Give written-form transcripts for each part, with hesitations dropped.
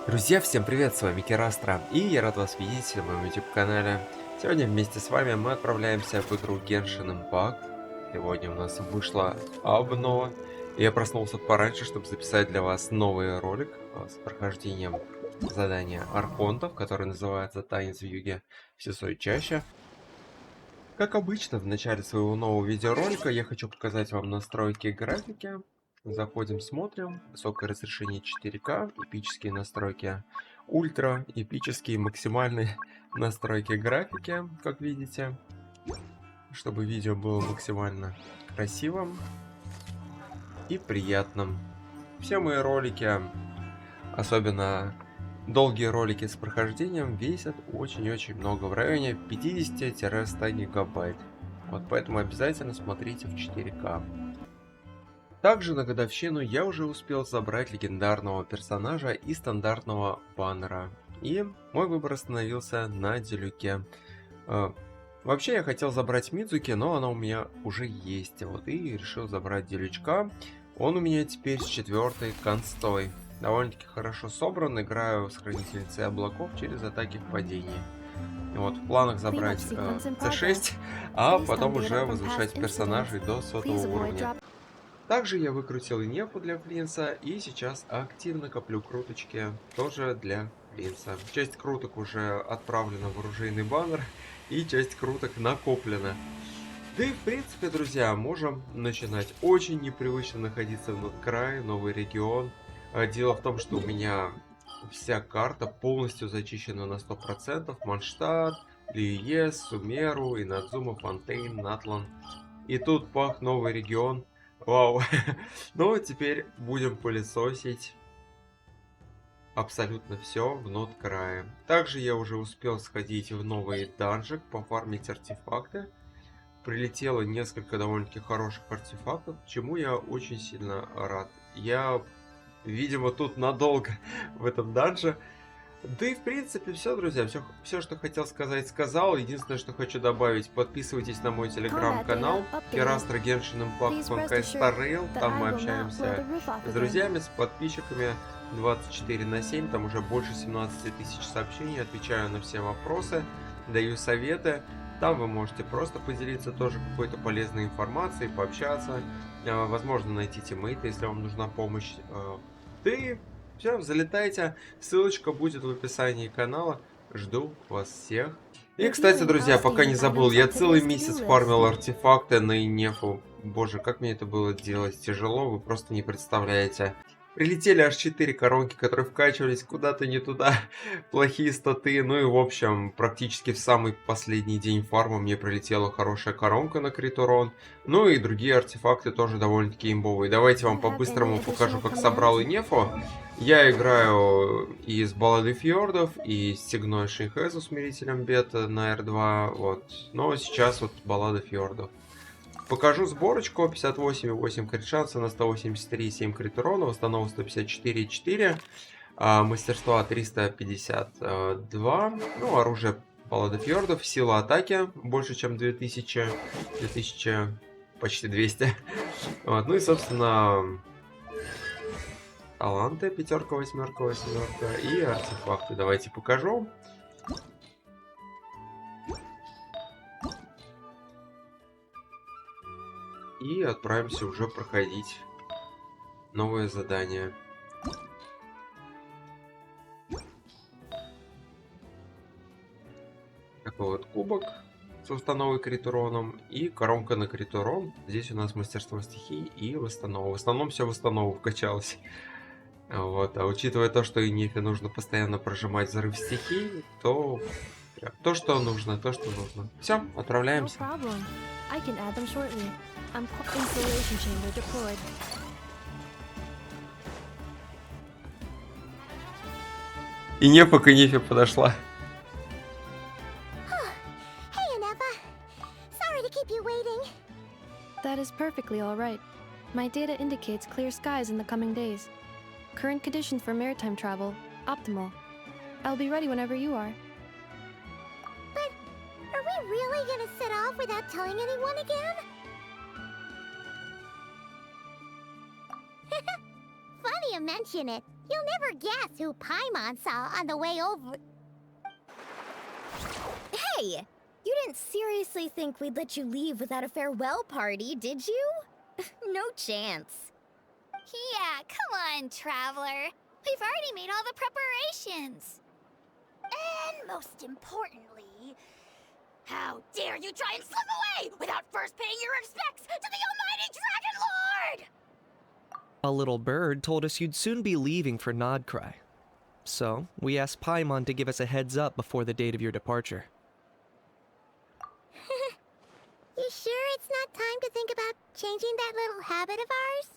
Друзья, всем привет, с вами Керастра, и я рад вас видеть на моем YouTube канале. Сегодня вместе с вами мы отправляемся в игру Genshin Impact. Сегодня у нас вышло обно, и я проснулся пораньше, чтобы записать для вас новый ролик с прохождением задания Архонтов, который называется Танец Вьюги Сизой Чаще. Как обычно, в начале своего нового видеоролика я хочу показать вам настройки графики. Заходим, смотрим. Высокое разрешение 4К, эпические настройки, ультра, эпические, максимальные настройки графики, как видите, чтобы видео было максимально красивым и приятным. Все мои ролики, особенно долгие ролики с прохождением, весят очень-очень много, в районе 50-100 гигабайт. Вот поэтому обязательно смотрите в 4К. Также на годовщину я уже успел забрать легендарного персонажа и стандартного баннера. И мой выбор остановился на Делюке. Вообще я хотел забрать Мидзуки, но она у меня уже есть. Вот, и решил забрать Делючка. Он у меня теперь с 4-й констой. Довольно-таки хорошо собран. Играю с хранительницей облаков через атаки в падении. Вот, в планах забрать C6, а потом уже возвышать персонажей до 100-го уровня. Также я выкрутил и нефу для Флинса, и сейчас активно коплю круточки тоже для Флинса. Часть круток уже отправлена в оружейный баннер, и часть круток накоплена. Да и в принципе, друзья, можем начинать. Очень непривычно находиться в НОД-КРАЯ, новый регион. Дело в том, что у меня вся карта полностью зачищена на 100%. Манштадт, Лиес, Сумеру, Инадзума, Фонтейн, Натлан. И тут пах, новый регион. Вау. Ну, теперь будем пылесосить абсолютно все в НОД-КРАЯ. Также я уже успел сходить в новый данжик, пофармить артефакты. Прилетело несколько довольно-таки хороших артефактов, чему я очень сильно рад. Я, видимо, тут надолго в этом данже. Да и в принципе все, друзья, все, что хотел сказать, сказал. Единственное, что хочу добавить, подписывайтесь на мой телеграм-канал Керастра Genshin Impact Honkai Star Rail. Там мы общаемся с друзьями, с подписчиками 24/7. Там уже больше 17 тысяч сообщений. Отвечаю на все вопросы, даю советы. Там вы можете просто поделиться тоже какой-то полезной информацией, пообщаться. Возможно, найти тиммейта, если вам нужна помощь. Ты все, залетайте. Ссылочка будет в описании канала. Жду вас всех. И, кстати, друзья, пока не забыл, я целый месяц фармил артефакты на Инефу. Боже, как мне это было делать тяжело, вы просто не представляете. Прилетели аж 4 коронки, которые вкачивались куда-то не туда. Плохие статы. Ну и, в общем, практически в самый последний день фарма мне прилетела хорошая коронка на крит урон. Ну и другие артефакты тоже довольно-таки имбовые. Давайте вам по-быстрому покажу, как собрал Инефу. Я играю и с Баллады Фьордов, и с Сигной Шинхэ усмирителем бета на R2. Вот. Но сейчас вот Баллада Фьордов. Покажу сборочку. 58,8 крит шанса на 183,7 крит урона. Восстановка 154,4. Мастерства 352. Ну, оружие Баллада Фьордов. Сила атаки больше, чем 2000. 2000, почти 200. Вот. Ну и, собственно, таланты. 5, 8, 8. И артефакты. Давайте покажу. И отправимся уже проходить новое задание. Такой вот кубок с установкой крит уроном и коронка на крит урон. Здесь у нас мастерство стихий и восстанова. В основном все восстанову вкачалось. Вот. А учитывая то, что Инефе нужно постоянно прожимать взрыв стихий, то то, что нужно, то, что нужно. Все, отправляемся. Инефа к Инефе подошла. That is perfectly all right. My data indicates clear skies in the coming days. Current conditions for maritime travel, optimal. I'll be ready whenever you are. But are we really gonna set off without telling anyone again? Funny you mention it. You'll never guess who Paimon saw on the way over. Hey! You didn't seriously think we'd let you leave without a farewell party, did you? No chance. Yeah, come on, Traveler. We've already made all the preparations. And most importantly, how dare you try and slip away without first paying your respects to the almighty Dragon Lord! A little bird told us you'd soon be leaving for NOD-КРАЯ. So, we asked Paimon to give us a heads up before the date of your departure. You sure it's not time to think about changing that little habit of ours?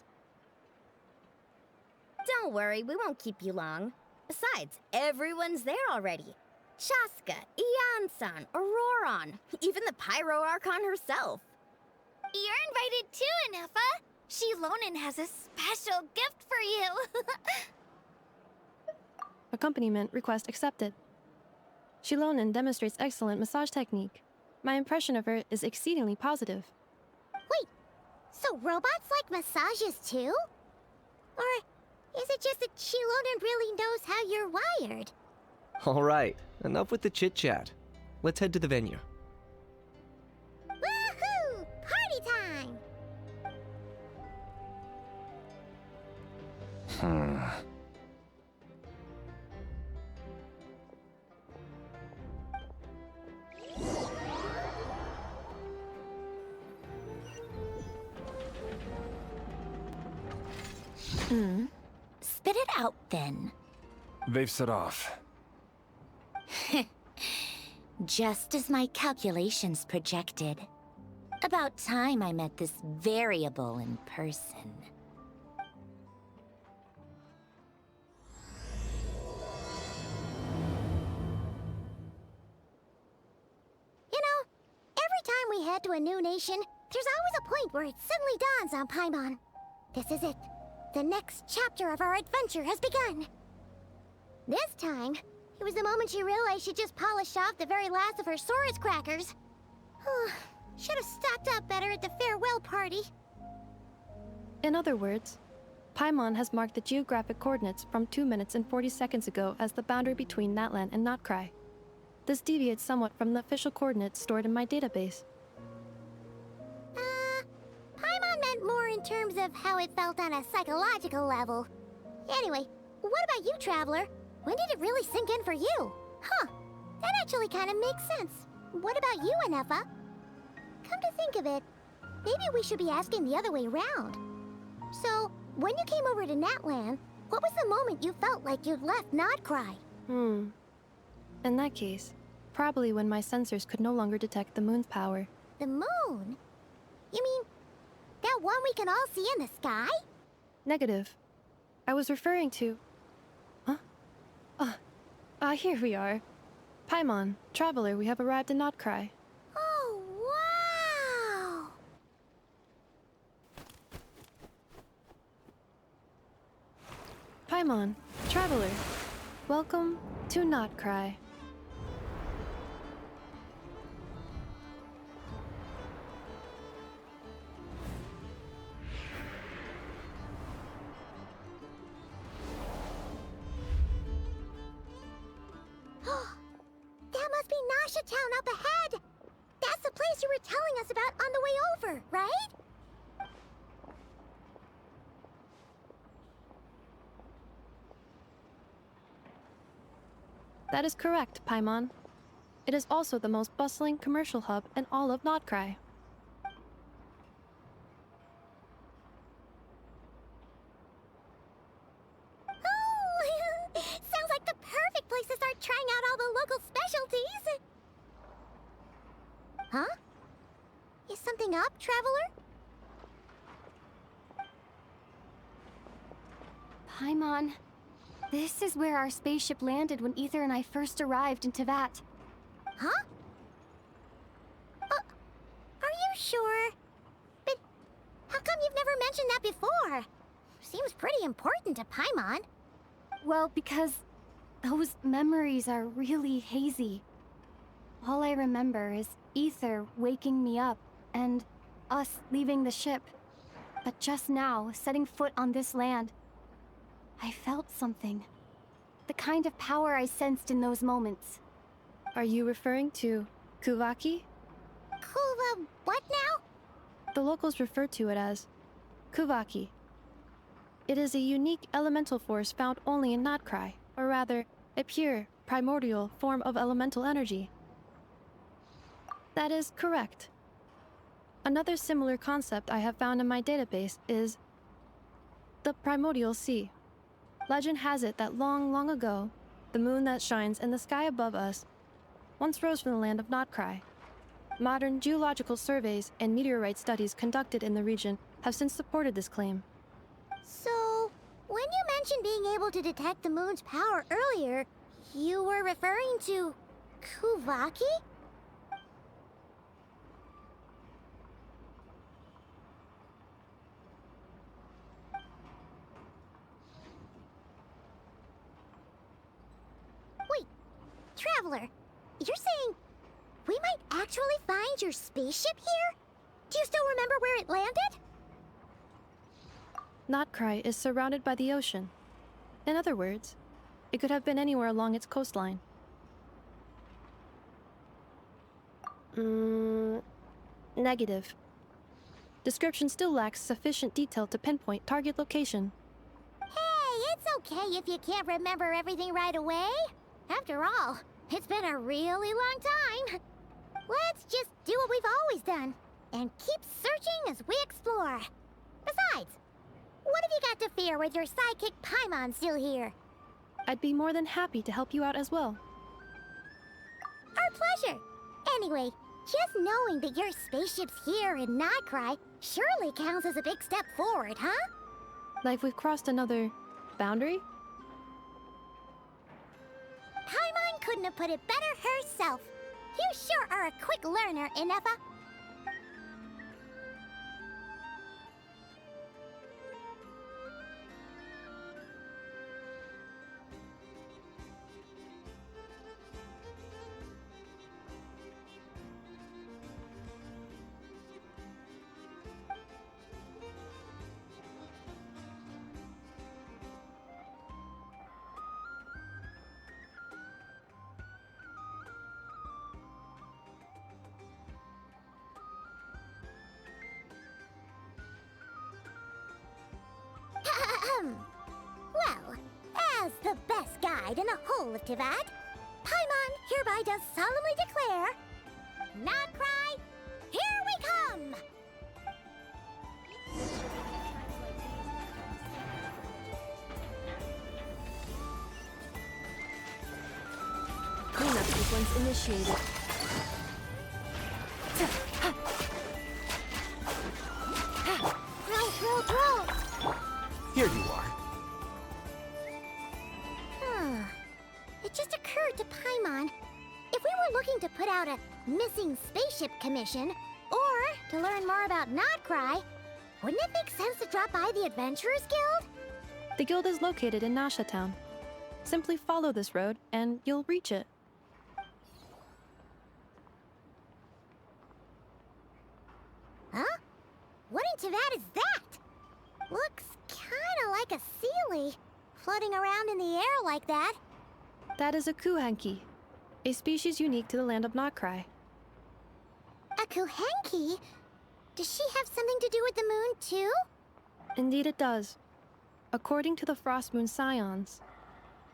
Don't worry, we won't keep you long. Besides, everyone's there already. Chaska, Ian-san, Auroron, even the Pyro Archon herself. You're invited too, Anefa. Shilonen has a special gift for you. Accompaniment request accepted. Shilonen demonstrates excellent massage technique. My impression of her is exceedingly positive. Wait, so robots like massages too? Or is it just that Shilonen really knows how you're wired? Alright, enough with the chit-chat. Let's head to the venue. Woohoo! Party time! Spit it out then. They've set off. Just as my calculations projected. About time I met this variable in person. You know, every time we head to a new nation, there's always a point where it suddenly dawns on Paimon. This is it. The next chapter of our adventure has begun. This time, it was the moment she realized she just polished off the very last of her Saurus crackers. Should have stocked up better at the farewell party. In other words, Paimon has marked the geographic coordinates from 2 minutes and 40 seconds ago as the boundary between Natlan and NOD-КРАЯ. This deviates somewhat from the official coordinates stored in my database. Paimon meant more in terms of how it felt on a psychological level. Anyway, what about you, Traveler? When did it really sink in for you? Huh, that actually kind of makes sense. What about you, Anefa? Come to think of it, maybe we should be asking the other way around. So, when you came over to Natlan, what was the moment you felt like you'd left NOD-КRAYA? In that case, probably when my sensors could no longer detect the moon's power. The moon? You mean that one we can all see in the sky? Negative. I was referring to... Here we are. Paimon, Traveler, we have arrived in NOD-КRAYA. Oh, wow! Paimon, Traveler, welcome to NOD-КRAYA. That must be Nasha Town up ahead! That's the place you were telling us about on the way over, right? That is correct, Paimon. It is also the most bustling commercial hub in all of NOD-КRAYA. Oh! Sounds like the perfect place to start trying out all the local specialties! Huh? Is something up, Traveler? Paimon, this is where our spaceship landed when Ether and I first arrived in Teyvat. Huh? Are you sure? But how come you've never mentioned that before? Seems pretty important to Paimon. Well, because those memories are really hazy. All I remember is Ether waking me up and us leaving the ship. But just now, setting foot on this land, I felt something. The kind of power I sensed in those moments. Are you referring to Kuvaki? Kuva, what now? The locals refer to it as Kuvaki. It is a unique elemental force found only in NOD-КРАЯ, or rather, a pure, primordial form of elemental energy. That is correct. Another similar concept I have found in my database is the primordial sea. Legend has it that long, long ago, the moon that shines in the sky above us once rose from the land of NOD-КRАЯ. Modern geological surveys and meteorite studies conducted in the region have since supported this claim. So, when you mentioned being able to detect the moon's power earlier, you were referring to Kuvaki? Wait, Traveler, you're saying we might actually find your spaceship here? Do you still remember where it landed? NOD-КRAЯ is surrounded by the ocean. In other words, it could have been anywhere along its coastline. Negative. Description still lacks sufficient detail to pinpoint target location. Hey, it's okay if you can't remember everything right away. After all, it's been a really long time. Let's just do what we've always done and keep searching as we explore. Besides, what have you got to fear with your sidekick Paimon still here? I'd be more than happy to help you out as well. Our pleasure. Anyway, just knowing that your spaceship's here in NOD-КRАЯ surely counts as a big step forward, huh? Like we've crossed another boundary? Paimon couldn't have put it better herself. You sure are a quick learner, Inefa. Well, as the best guide in the whole of Tivat, Paimon hereby does solemnly declare, NOD-КRAYA, here we come! Cleanup sequence initiated. Drill! Here you are. It just occurred to Paimon, if we were looking to put out a missing spaceship commission, or to learn more about NOD-КRAYA, wouldn't it make sense to drop by the Adventurers Guild? The guild is located in Nasha Town. Simply follow this road and you'll reach it. Huh? What in Tivat is that? Looks kinda like a Sealy, floating around in the air like that. That is a Kuhenki, a species unique to the land of NOD-КRAYA. A Kuhenki? Does she have something to do with the moon, too? Indeed it does. According to the Frost Moon Scions,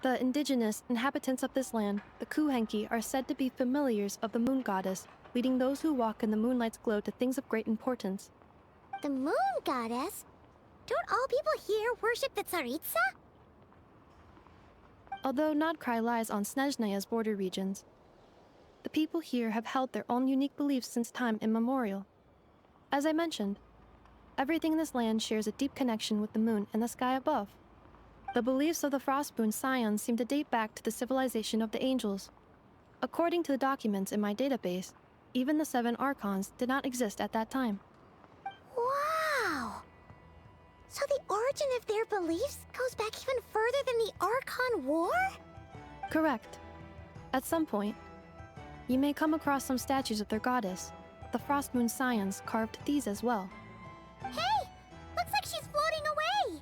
the indigenous inhabitants of this land, the Kuhenki, are said to be familiars of the moon goddess, leading those who walk in the moonlight's glow to things of great importance. The moon goddess? Don't all people here worship the Tsaritsa? Although NOD-КRAYA lies on Snezhneya's border regions, the people here have held their own unique beliefs since time immemorial. As I mentioned, everything in this land shares a deep connection with the moon and the sky above. The beliefs of the Frostmoon Scions seem to date back to the civilization of the angels. According to the documents in my database, even the 7 Archons did not exist at that time. Wow! So the origin of their beliefs goes back even further than the Archon War? Correct. At some point, you may come across some statues of their goddess. The Frostmoon Scions carved these as well. Hey! Looks like she's floating away!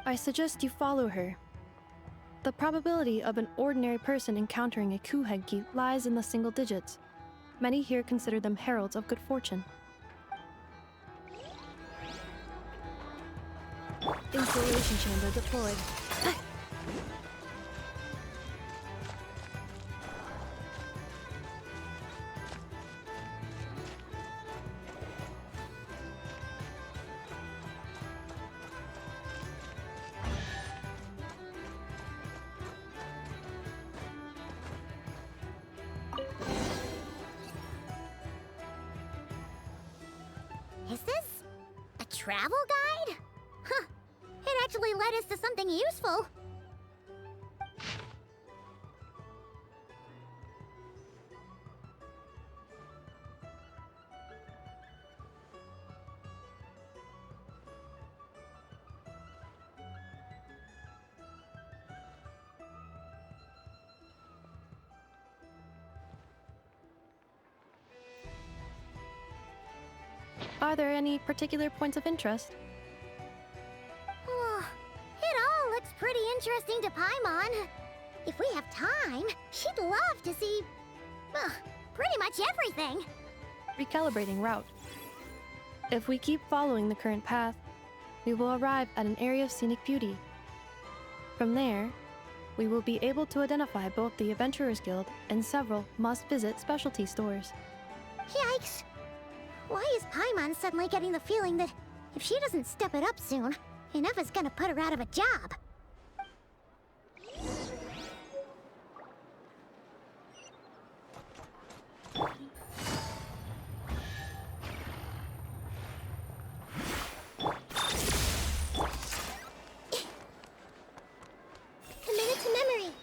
I suggest you follow her. The probability of an ordinary person encountering a kuhenki lies in the single digits. Many here consider them heralds of good fortune. Installation chamber deployed. Is this a travel guide? Huh. It actually led us to something useful. Are there any particular points of interest? It all looks pretty interesting to Paimon. If we have time, she'd love to see, pretty much everything. Recalibrating route. If we keep following the current path, we will arrive at an area of scenic beauty. From there, we will be able to identify both the Adventurers Guild and several must-visit specialty stores. Yikes! Why is Paimon suddenly getting the feeling that if she doesn't step it up soon, enough is gonna put her out of a job? A minute to memory.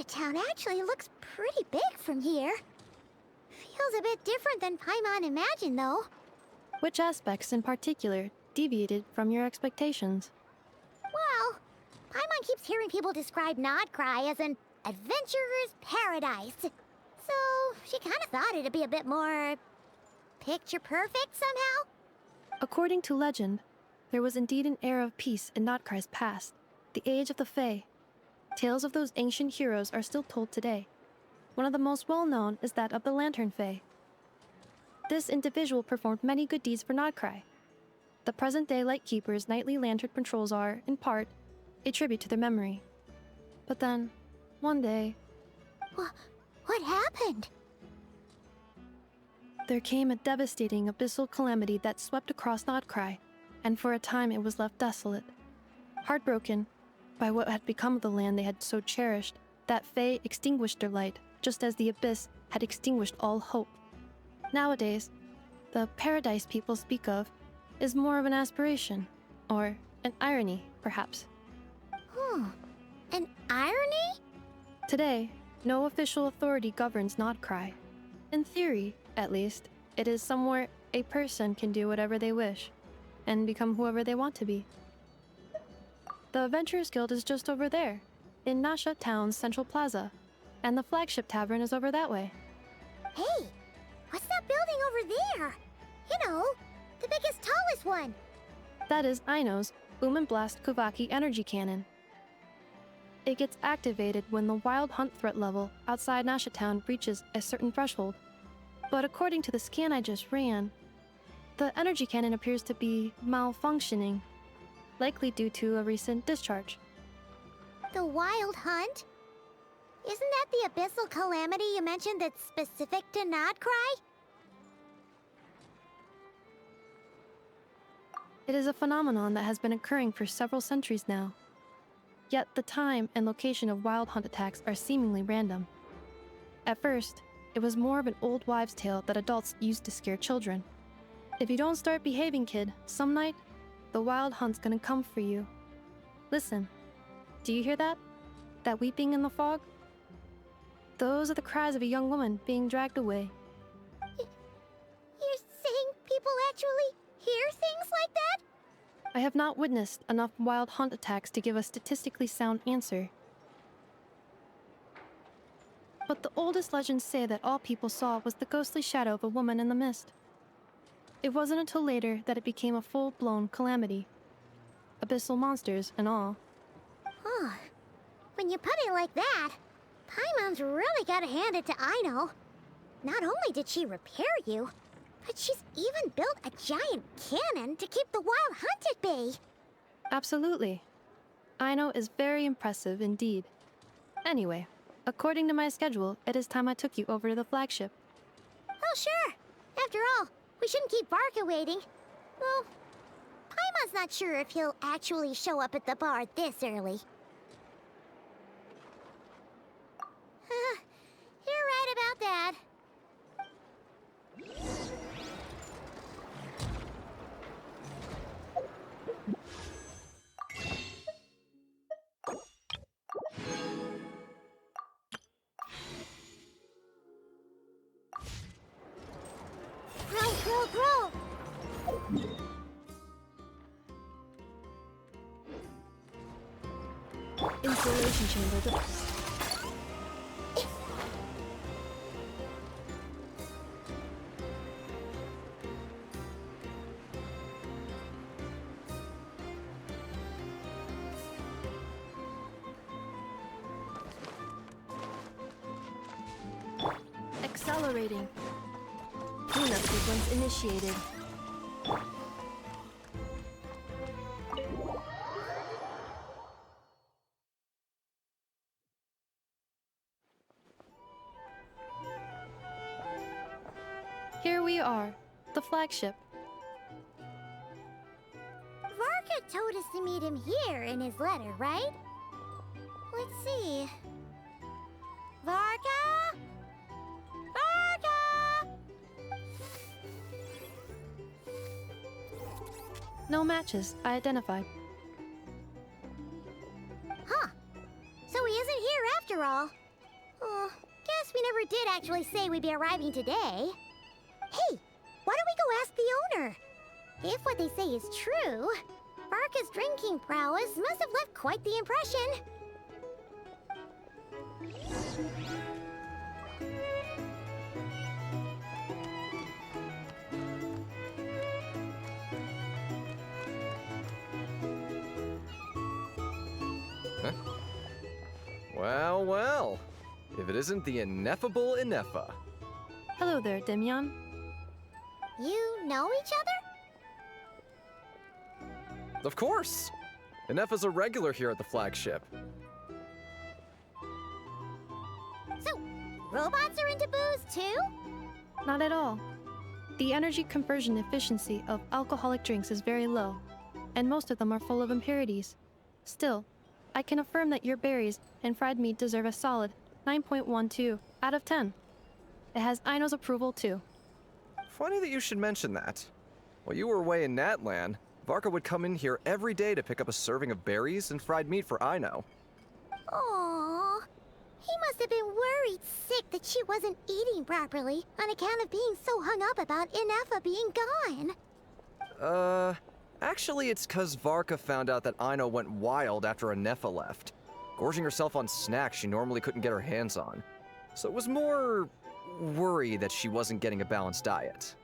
Town actually looks pretty big from here. Feels a bit different than Paimon imagined, though. Which aspects in particular deviated from your expectations? Well, Paimon keeps hearing people describe NOD-КРАЯ as an adventurer's paradise. So she kind of thought it'd be a bit more picture perfect somehow. According to legend, there was indeed an era of peace in NOD-КRAYA's past, the age of the Fae. Tales of those ancient heroes are still told today. One of the most well-known is that of the Lantern Fae. This individual performed many good deeds for NOD-КRAYA. The present-day Lightkeeper's nightly lantern patrols are, in part, a tribute to their memory. But then, one day... What happened? There came a devastating abyssal calamity that swept across NOD-КRAYA, and for a time it was left desolate. Heartbroken by what had become of the land they had so cherished, that Fae extinguished their light, just as the abyss had extinguished all hope. Nowadays, the paradise people speak of is more of an aspiration, or an irony, perhaps. An irony? Today, no official authority governs NOD-КRAYA. In theory, at least, it is somewhere a person can do whatever they wish, and become whoever they want to be. The Adventurers Guild is just over there, in Nasha Town's Central Plaza, and the flagship tavern is over that way. Hey, what's that building over there? You know, the biggest, tallest one. That is Aino's Boom and Blast Kuvaki energy cannon. It gets activated when the wild hunt threat level outside Nasha Town reaches a certain threshold. But according to the scan I just ran, the energy cannon appears to be malfunctioning, likely due to a recent discharge. The wild hunt? Isn't that the abyssal calamity you mentioned that's specific to NOD-КRAYA? It is a phenomenon that has been occurring for several centuries now. Yet the time and location of wild hunt attacks are seemingly random. At first, it was more of an old wives' tale that adults used to scare children. If you don't start behaving, kid, some night, the wild hunt's gonna come for you. Listen, do you hear that? That weeping in the fog? Those are the cries of a young woman being dragged away. You're saying people actually hear things like that? I have not witnessed enough wild hunt attacks to give a statistically sound answer. But the oldest legends say that all people saw was the ghostly shadow of a woman in the mist. It wasn't until later that it became a full-blown calamity. Abyssal monsters and all. Oh, when you put it like that, Paimon's really gotta hand it to Aino. Not only did she repair you, but she's even built a giant cannon to keep the wild hunt at bay. Absolutely. Aino is very impressive indeed. Anyway, according to my schedule, it is time I took you over to the flagship. Oh, sure. After all, we shouldn't keep Barca waiting. Well, Paimon's not sure if he'll actually show up at the bar this early. You're right about that. Grow! Installation chamber device. Accelerating. Cleanup sequence initiated. Here we are, the flagship. Varka told us to meet him here in his letter, right? Let's see. Varka? Varka! No matches, I identified. Huh. So he isn't here after all. Oh, guess we never did actually say we'd be arriving today. Hey, why don't we go ask the owner? If what they say is true, Varka's drinking prowess must have left quite the impression. Huh? Well, well. If it isn't the ineffable Inefa. Hello there, Demyon. You know each other? Of course! Inefa's a regular here at the flagship. So, robots are into booze too? Not at all. The energy conversion efficiency of alcoholic drinks is very low, and most of them are full of impurities. Still, I can affirm that your berries and fried meat deserve a solid 9.12 out of 10. It has Aino's approval too. Funny that you should mention that. While you were away in Natlan, Varka would come in here every day to pick up a serving of berries and fried meat for Aino. Aww. He must have been worried sick that she wasn't eating properly on account of being so hung up about Inefa being gone. Actually it's 'cause Varka found out that Aino went wild after Inefa left, gorging herself on snacks she normally couldn't get her hands on. So it was more worry that she wasn't getting a balanced diet.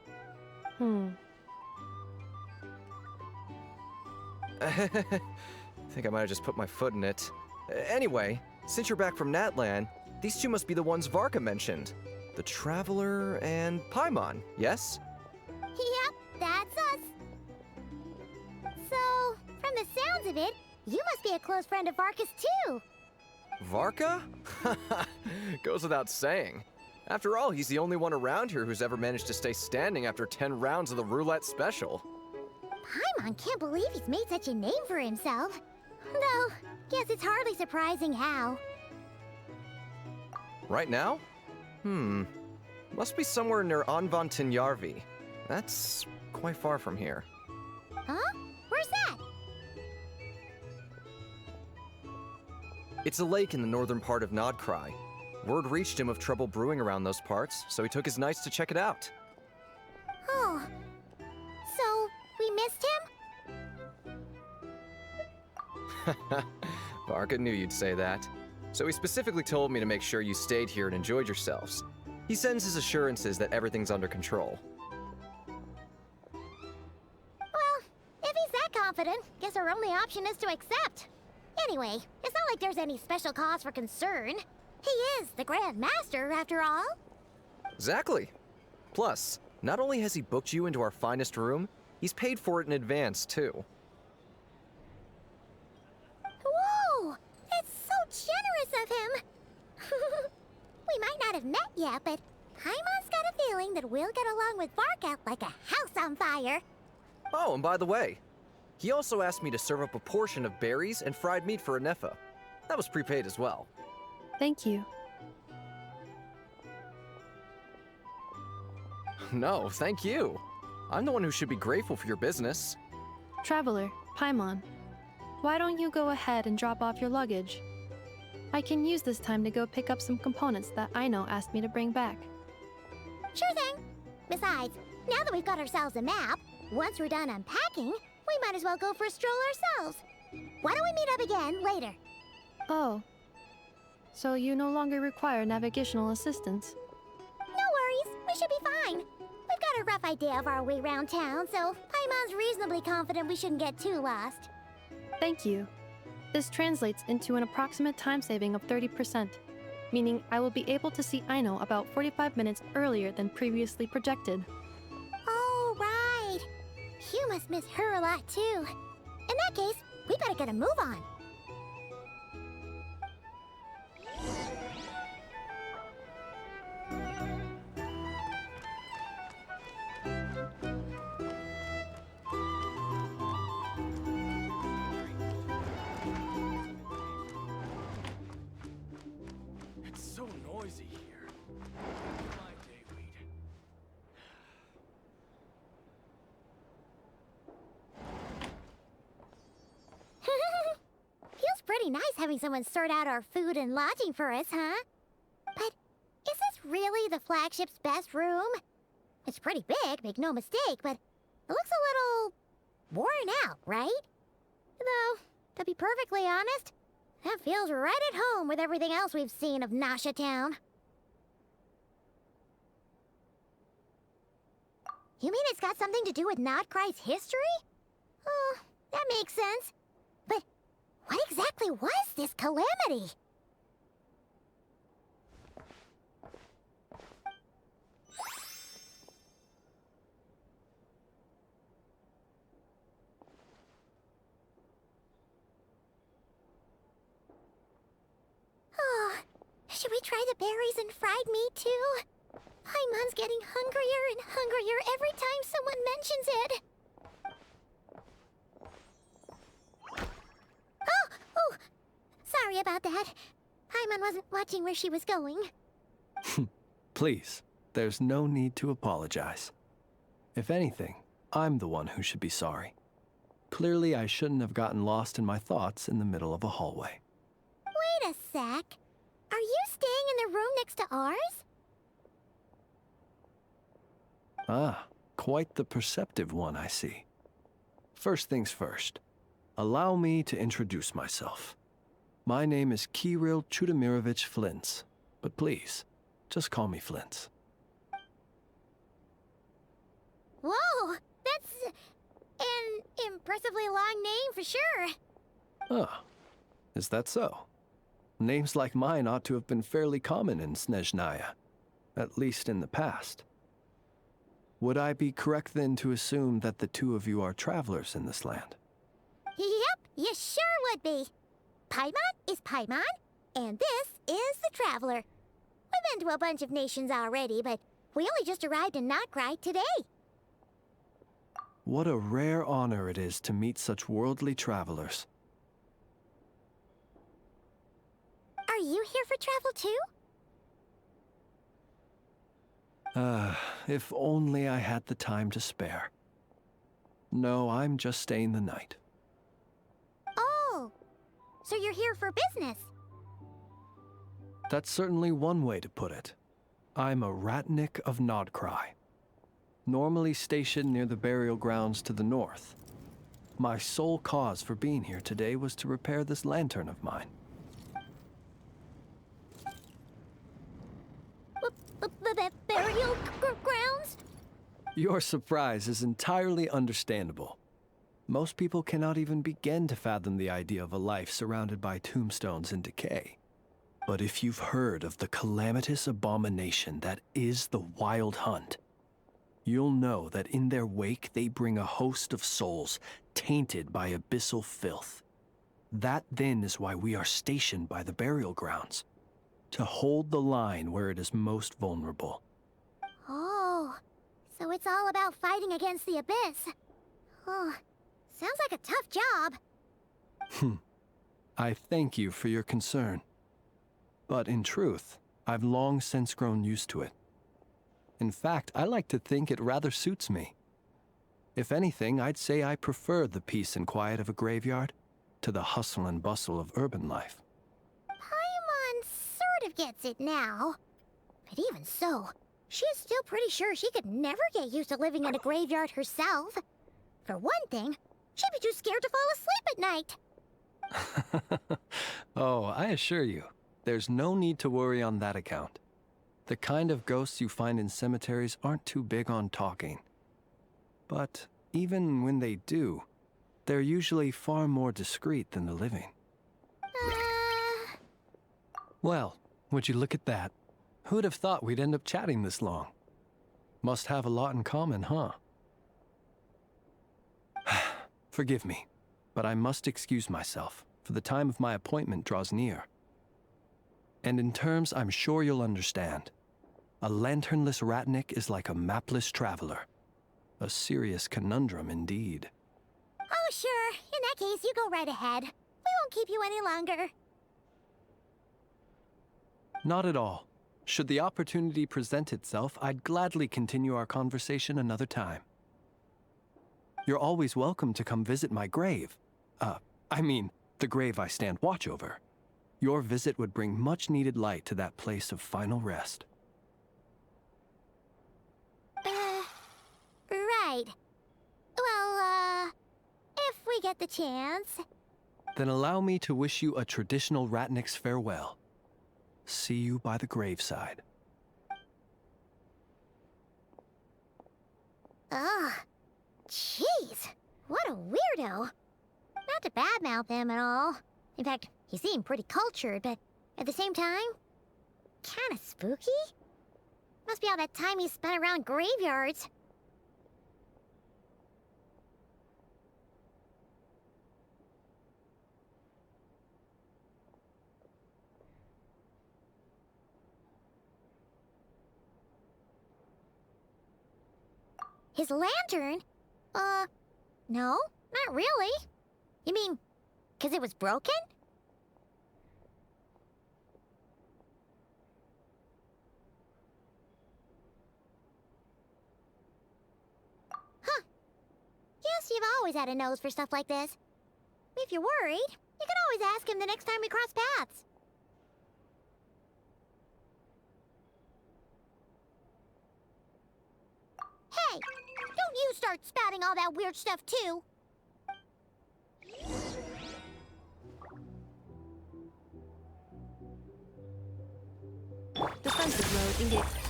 Think I might have just put my foot in it. Anyway, since you're back from Natlan, these two must be the ones Varka mentioned. The Traveler and Paimon, yes? Yep, that's us. So, from the sounds of it, you must be a close friend of Varka's too. Varka? Goes without saying. After all, he's the only one around here who's ever managed to stay standing after 10 rounds of the roulette special. Paimon can't believe he's made such a name for himself. Though, guess it's hardly surprising how. Right now? Must be somewhere near Anvan Tinyarvi. That's quite far from here. Huh? Where's that? It's a lake in the northern part of NOD-КРАЯ. Word reached him of trouble brewing around those parts, so he took his knights to check it out. Oh. So, we Varka knew you'd say that. So he specifically told me to make sure you stayed here and enjoyed yourselves. He sends his assurances that everything's under control. Well, if he's that confident, guess our only option is to accept. Anyway, it's not like there's any special cause for concern. He is the Grand Master, after all. Exactly. Plus, not only has he booked you into our finest room, he's paid for it in advance, too. Whoa! It's so generous of him! We might not have met yet, but Paimon's got a feeling that we'll get along with Varka like a house on fire. Oh, and by the way, he also asked me to serve up a portion of berries and fried meat for Anefa. That was prepaid as well. Thank you. No, thank you. I'm the one who should be grateful for your business. Traveler, Paimon, why don't you go ahead and drop off your luggage? I can use this time to go pick up some components that Aino asked me to bring back. Sure thing. Besides, now that we've got ourselves a map, once we're done unpacking, we might as well go for a stroll ourselves. Why don't we meet up again later? Oh. So you no longer require navigational assistance? No worries, we should be fine. We've got a rough idea of our way around town, so Paimon's reasonably confident we shouldn't get too lost. Thank you. This translates into an approximate time saving of 30%, meaning I will be able to see Aino about 45 minutes earlier than previously projected. Oh, right. You must miss her a lot, too. In that case, we better get a move on. It's so noisy here. My day weed. Feels pretty nice having someone sort out our food and lodging for us, huh? But is this really the flagship's best room? It's pretty big, make no mistake, but it looks a little worn out, right? Though, to be perfectly honest, that feels right at home with everything else we've seen of Nasha Town. You mean it's got something to do with NOD-КРАЯ's history? Oh, that makes sense. But what exactly was this calamity? Oh, should we try the berries and fried meat too? Paimon's getting hungrier and hungrier every time someone mentions it. Oh, sorry about that. Paimon wasn't watching where she was going. Please, there's no need to apologize. If anything, I'm the one who should be sorry. Clearly, I shouldn't have gotten lost in my thoughts in the middle of a hallway. Wait a sec. Are you staying in the room next to ours? Ah, quite the perceptive one, I see. First things first, allow me to introduce myself. My name is Kirill Chudamirovich Flintz, but please, just call me Flintz. Whoa, that's an impressively long name for sure. Ah, is that so? Names like mine ought to have been fairly common in Snezhnaya, at least in the past. Would I be correct then to assume that the two of you are travelers in this land? Yep, you sure would be. Paimon is Paimon, and this is the Traveler. We've been to a bunch of nations already, but we only just arrived in NOD-КРАЯ today. What a rare honor it is to meet such worldly travelers. Are you here for travel too? If only I had the time to spare. No, I'm just staying the night. Oh, so you're here for business? That's certainly one way to put it. I'm a ratnik of NOD-КRАЯ, normally stationed near the burial grounds to the north. My sole cause for being here today was to repair this lantern of mine. Burial grounds? Your surprise is entirely understandable. Most people cannot even begin to fathom the idea of a life surrounded by tombstones and decay. But if you've heard of the calamitous abomination that is the Wild Hunt, you'll know that in their wake they bring a host of souls tainted by abyssal filth. That then is why we are stationed by the burial grounds, to hold the line where it is most vulnerable. Oh, so it's all about fighting against the abyss. Oh, sounds like a tough job. I thank you for your concern. But in truth, I've long since grown used to it. In fact, I like to think it rather suits me. If anything, I'd say I prefer the peace and quiet of a graveyard to the hustle and bustle of urban life. Paimon sort of gets it now. But even so, she's still pretty sure she could never get used to living in a graveyard herself. For one thing, she'd be too scared to fall asleep at night. Oh, I assure you, there's no need to worry on that account. The kind of ghosts you find in cemeteries aren't too big on talking. But even when they do, they're usually far more discreet than the living. Well, would you look at that? Who'd have thought we'd end up chatting this long? Must have a lot in common, huh? Forgive me, but I must excuse myself, for the time of my appointment draws near. And in terms I'm sure you'll understand, a lanternless ratnik is like a mapless traveler. A serious conundrum indeed. Oh, sure. In that case, you go right ahead. We won't keep you any longer. Not at all. Should the opportunity present itself, I'd gladly continue our conversation another time. You're always welcome to come visit my grave. I mean, the grave I stand watch over. Your visit would bring much needed light to that place of final rest. Right. Well, if we get the chance. Then allow me to wish you a traditional ratnik's farewell. See you by the graveside. Ugh. Jeez. What a weirdo. Not to badmouth him at all. In fact, he seemed pretty cultured, but at the same time, kinda spooky? Must be all that time he spent around graveyards. His lantern? No, not really. You mean, 'cause it was broken? Huh. Guess you've always had a nose for stuff like this. If you're worried, you can always ask him the next time we cross paths. Hey, don't you start spouting all that weird stuff too. Defensive mode engaged.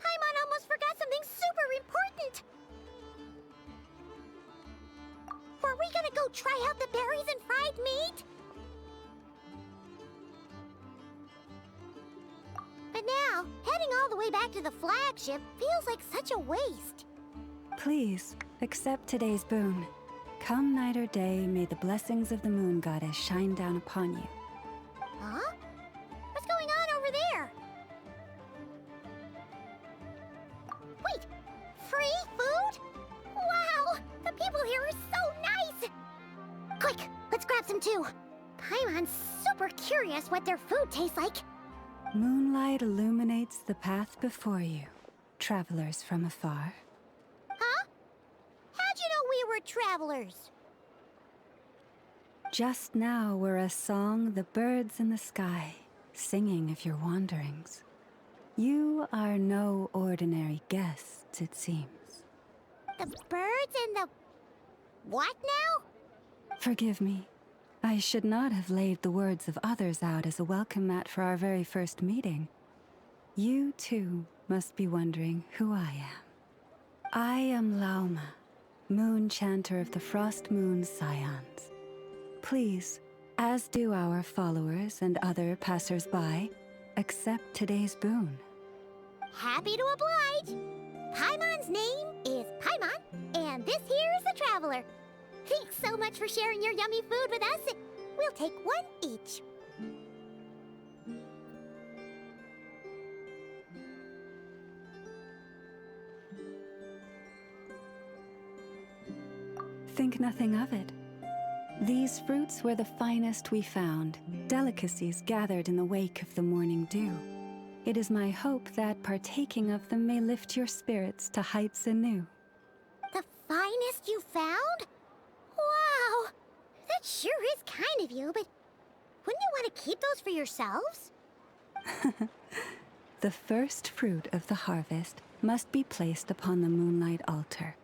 Paimon almost forgot something super important. Were we gonna go try out the berries and fried meat? But now, heading all the way back to the flagship feels like such a waste. Please, accept today's boon. Come night or day, may the blessings of the moon goddess shine down upon you. Huh? What's going on over there? Wait, free food? Wow! Let's grab some too. Paimon's super curious what their food tastes like. Moonlight illuminates the path before you, travelers from afar. Huh? How'd you know we were travelers? Just now were a song the birds in the sky, singing of your wanderings. You are no ordinary guests, it seems. The birds and the... what now? Forgive me. I should not have laid the words of others out as a welcome mat for our very first meeting. You, too, must be wondering who I am. I am Lauma, moon chanter of the Frost Moon Scions. Please, as do our followers and other passers-by, accept today's boon. Happy to oblige. Paimon's name is Paimon, and this here is the traveler. Thanks so much for sharing your yummy food with us. We'll take one each. Think nothing of it. These fruits were the finest we found, delicacies gathered in the wake of the morning dew. It is my hope that partaking of them may lift your spirits to heights anew. The finest you found? Wow! That sure is kind of you, but wouldn't you want to keep those for yourselves? The first fruit of the harvest must be placed upon the moonlight altar,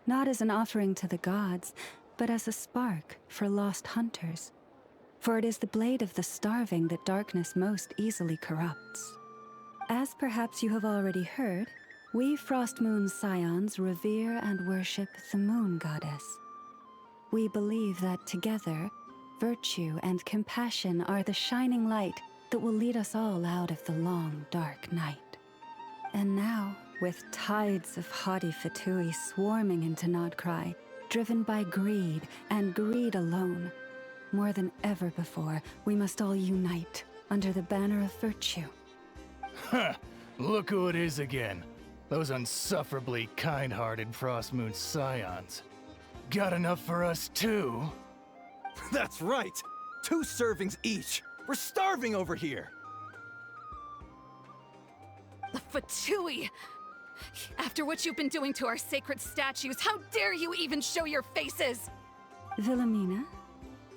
not as an offering to the gods, but as a spark for lost hunters. For it is the blade of the starving that darkness most easily corrupts. As perhaps you have already heard, we Frost Moon Scions revere and worship the moon goddess. We believe that together, virtue and compassion are the shining light that will lead us all out of the long, dark night. And now, with tides of haughty Fatui swarming into NOD-КРАЯ, driven by greed and greed alone, more than ever before, we must all unite under the banner of virtue. Ha! Look who it is again. Those unsufferably kind-hearted Frost Moon Scions. Got enough for us too? That's right! 2 servings each! We're starving over here! The Fatui! After what you've been doing to our sacred statues, how dare you even show your faces? Wilhelmina,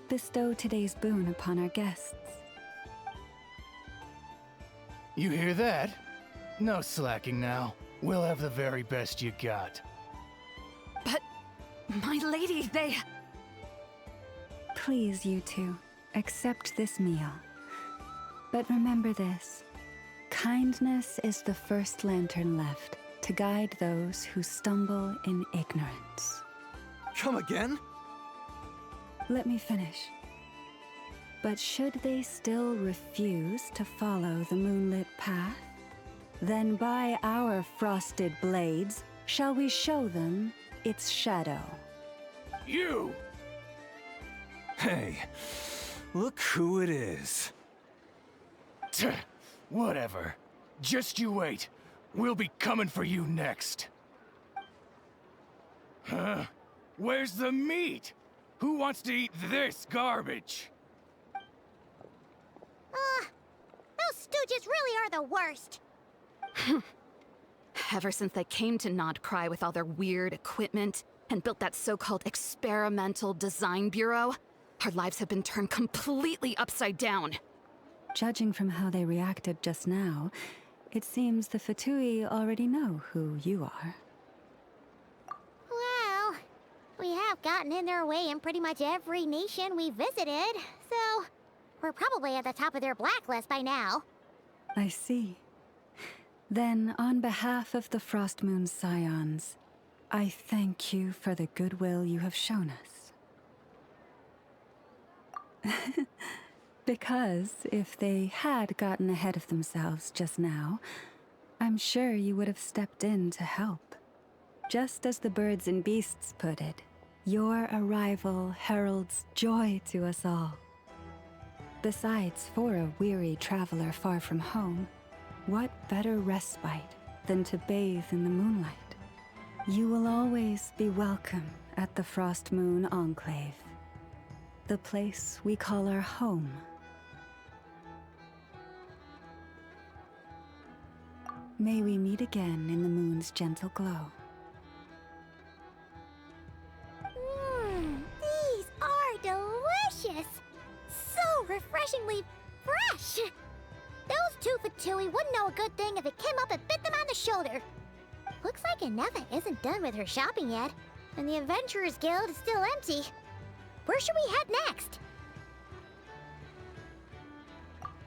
bestow today's boon upon our guests. You hear that? No slacking now. We'll have the very best you got. But, my lady, they... Please, you two, accept this meal. But remember this. Kindness is the first lantern left to guide those who stumble in ignorance. Come again? Let me finish. But should they still refuse to follow the moonlit path, then by our frosted blades shall we show them its shadow. You! Hey, look who it is. Tch, whatever. Just you wait. We'll be coming for you next. Huh? Where's the meat? Who wants to eat this garbage? Those stooges really are the worst. Ever since they came to NOD-КRАЯ with all their weird equipment and built that so-called experimental design bureau, our lives have been turned completely upside down. Judging from how they reacted just now, it seems the Fatui already know who you are. Well, we have gotten in their way in pretty much every nation we visited, so we're probably at the top of their blacklist by now. I see. Then, on behalf of the Frost Moon Scions, I thank you for the goodwill you have shown us. Because if they had gotten ahead of themselves just now, I'm sure you would have stepped in to help. Just as the birds and beasts put it, your arrival heralds joy to us all. Besides, for a weary traveler far from home, what better respite than to bathe in the moonlight? You will always be welcome at the Frost Moon Enclave. The place we call our home. May we meet again in the moon's gentle glow. These are delicious! So refreshingly fresh! Those two Fatui wouldn't know a good thing if it came up and bit them on the shoulder. Looks like Inefa isn't done with her shopping yet, and the Adventurers Guild is still empty. Where should we head next?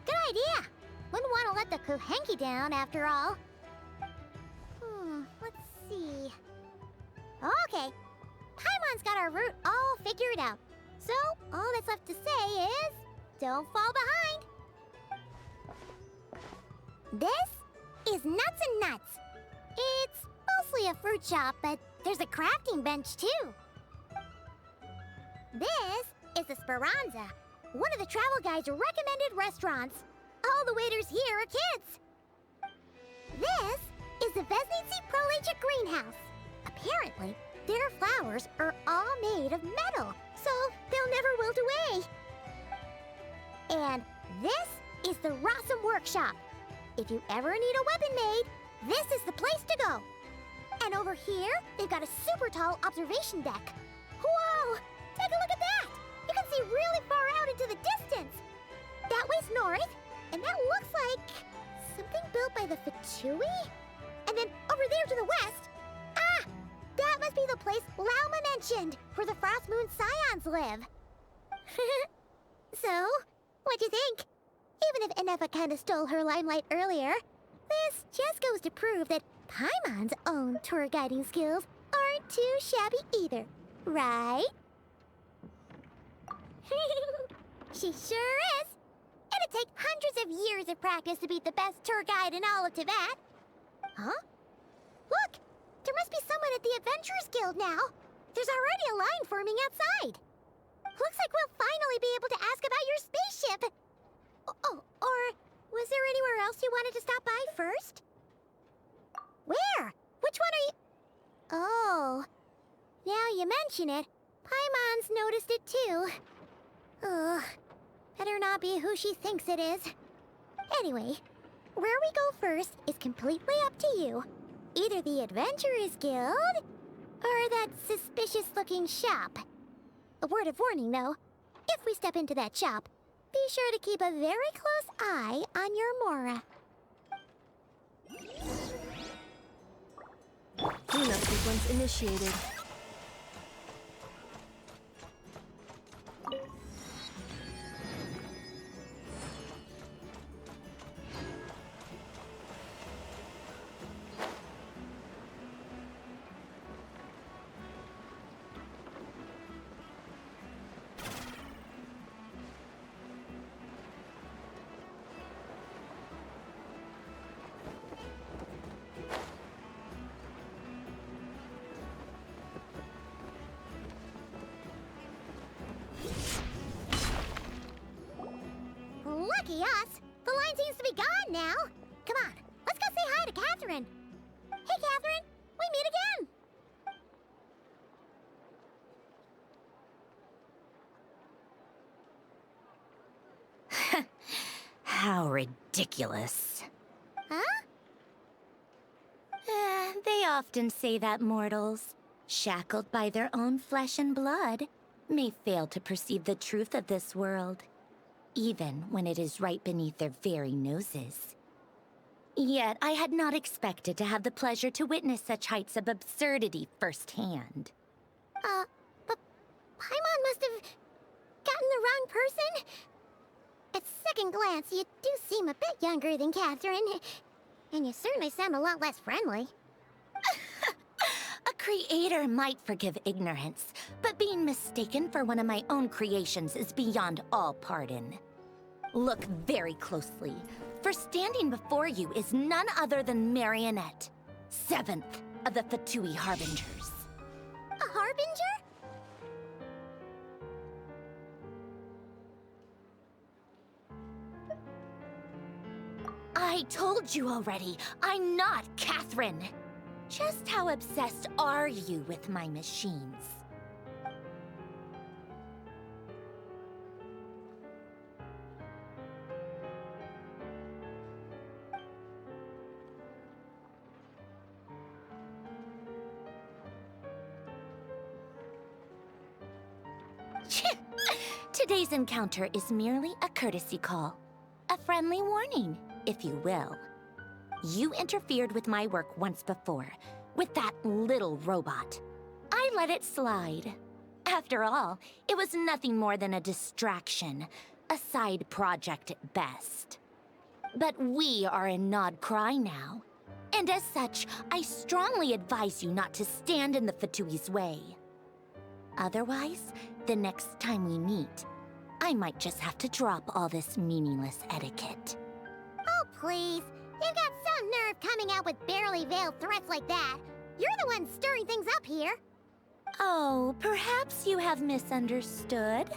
Good idea! Wouldn't want to let the Kuhenki down, after all. Let's see... Okay, Paimon's got our route all figured out. So, all that's left to say is... don't fall behind! This is Nuts and Nuts. It's mostly a fruit shop, but there's a crafting bench too. This is the Speranza, one of the travel guide's recommended restaurants. All the waiters here are kids. This is the Vesnitsi Prolecha greenhouse. Apparently, their flowers are all made of metal, so they'll never wilt away. And this is the Rossum Workshop. If you ever need a weapon made, this is the place to go. And over here, they've got a super tall observation deck. Whoa! Take a look at that! You can see really far out into the distance. That way's north, and that looks like something built by the Fatui? And then over there to the west, that must be the place Lauma mentioned, where the Frost Moon Scions live. So, what'd you think? Even if Inefa kinda stole her limelight earlier, this just goes to prove that Paimon's own tour guiding skills aren't too shabby either, right? She sure is! It'd take hundreds of years of practice to be the best tour guide in all of Tibet. Huh? Look! There must be someone at the Adventurers Guild now. There's already a line forming outside. Looks like we'll finally be able to ask about your spaceship. Oh, or was there anywhere else you wanted to stop by first? Where? Which one are you... Oh, now you mention it, Paimon's noticed it too. Ugh, better not be who she thinks it is. Anyway, where we go first is completely up to you. Either the Adventurers Guild, or that suspicious-looking shop. A word of warning, though. If we step into that shop, be sure to keep a very close eye on your Mora. Cleanup sequence initiated. Lucky us! The line seems to be gone now. Come on, let's go say hi to Catherine. Hey, Catherine, we meet again. How ridiculous. Huh? They often say that mortals, shackled by their own flesh and blood, may fail to perceive the truth of this world, even when it is right beneath their very noses. Yet I had not expected to have the pleasure to witness such heights of absurdity firsthand. But Paimon must have gotten the wrong person? At second glance, you do seem a bit younger than Catherine. And you certainly sound a lot less friendly. A creator might forgive ignorance, but being mistaken for one of my own creations is beyond all pardon. Look very closely, for standing before you is none other than Marionette, 7th of the Fatui Harbingers. A Harbinger? I told you already, I'm not Catherine. Just how obsessed are you with my machines? Today's encounter is merely a courtesy call. A friendly warning, if you will. You interfered with my work once before, with that little robot. I let it slide. After all, it was nothing more than a distraction, a side project at best. But we are in NOD-КРАЯ now, and as such, I strongly advise you not to stand in the Fatui's way. Otherwise, the next time we meet, I might just have to drop all this meaningless etiquette. Oh, please. You've got some nerve coming out with barely veiled threats like that. You're the one stirring things up here. Oh, perhaps you have misunderstood.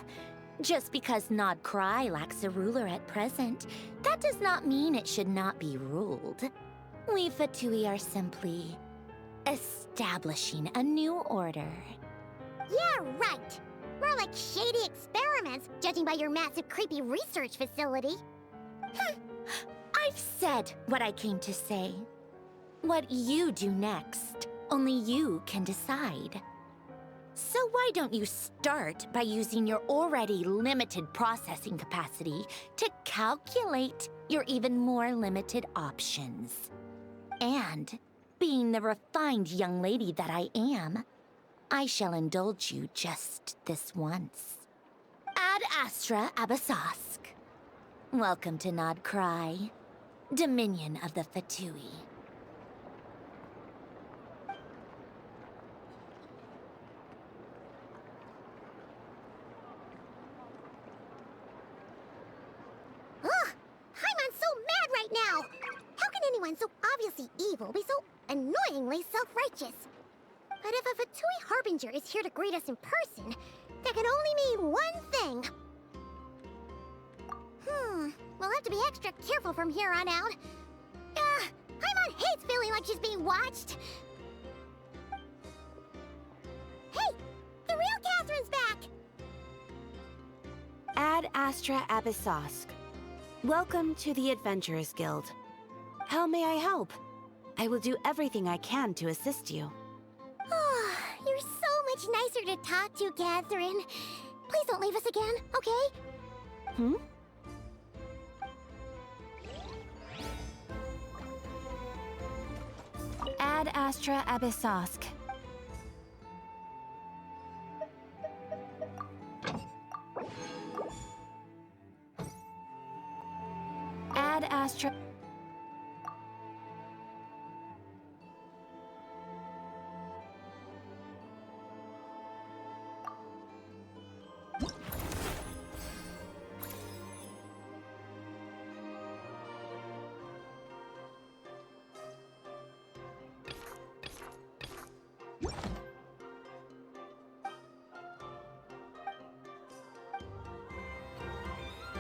Just because NOD-КRАЯ lacks a ruler at present, that does not mean it should not be ruled. We Fatui are simply establishing a new order. Yeah, right. More like shady experiments, judging by your massive creepy research facility. I've said what I came to say. What you do next, only you can decide. So why don't you start by using your already limited processing capacity to calculate your even more limited options? And, being the refined young lady that I am, I shall indulge you just this once. Ad Astra Abyssosque. Welcome to NOD-КRАЯ, Dominion of the Fatui. Paimon's so mad right now! How can anyone so obviously evil be so annoyingly self-righteous? But if a Fatui Harbinger is here to greet us in person, that can only mean one thing. We'll have to be extra careful from here on out. Paimon hates feeling like she's being watched. Hey, the real Catherine's back! Ad Astra Abyssosque. Welcome to the Adventurers Guild. How may I help? I will do everything I can to assist you. You're so much nicer to talk to, Catherine. Please don't leave us again, okay? Ad Astra Abyssosque. Ad Astra...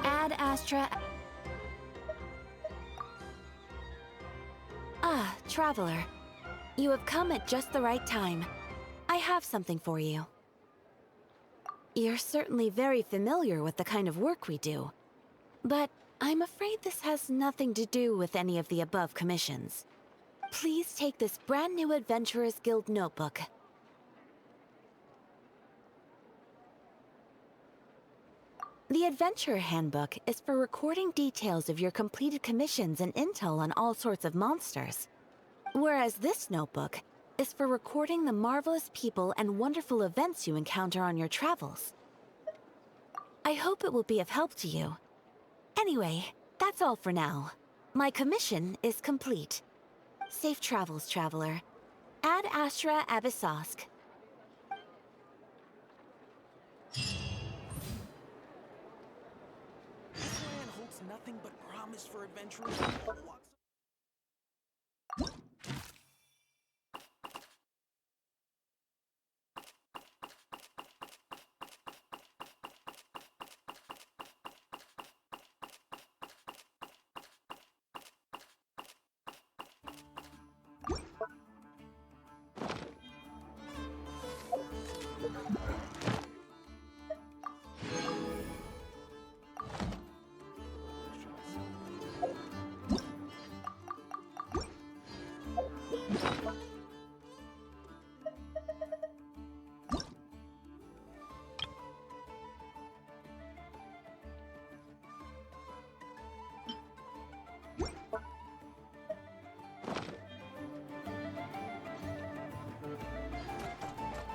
Ad Astra... Ah, traveler. You have come at just the right time. I have something for you. You're certainly very familiar with the kind of work we do. But I'm afraid this has nothing to do with any of the above commissions. Please take this brand new Adventurers Guild notebook. The Adventurer Handbook is for recording details of your completed commissions and intel on all sorts of monsters. Whereas this notebook is for recording the marvelous people and wonderful events you encounter on your travels. I hope it will be of help to you. Anyway, that's all for now. My commission is complete. Safe travels, traveler. Ad Astra Abyssosque. This land holds nothing but promise for adventurers.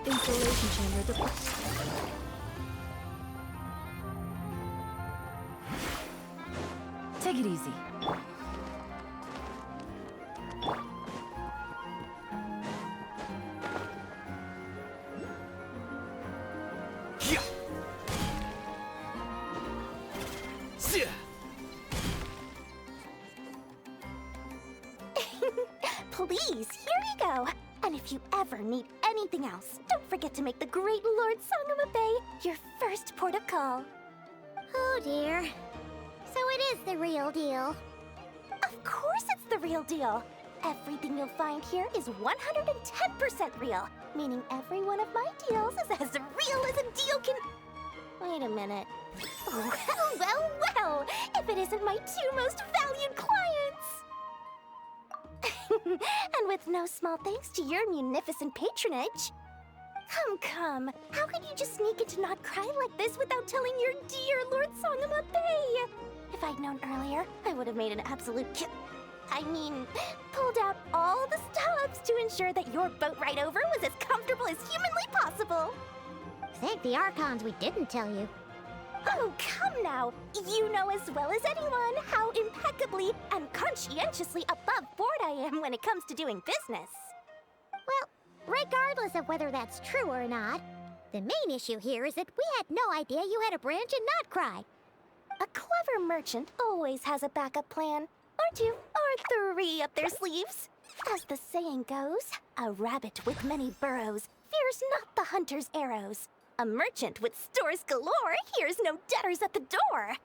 Installation chamber deployed. Take it easy. Please, here you go. And if you ever need anything else, don't forget to make the great Lord Sangama Bay your first port of call. Oh dear. So it is the real deal. Of course it's the real deal. Everything you'll find here is 110% real, meaning every one of my deals is as real as a deal can... Wait a minute. Well, if it isn't my two most valued clients! And with no small thanks to your munificent patronage. Come. How could you just sneak into NOD-КРАЯ like this without telling your dear Lord Sangama Bay? If I'd known earlier, I would have made an absolute pulled out all the stops to ensure that your boat ride over was as comfortable as humanly possible. Thank the Archons we didn't tell you. Oh, come now! You know as well as anyone how impeccably and conscientiously above board I am when it comes to doing business. Well, regardless of whether that's true or not, the main issue here is that we had no idea you had a branch in NOD-КRАЯ. A clever merchant always has a backup plan, or two, or three up their sleeves. As the saying goes, a rabbit with many burrows fears not the hunter's arrows. A merchant with stores galore hears no debtors at the door.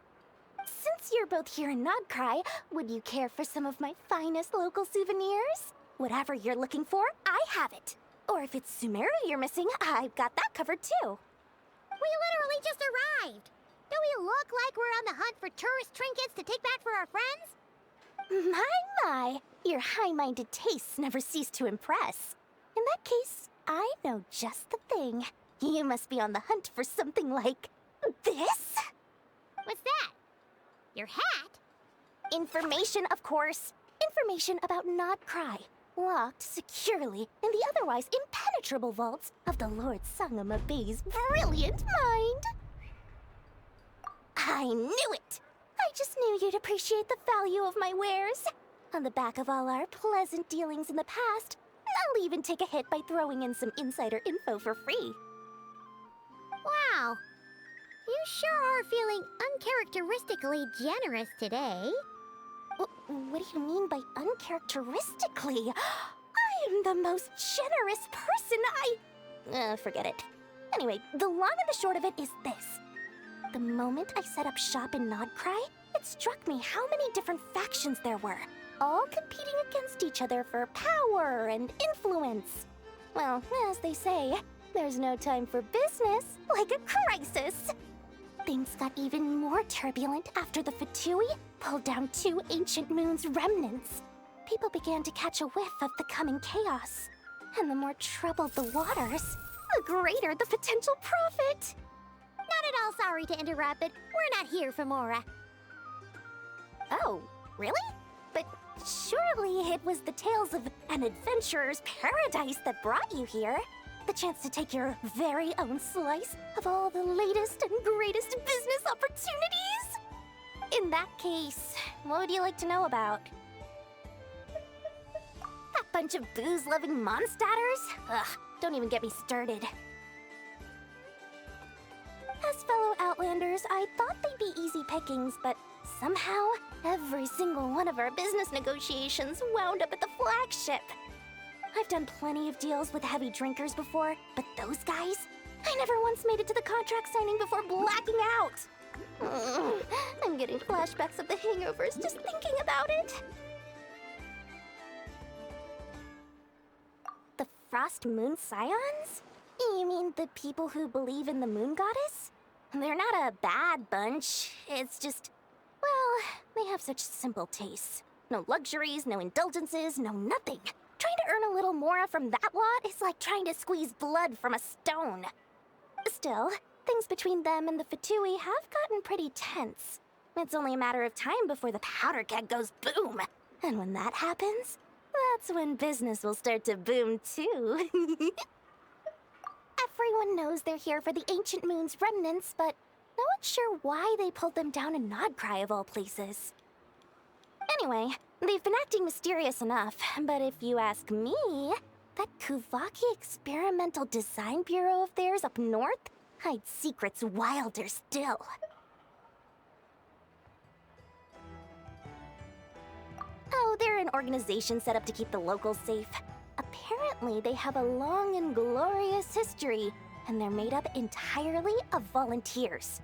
Since you're both here in NOD-КRАЯ, would you care for some of my finest local souvenirs? Whatever you're looking for, I have it. Or if it's Sumeru you're missing, I've got that covered too. We literally just arrived. Do we look like we're on the hunt for tourist trinkets to take back for our friends? My, your high-minded tastes never cease to impress. In that case, I know just the thing. You must be on the hunt for something like this? What's that? Your hat? Information, of course. Information about NOD-КRAYA, locked securely in the otherwise impenetrable vaults of the Lord Sangama Bay's brilliant mind. I knew it! I just knew you'd appreciate the value of my wares. On the back of all our pleasant dealings in the past, I'll even take a hit by throwing in some insider info for free. Wow. You sure are feeling uncharacteristically generous today. What do you mean by uncharacteristically? I am the most generous person forget it. Anyway, the long and the short of it is this. The moment I set up shop in NOD-КRAYA, it struck me how many different factions there were, all competing against each other for power and influence. Well, as they say, there's no time for business like a crisis. Things got even more turbulent after the Fatui pulled down 2 ancient moon's remnants. People began to catch a whiff of the coming chaos. And the more troubled the waters, the greater the potential profit. Not at all sorry to interrupt, but we're not here for Mora. Oh, really? But surely it was the tales of an adventurer's paradise that brought you here. The chance to take your very own slice of all the latest and greatest business opportunities? In that case, what would you like to know about? That bunch of booze-loving monstatters? Ugh, don't even get me started. As fellow Outlanders, I thought they'd be easy pickings, but somehow, every single one of our business negotiations wound up at the flagship. I've done plenty of deals with heavy drinkers before, but those guys? I never once made it to the contract signing before blacking out. I'm getting flashbacks of the hangovers just thinking about it. The Frost Moon Scions? You mean the people who believe in the Moon Goddess? They're not a bad bunch. It's just, well, they have such simple tastes. No luxuries, no indulgences, no nothing. Trying to earn a little more from that lot is like trying to squeeze blood from a stone. Still, things between them and the Fatui have gotten pretty tense. It's only a matter of time before the powder keg goes boom. And when that happens, that's when business will start to boom too. Everyone knows they're here for the ancient moon's remnants, but no one's sure why they pulled them down in NOD-КРАЯ of all places. Anyway, they've been acting mysterious enough, but if you ask me, that Kuvaki Experimental Design Bureau of theirs up north hides secrets wilder still. Oh, they're an organization set up to keep the locals safe. Apparently, they have a long and glorious history, and they're made up entirely of volunteers.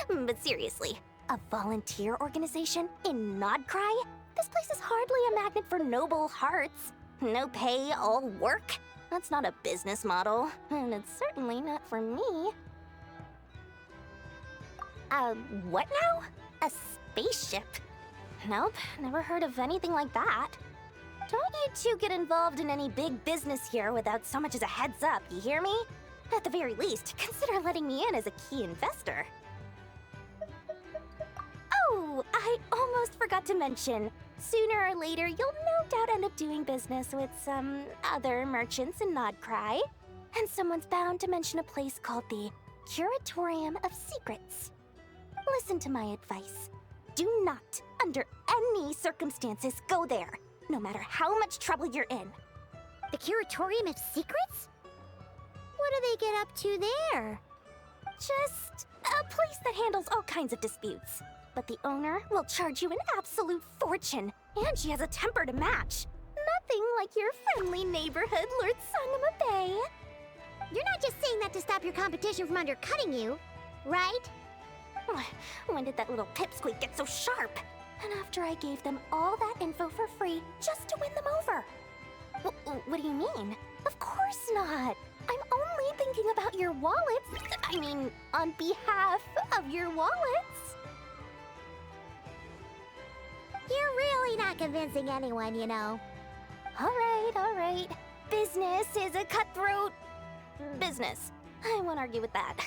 But seriously, a volunteer organization in NOD-КRАЯ? This place is hardly a magnet for noble hearts. No pay, all work. That's not a business model, and it's certainly not for me. What now? A spaceship? Nope, never heard of anything like that. Don't you two get involved in any big business here without so much as a heads up, you hear me? At the very least, consider letting me in as a key investor. Oh, I almost forgot to mention. Sooner or later, you'll no doubt end up doing business with some other merchants in NOD-КRAYA. And someone's bound to mention a place called the Curatorium of Secrets. Listen to my advice. Do not, under any circumstances, go there, no matter how much trouble you're in. The Curatorium of Secrets? What do they get up to there? Just a place that handles all kinds of disputes. But the owner will charge you an absolute fortune, and she has a temper to match. Nothing like your friendly neighborhood, Lord Sangama Bay. You're not just saying that to stop your competition from undercutting you, right? When did that little pipsqueak get so sharp? And after I gave them all that info for free just to win them over. What do you mean? Of course not. I'm only thinking about your wallets. I mean, on behalf of your wallets. You're really not convincing anyone, you know. All right. Business is a cutthroat business. I won't argue with that.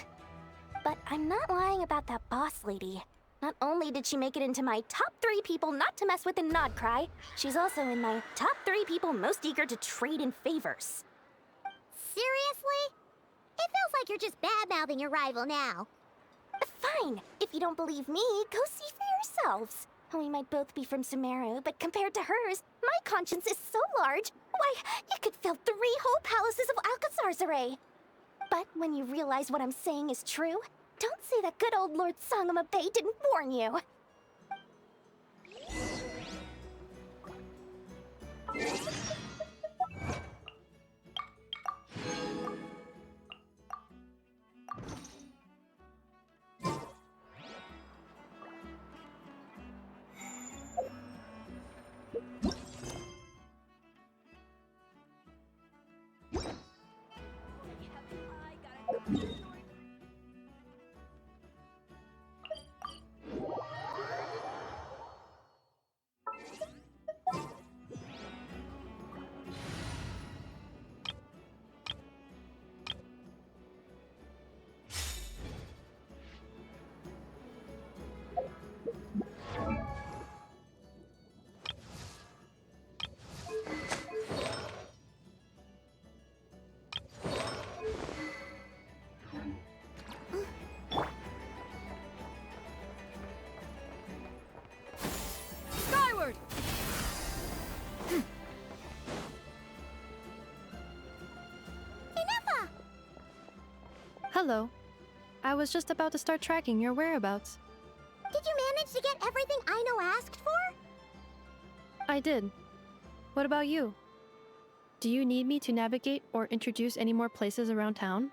But I'm not lying about that boss lady. Not only did she make it into my top 3 people not to mess with in NOD-КRAYA, she's also in my top 3 people most eager to trade in favors. Seriously? It feels like you're just bad-mouthing your rival now. Fine. If you don't believe me, go see for yourselves. We might both be from Sumeru, but compared to hers, my conscience is so large, why, you could fill 3 whole palaces of Alcazar's array. But when you realize what I'm saying is true, don't say that good old Lord Sangama Bay didn't warn you. Hello. I was just about to start tracking your whereabouts. Did you manage to get everything Aino asked for? I did. What about you? Do you need me to navigate or introduce any more places around town?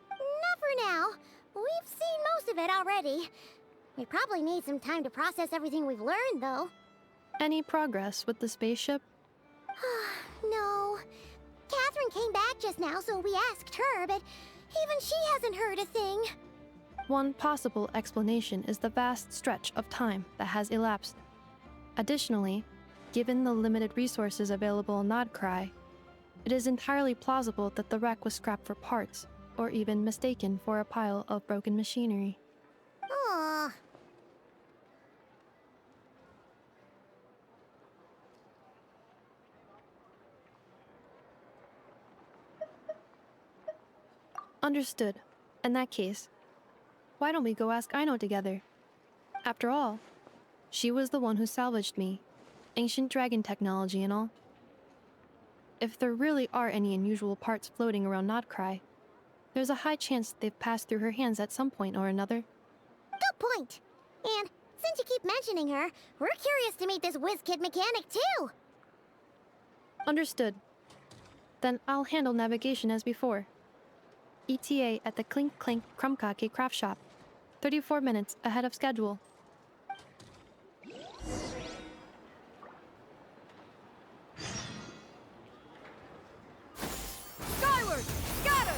Not for now. We've seen most of it already. We probably need some time to process everything we've learned, though. Any progress with the spaceship? No. Catherine came back just now, so we asked her, but even she hasn't heard a thing. One possible explanation is the vast stretch of time that has elapsed. Additionally, given the limited resources available in NOD-КRAYA, it is entirely plausible that the wreck was scrapped for parts, or even mistaken for a pile of broken machinery. Aww. Understood. In that case, why don't we go ask Aino together? After all, she was the one who salvaged me. Ancient dragon technology and all. If there really are any unusual parts floating around NOD-КРАЯ, there's a high chance they've passed through her hands at some point or another. Good point. And since you keep mentioning her, we're curious to meet this whiz-kid mechanic too. Understood. Then I'll handle navigation as before. ETA at the Clink Clink Krumkake craft shop. 34 minutes ahead of schedule. Skyward! Scatter!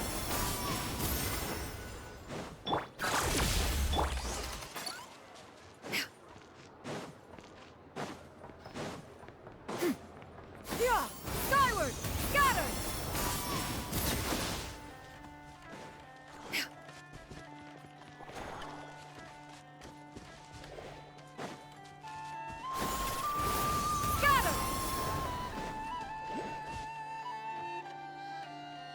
Yeah! Skyward! Scatter! Scatter!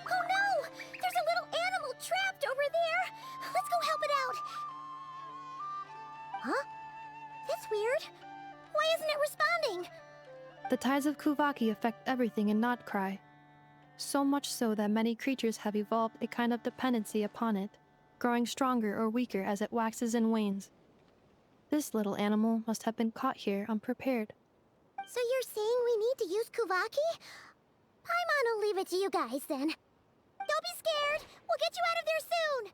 Oh no! There's a little animal trapped over there! Let's go help it out! Huh? That's weird. Why isn't it responding? The tides of Kuvaki affect everything in NOD-КRАЯ. So much so that many creatures have evolved a kind of dependency upon it, growing stronger or weaker as it waxes and wanes. This little animal must have been caught here unprepared. So you're saying we need to use Kuvaki? Paimon will leave it to you guys then. Don't be scared! We'll get you out of there soon!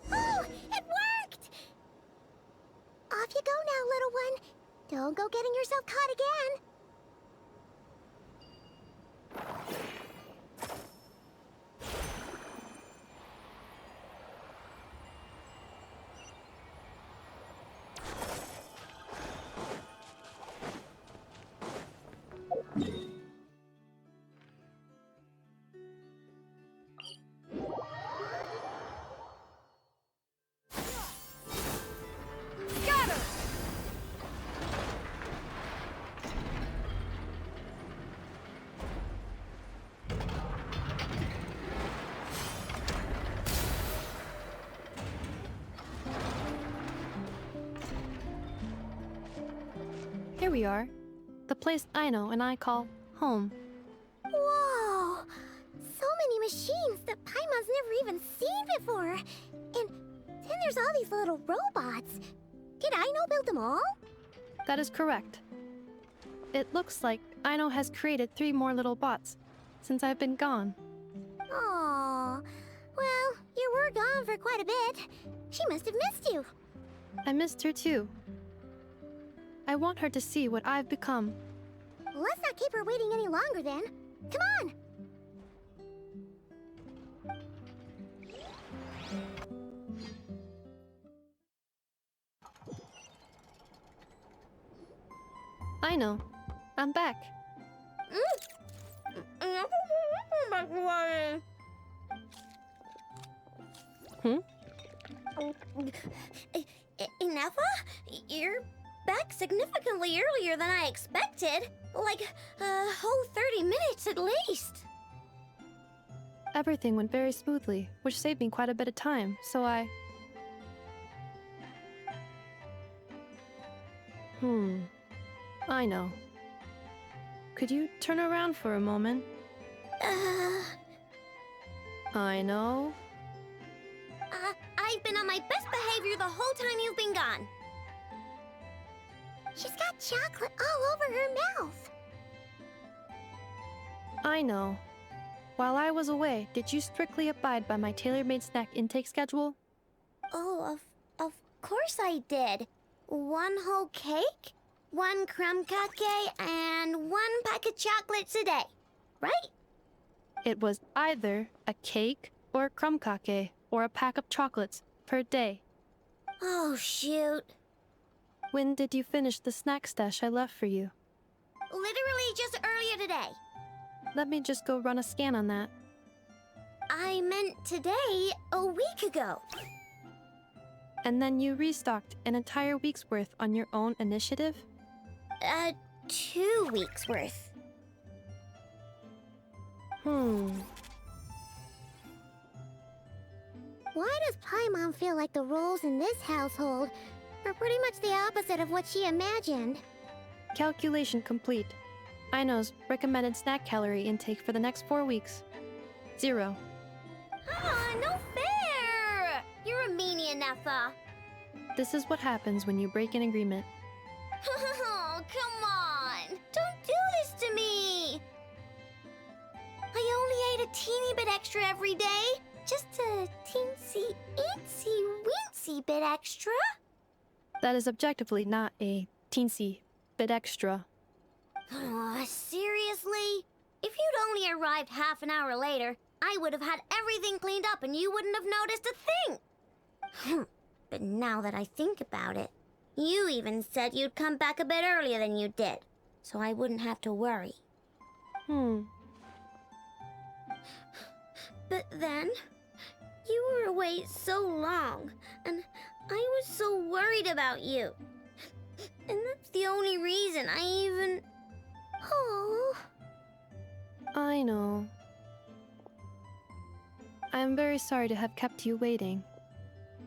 Oh, it worked! Off you go now, little one. Don't go getting yourself caught again. Scatter! Here we are. The place Aino and I call home. Whoa! So many machines that Paimon's never even seen before. And then there's all these little robots. Did Aino build them all? That is correct. It looks like Aino has created 3 more little bots since I've been gone. Aww. Well, you were gone for quite a bit. She must have missed you. I missed her too. I want her to see what I've become. Let's not keep her waiting any longer then. Come on! Aino, I'm back. Hmm? Ineffa? You're back significantly earlier than I expected. Like, a whole 30 minutes at least. Everything went very smoothly, which saved me quite a bit of time, so I... Aino. Could you turn around for a moment? Aino? I've been on my best behavior the whole time you've been gone. She's got chocolate all over her mouth. Aino. While I was away, did you strictly abide by my tailor-made snack intake schedule? Oh, of course I did. 1 whole cake, 1 crumb cake, and 1 pack of chocolates a day, right? It was either a cake or a crumb cake or a pack of chocolates per day. Oh, shoot. When did you finish the snack stash I left for you? Literally just earlier today. Let me just go run a scan on that. I meant today, a week ago. And then you restocked an entire week's worth on your own initiative? 2 weeks worth. Why does Paimon feel like the roles in this household are pretty much the opposite of what she imagined? Calculation complete. Aino's recommended snack calorie intake for the next 4 weeks. 0. Ah, no fair! You're a meanie, Nefa. This is what happens when you break an agreement. Oh, come on! Don't do this to me! I only ate a teeny bit extra every day. Just a teensy bit extra. That is objectively not a teensy bit extra. Oh, seriously? If you'd only arrived half an hour later, I would have had everything cleaned up and you wouldn't have noticed a thing. But now that I think about it, you even said you'd come back a bit earlier than you did, so I wouldn't have to worry. But then, you were away so long, and I was so worried about you. And that's the only reason I even... Oh. I know. I'm very sorry to have kept you waiting.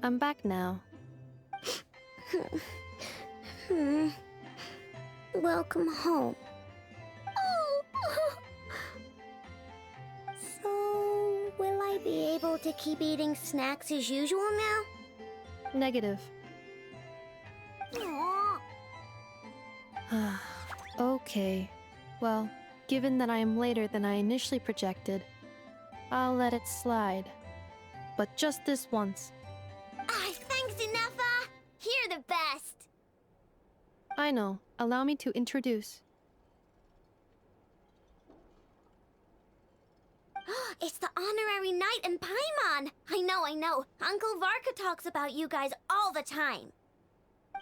I'm back now. Welcome home. Oh. So, will I be able to keep eating snacks as usual now? Negative. Aw. Okay. Well, given that I am later than I initially projected, I'll let it slide. But just this once. Thanks, Nefa! You're the best! Aino, allow me to introduce. It's the honorary knight and Paimon! I know. Uncle Varka talks about you guys all the time.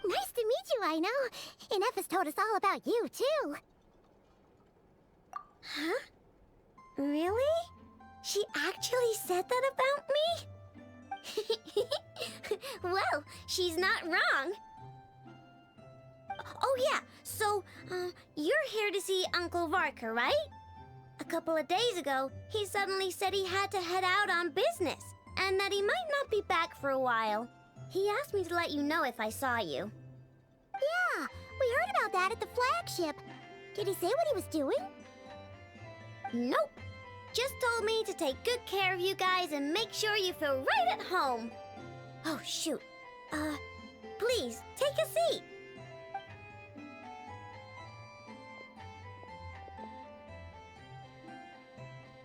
Nice to meet you, Aino. And Nefa's told us all about you, too. Huh? Really? She actually said that about me? Well, she's not wrong. Oh yeah, so, you're here to see Uncle Varka, right? A couple of days ago, he suddenly said he had to head out on business, and that he might not be back for a while. He asked me to let you know if I saw you. Yeah, we heard about that at the flagship. Did he say what he was doing? Nope. Just told me to take good care of you guys and make sure you feel right at home. Oh, shoot. Please, take a seat.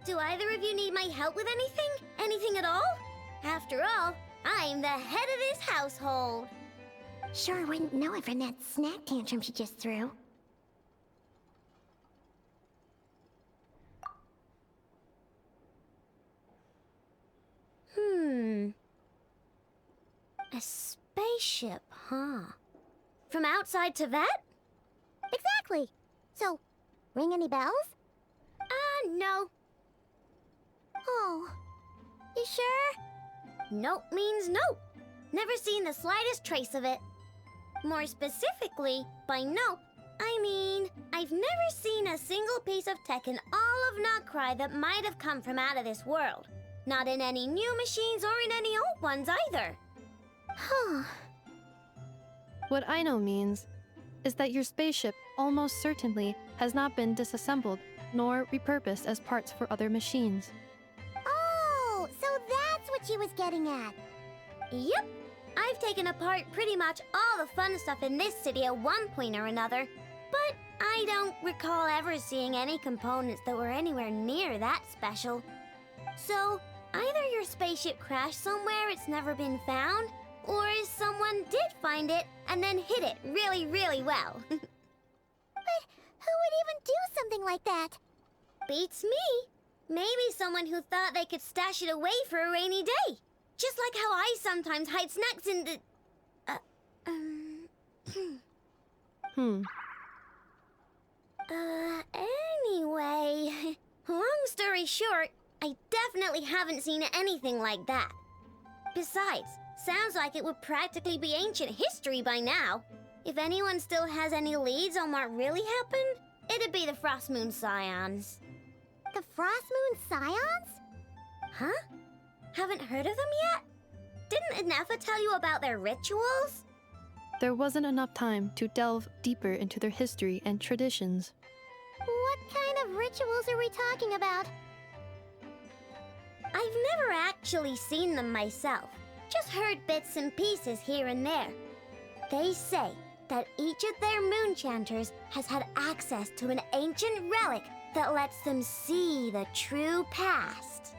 Do either of you need my help with anything? Anything at all? After all, I'm the head of this household. Sure wouldn't know it from that snack tantrum she just threw. A spaceship, huh? From outside to that? Exactly. So, ring any bells? No. Oh, you sure? Nope means nope. Never seen the slightest trace of it. More specifically, by nope, I mean, I've never seen a single piece of tech in all of NOD-КРАЯ that might have come from out of this world. Not in any new machines or in any old ones either. Huh. What Aino means is that your spaceship almost certainly has not been disassembled nor repurposed as parts for other machines. Oh, so that's what she was getting at. Yep. I've taken apart pretty much all the fun stuff in this city at one point or another, but I don't recall ever seeing any components that were anywhere near that special. So, either your spaceship crashed somewhere it's never been found, Or someone did find it and then hid it really, really well. But who would even do something like that? Beats me. Maybe someone who thought they could stash it away for a rainy day. Just like how I sometimes hide snacks in the... Anyway, long story short, I definitely haven't seen anything like that. Besides, sounds like it would practically be ancient history by now. If anyone still has any leads on what really happened, it'd be the Frost Moon Scions. The Frost Moon Scions? Huh? Haven't heard of them yet? Didn't Inefa tell you about their rituals? There wasn't enough time to delve deeper into their history and traditions. What kind of rituals are we talking about? I've never actually seen them myself, just heard bits and pieces here and there. They say that each of their moon chanters has had access to an ancient relic that lets them see the true past.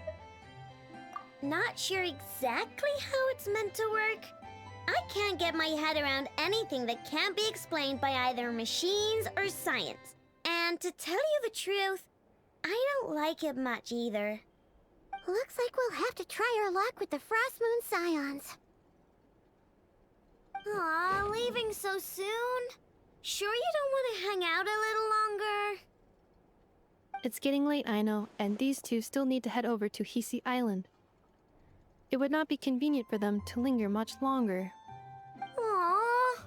Not sure exactly how it's meant to work. I can't get my head around anything that can't be explained by either machines or science. And to tell you the truth, I don't like it much either. Looks like we'll have to try our luck with the Frost Moon Scions. Aw, leaving so soon? Sure you don't want to hang out a little longer? It's getting late, Aino, and these two still need to head over to Hisi Island. It would not be convenient for them to linger much longer. Aww.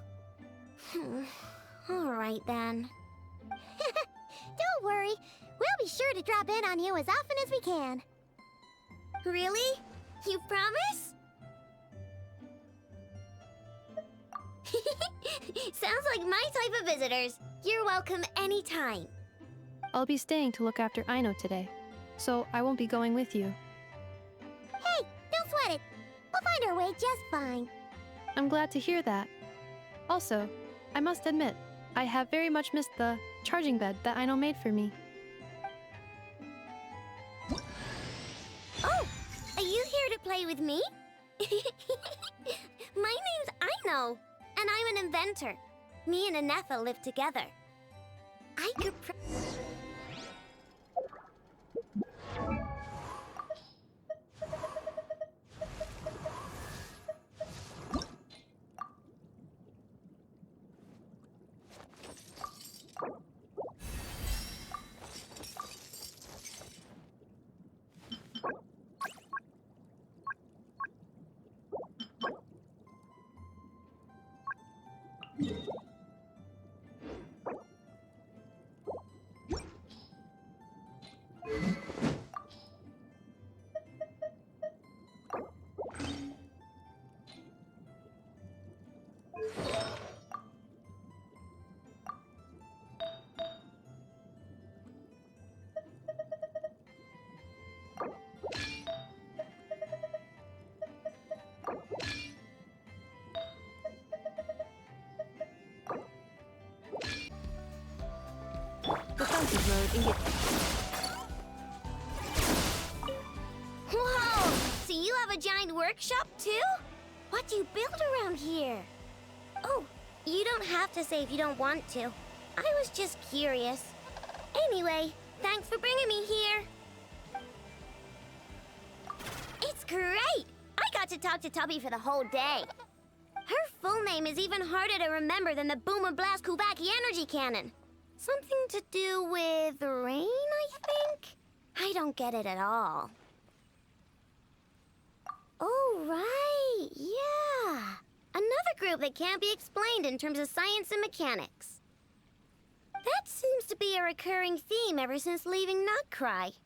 Alright then. Don't worry. We'll be sure to drop in on you as often as we can. Really? You promise? Sounds like my type of visitors. You're welcome anytime. I'll be staying to look after Aino today, so I won't be going with you. Hey, don't sweat it. We'll find our way just fine. I'm glad to hear that. Also, I must admit, I have very much missed the charging bed that Aino made for me. Oh, are you here to play with me? My name's Aino, and I'm an inventor. Me and Inefa live together. I could Whoa! So you have a giant workshop too? What do you build around here? Oh, you don't have to say if you don't want to. I was just curious. Anyway, thanks for bringing me here. It's great! I got to talk to Tubby for the whole day. Her full name is even harder to remember than the Boomer Blast Kubaki energy cannon. Something to do with rain, I think? I don't get it at all. Oh, right, yeah. Another group that can't be explained in terms of science and mechanics. That seems to be a recurring theme ever since leaving NOD-КРАЯ.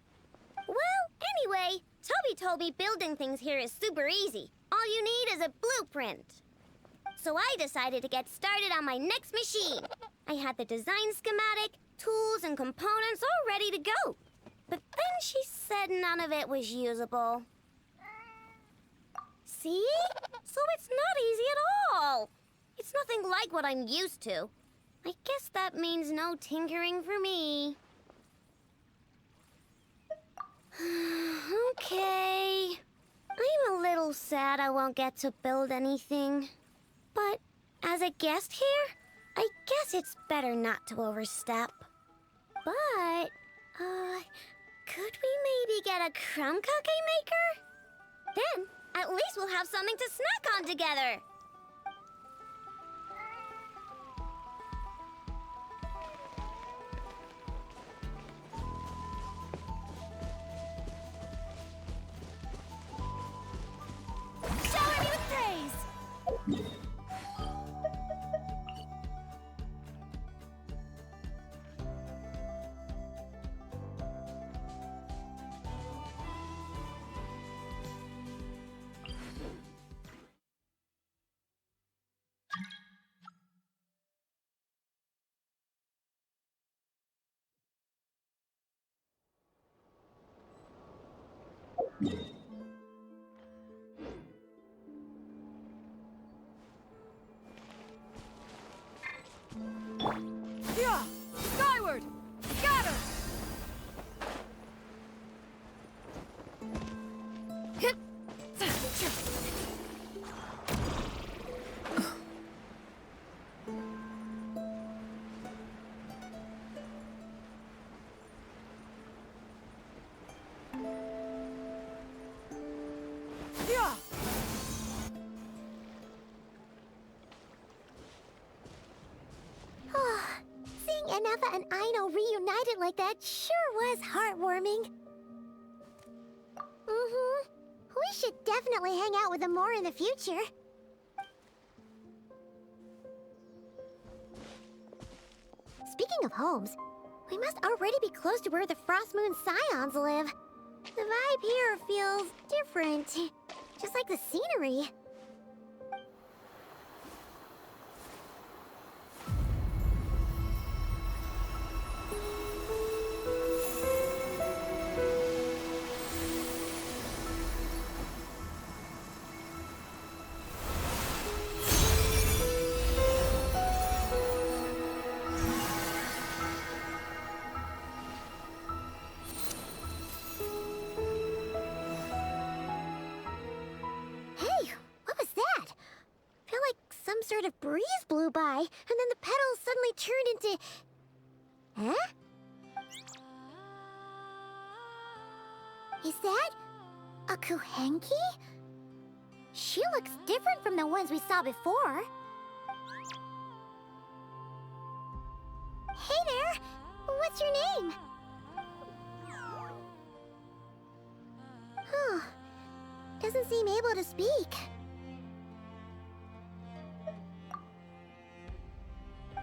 Well, anyway, Toby told me building things here is super easy. All you need is a blueprint. So I decided to get started on my next machine. I had the design schematic, tools, and components all ready to go. But then she said none of it was usable. See? So it's not easy at all. It's nothing like what I'm used to. I guess that means no tinkering for me. Okay. I'm a little sad I won't get to build anything. But as a guest here, I guess it's better not to overstep. But, could we maybe get a crumb cookie maker? Then, at least we'll have something to snack on together. Shower me with praise! Yeah! Skyward! Scatter! Yeah! Seeing Anafa and Aino reunited like that sure was heartwarming. We should definitely hang out with them more in the future. Speaking of homes, we must already be close to where the Frost Moon Scions live. The vibe here feels different, just like the scenery. Sort of breeze blew by, and then the petals suddenly turned into... Huh? Is that a Kuhenki? She looks different from the ones we saw before. Hey there! What's your name? Huh. Doesn't seem able to speak.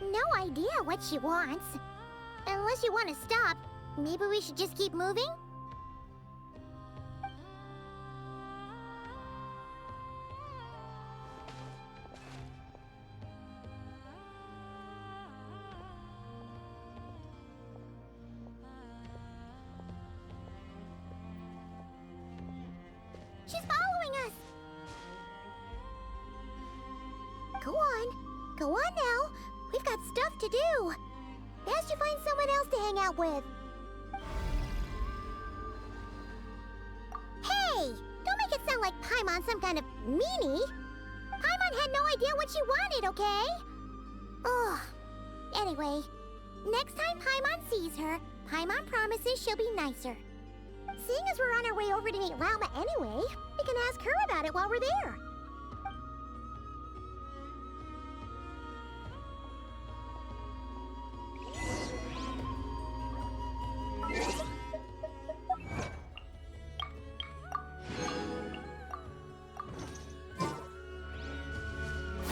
No idea what she wants. Unless you want to stop, maybe we should just keep moving? She's following us! Go on. Go on now. We've got stuff to do. Best you find someone else to hang out with. Hey! Don't make it sound like Paimon's some kind of meanie. Paimon had no idea what she wanted, okay? Ugh. Anyway, next time Paimon sees her, Paimon promises she'll be nicer. Seeing as we're on our way over to meet Lauma anyway, we can ask her about it while we're there.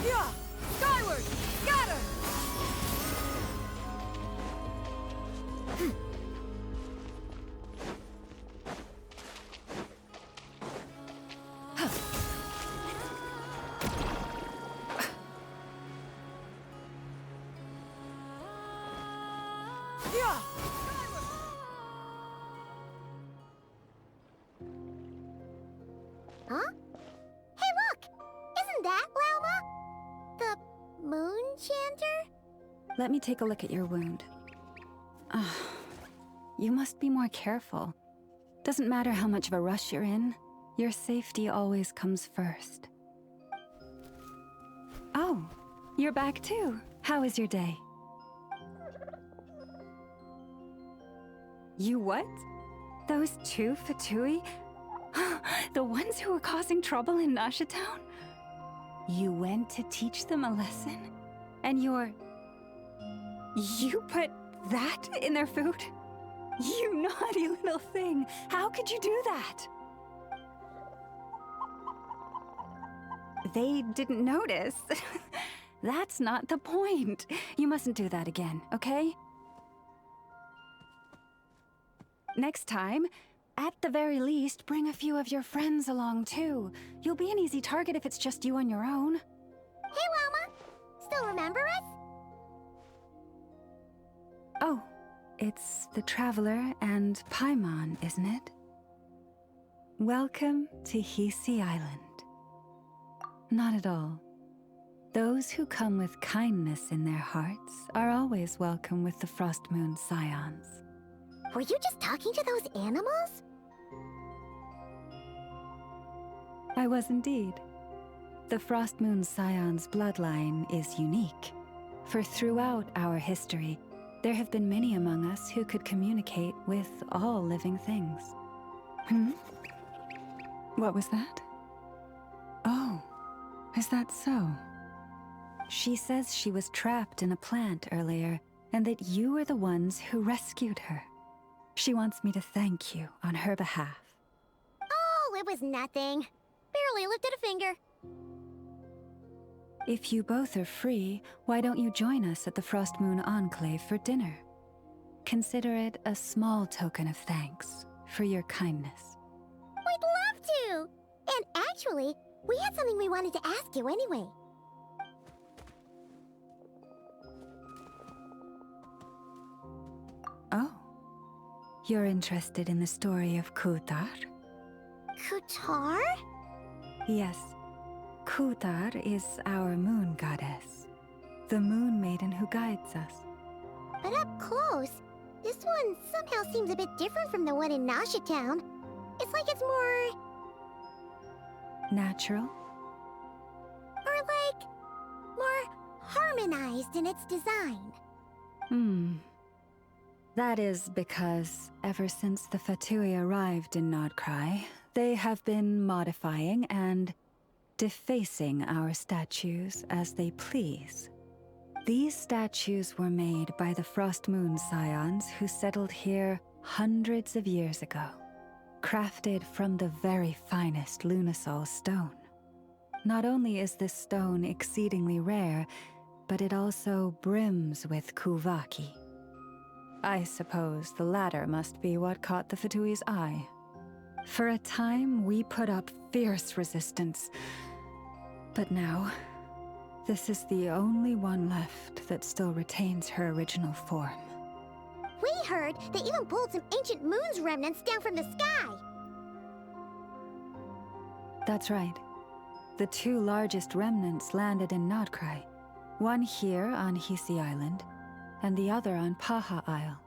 Yeah! Skyward! Scatter! Yeah! Huh? Hey, look! Isn't that Lauma? The moon chanter? Let me take a look at your wound. You must be more careful. Doesn't matter how much of a rush you're in. Your safety always comes first. Oh, you're back too. How was your day? You what? Those two Fatui? The ones who were causing trouble in Nasha Town? You went to teach them a lesson? And you put that in their food? You naughty little thing! How could you do that? They didn't notice. That's not the point. You mustn't do that again, okay? Next time, at the very least, bring a few of your friends along too. You'll be an easy target if it's just you on your own. Hey, Llama! Still remember us? Oh, it's the Traveler and Paimon, isn't it? Welcome to Hisi Island. Not at all. Those who come with kindness in their hearts are always welcome with the Frost Moon Scions. Were you just talking to those animals? I was indeed. The Frost Moon Scions bloodline is unique, for throughout our history, there have been many among us who could communicate with all living things. What was that? Oh, is that so? She says she was trapped in a plant earlier, and that you were the ones who rescued her. She wants me to thank you on her behalf. Oh, it was nothing. Barely lifted a finger. If you both are free, why don't you join us at the Frost Moon Enclave for dinner? Consider it a small token of thanks for your kindness. We'd love to! And actually, we had something we wanted to ask you anyway. Oh. You're interested in the story of Kutar? Kutar? Yes. Kutar is our moon goddess, the moon maiden who guides us. But up close, this one somehow seems a bit different from the one in Nasha Town. It's like it's more... natural? Or like... more harmonized in its design. That is because ever since the Fatui arrived in NOD-КРАЯ, they have been modifying and defacing our statues as they please. These statues were made by the Frost Moon Scions who settled here hundreds of years ago, crafted from the very finest Lunasol stone. Not only is this stone exceedingly rare, but it also brims with Kuvaki. I suppose the latter must be what caught the Fatui's eye. For a time, we put up fierce resistance. But now, this is the only one left that still retains her original form. We heard they even pulled some ancient moon's remnants down from the sky. That's right. The two largest remnants landed in NOD-КРАЯ. One here on Hisi Island, and the other on Paha Isle.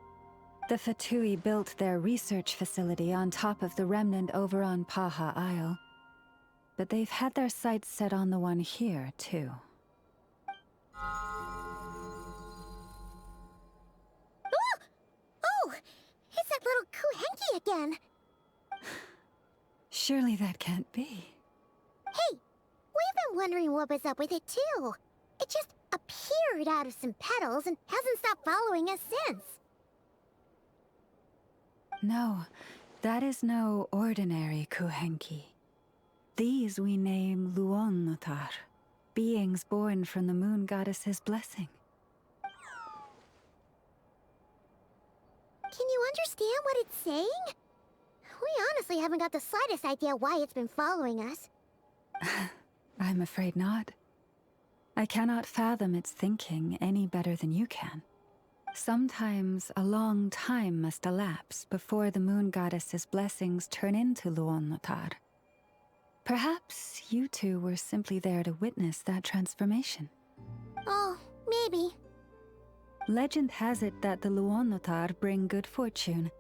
The Fatui built their research facility on top of the remnant over on Paha Isle, but they've had their sights set on the one here, too. Oh! It's that little Kuhenki again! Surely that can't be. Hey! We've been wondering what was up with it, too. It just appeared out of some petals and hasn't stopped following us since. No, that is no ordinary Kuhenki. These we name Luonnotar, beings born from the moon goddess's blessing. Can you understand what it's saying? We honestly haven't got the slightest idea why it's been following us. I'm afraid not. I cannot fathom its thinking any better than you can. Sometimes a long time must elapse before the moon goddess's blessings turn into Luonnotar. Perhaps you two were simply there to witness that transformation. Oh, maybe. Legend has it that the Luonnotar bring good fortune.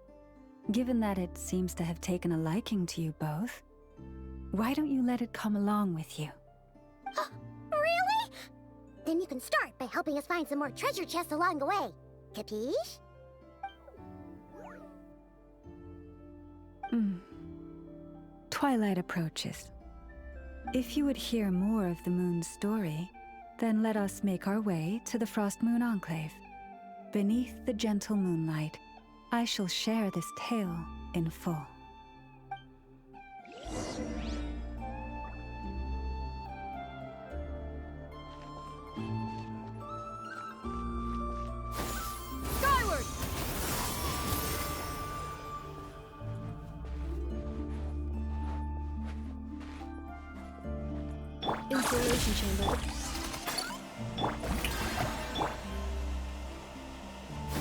Given that it seems to have taken a liking to you both, Why don't you let it come along with you? Really? Then you can start by helping us find some more treasure chests along the way. Capiche? Twilight approaches. If you would hear more of the moon's story, then let us make our way to the Frost Moon Enclave. Beneath the gentle moonlight, I shall share this tale in full. Skyward! Inspiration chamber.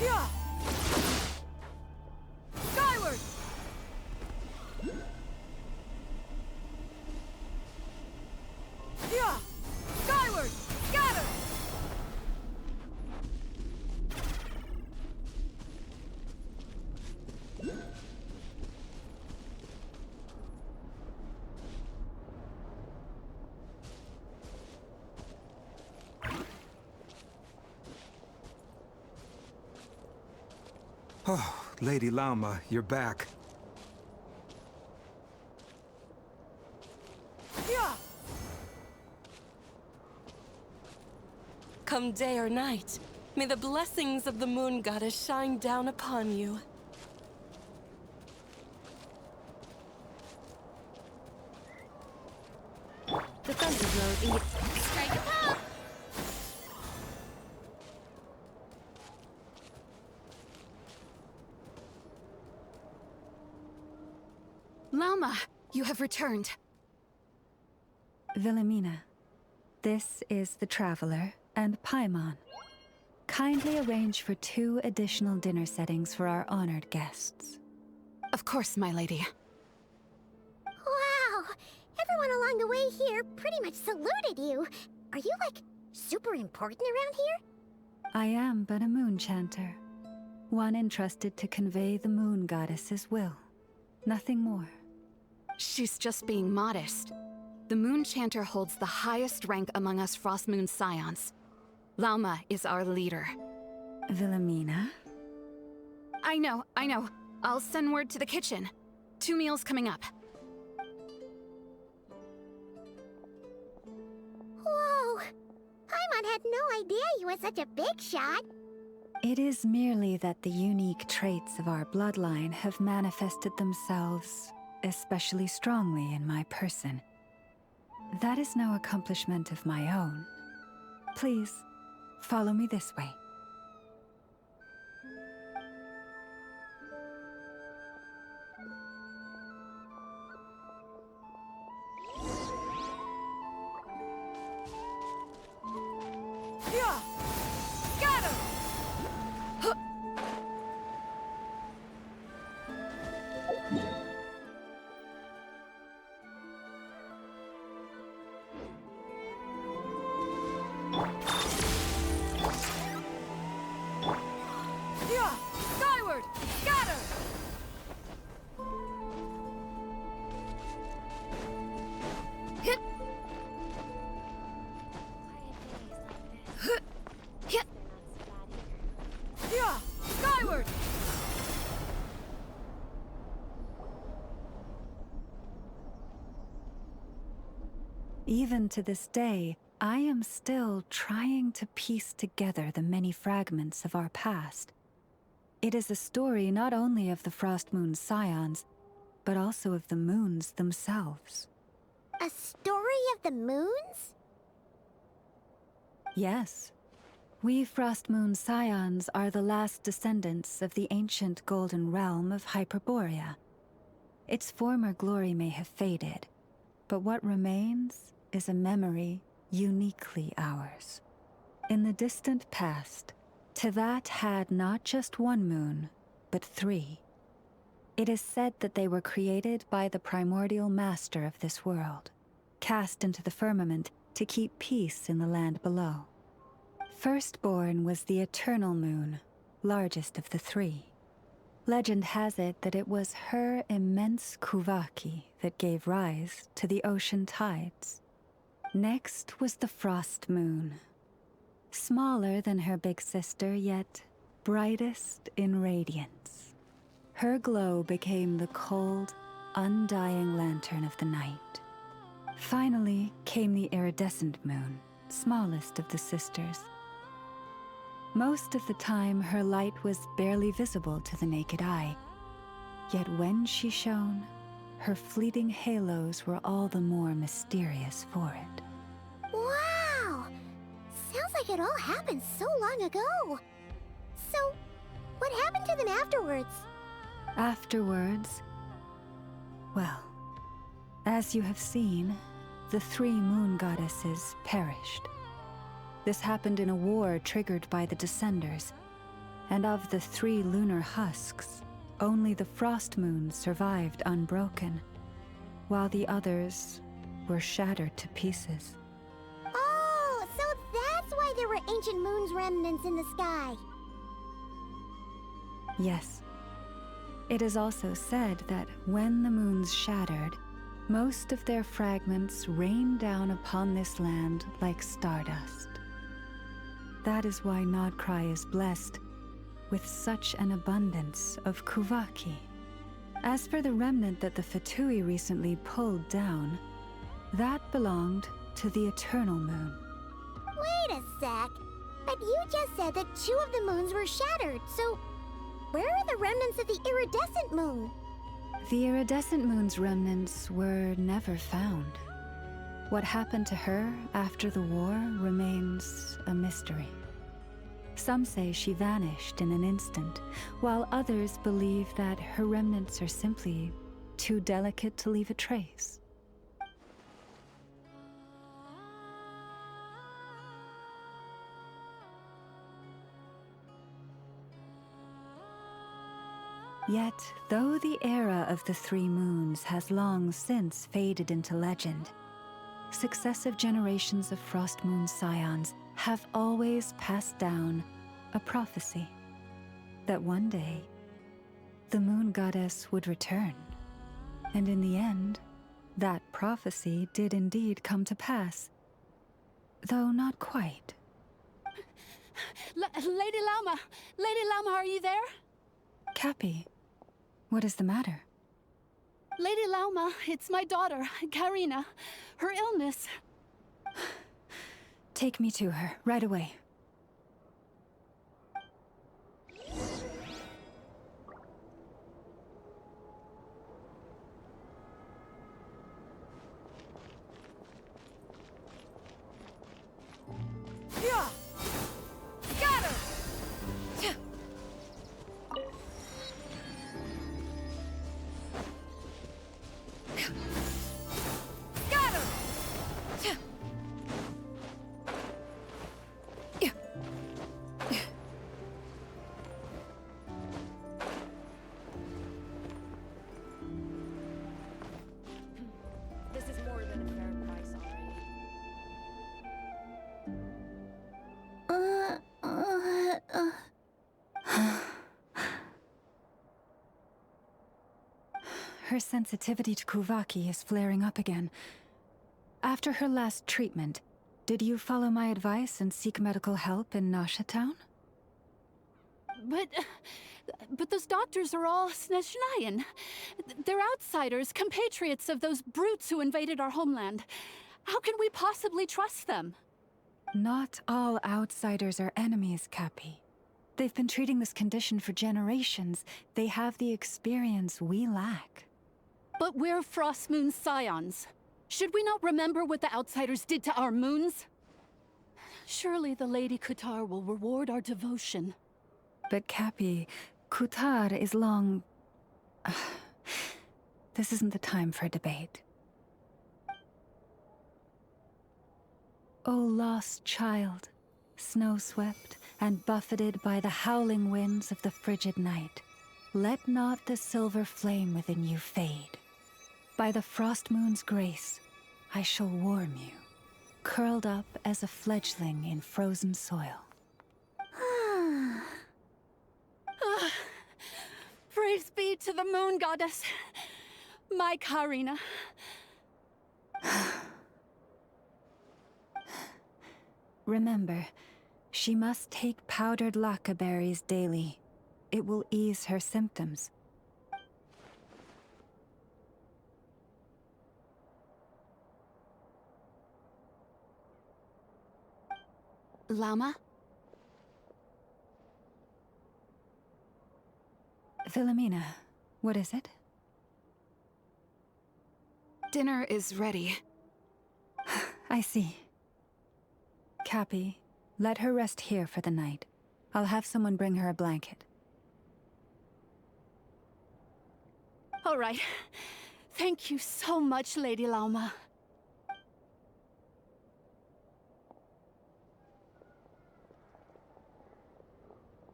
Yeah! Skyward! Yeah! Skyward! Scatter! Oh, Lady Lama, you're back. Yeah! Come day or night, may the blessings of the moon goddess shine down upon you. Defensive mode. Strike a pop! Lama, you have returned. Wilhelmina, this is the Traveler and Paimon. Kindly arrange for 2 additional dinner settings for our honored guests. Of course, my lady. Wow! Everyone along the way here pretty much saluted you. Are you, like, super important around here? I am but a moon chanter, one entrusted to convey the moon goddess's will. Nothing more. She's just being modest. The Moon Chanter holds the highest rank among us Frost Moon Scions. Lauma is our leader. Wilhelmina? I know. I'll send word to the kitchen. 2 meals coming up. Whoa! Paimon had no idea you were such a big shot. It is merely that the unique traits of our bloodline have manifested themselves especially strongly in my person. That is no accomplishment of my own. Please, follow me this way. Yeah! Scatter! Yeah! Skyward! Scatter! Hit! Hit! Yeah! Skyward! Even to this day, I am still trying to piece together the many fragments of our past. It is a story not only of the Frost Moon Scions, but also of the moons themselves. A story of the moons? Yes. We Frost Moon Scions are the last descendants of the ancient golden realm of Hyperborea. Its former glory may have faded, but what remains is a memory uniquely ours. In the distant past, Tevat had not just one moon, but 3. It is said that they were created by the primordial master of this world, cast into the firmament to keep peace in the land below. Firstborn was the eternal moon, largest of the 3. Legend has it that it was her immense kuvaki that gave rise to the ocean tides. Next was the frost moon. Smaller than her big sister, yet brightest in radiance. Her glow became the cold, undying lantern of the night. Finally came the iridescent moon, smallest of the sisters. Most of the time, her light was barely visible to the naked eye. Yet when she shone, her fleeting halos were all the more mysterious for it. Wow! Sounds like it all happened so long ago. So, what happened to them afterwards? Afterwards, well, as you have seen, the 3 moon goddesses perished. This happened in a war triggered by the Descenders, and of the 3 lunar husks, only the frost moon survived unbroken, while the others were shattered to pieces. Oh, so that's why there were ancient moon's remnants in the sky. Yes. It is also said that when the moons shattered, most of their fragments rained down upon this land like stardust. That is why NOD-КРАЯ is blessed with such an abundance of kuvaki. As for the remnant that the Fatui recently pulled down, that belonged to the eternal moon. Wait a sec. But you just said that 2 of the moons were shattered, so where are the remnants of the iridescent moon? The iridescent moon's remnants were never found. What happened to her after the war remains a mystery. Some say she vanished in an instant, while others believe that her remnants are simply too delicate to leave a trace. Yet, though the era of the 3 moons has long since faded into legend, successive generations of Frost Moon Scions have always passed down a prophecy that one day the moon goddess would return. And in the end, that prophecy did indeed come to pass, though not quite. Lady Lauma! Lady Lauma, are you there? Cappy, what is the matter? Lady Lauma, it's my daughter, Karina. Her illness. Take me to her, right away. Yeah! Scatter! Scatter! This is more than a fair price already. Her sensitivity to kuvaki is flaring up again. After her last treatment, did you follow my advice and seek medical help in Nasha Town? But those doctors are all Snezhnayan. They're outsiders, compatriots of those brutes who invaded our homeland. How can we possibly trust them? Not all outsiders are enemies, Cappy. They've been treating this condition for generations. They have the experience we lack. But we're Frost Moon Scions. Should we not remember what the outsiders did to our moons? Surely the Lady Kutar will reward our devotion. But Cappy, Kutar is long... This isn't the time for a debate. O lost child, snow-swept and buffeted by the howling winds of the frigid night, let not the silver flame within you fade. By the frost moon's grace, I shall warm you, curled up as a fledgling in frozen soil. to the moon goddess, my Karina. Remember, she must take powdered laka berries daily. It will ease her symptoms. Llama? Philomena, what is it? Dinner is ready. I see. Cappy, let her rest here for the night. I'll have someone bring her a blanket. All right. Thank you so much, Lady Llama.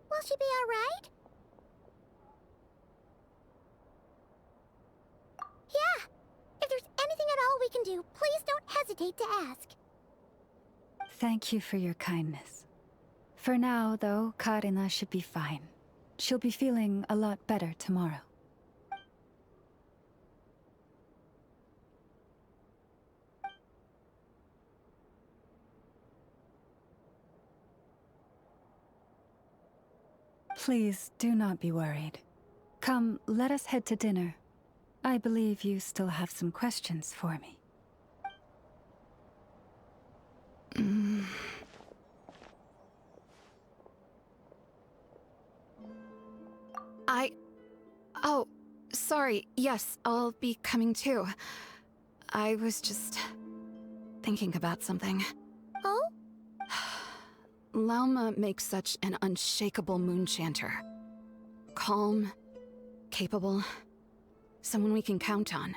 Will she be all right? Yeah. If there's anything at all we can do, please don't hesitate to ask. Thank you for your kindness. For now, though, Karina should be fine. She'll be feeling a lot better tomorrow. Please do not be worried. Come, let us head to dinner. I believe you still have some questions for me. Oh, sorry. Yes, I'll be coming too. I was just thinking about something. Oh? Llama makes such an unshakable moon chanter. Calm, capable, someone we can count on.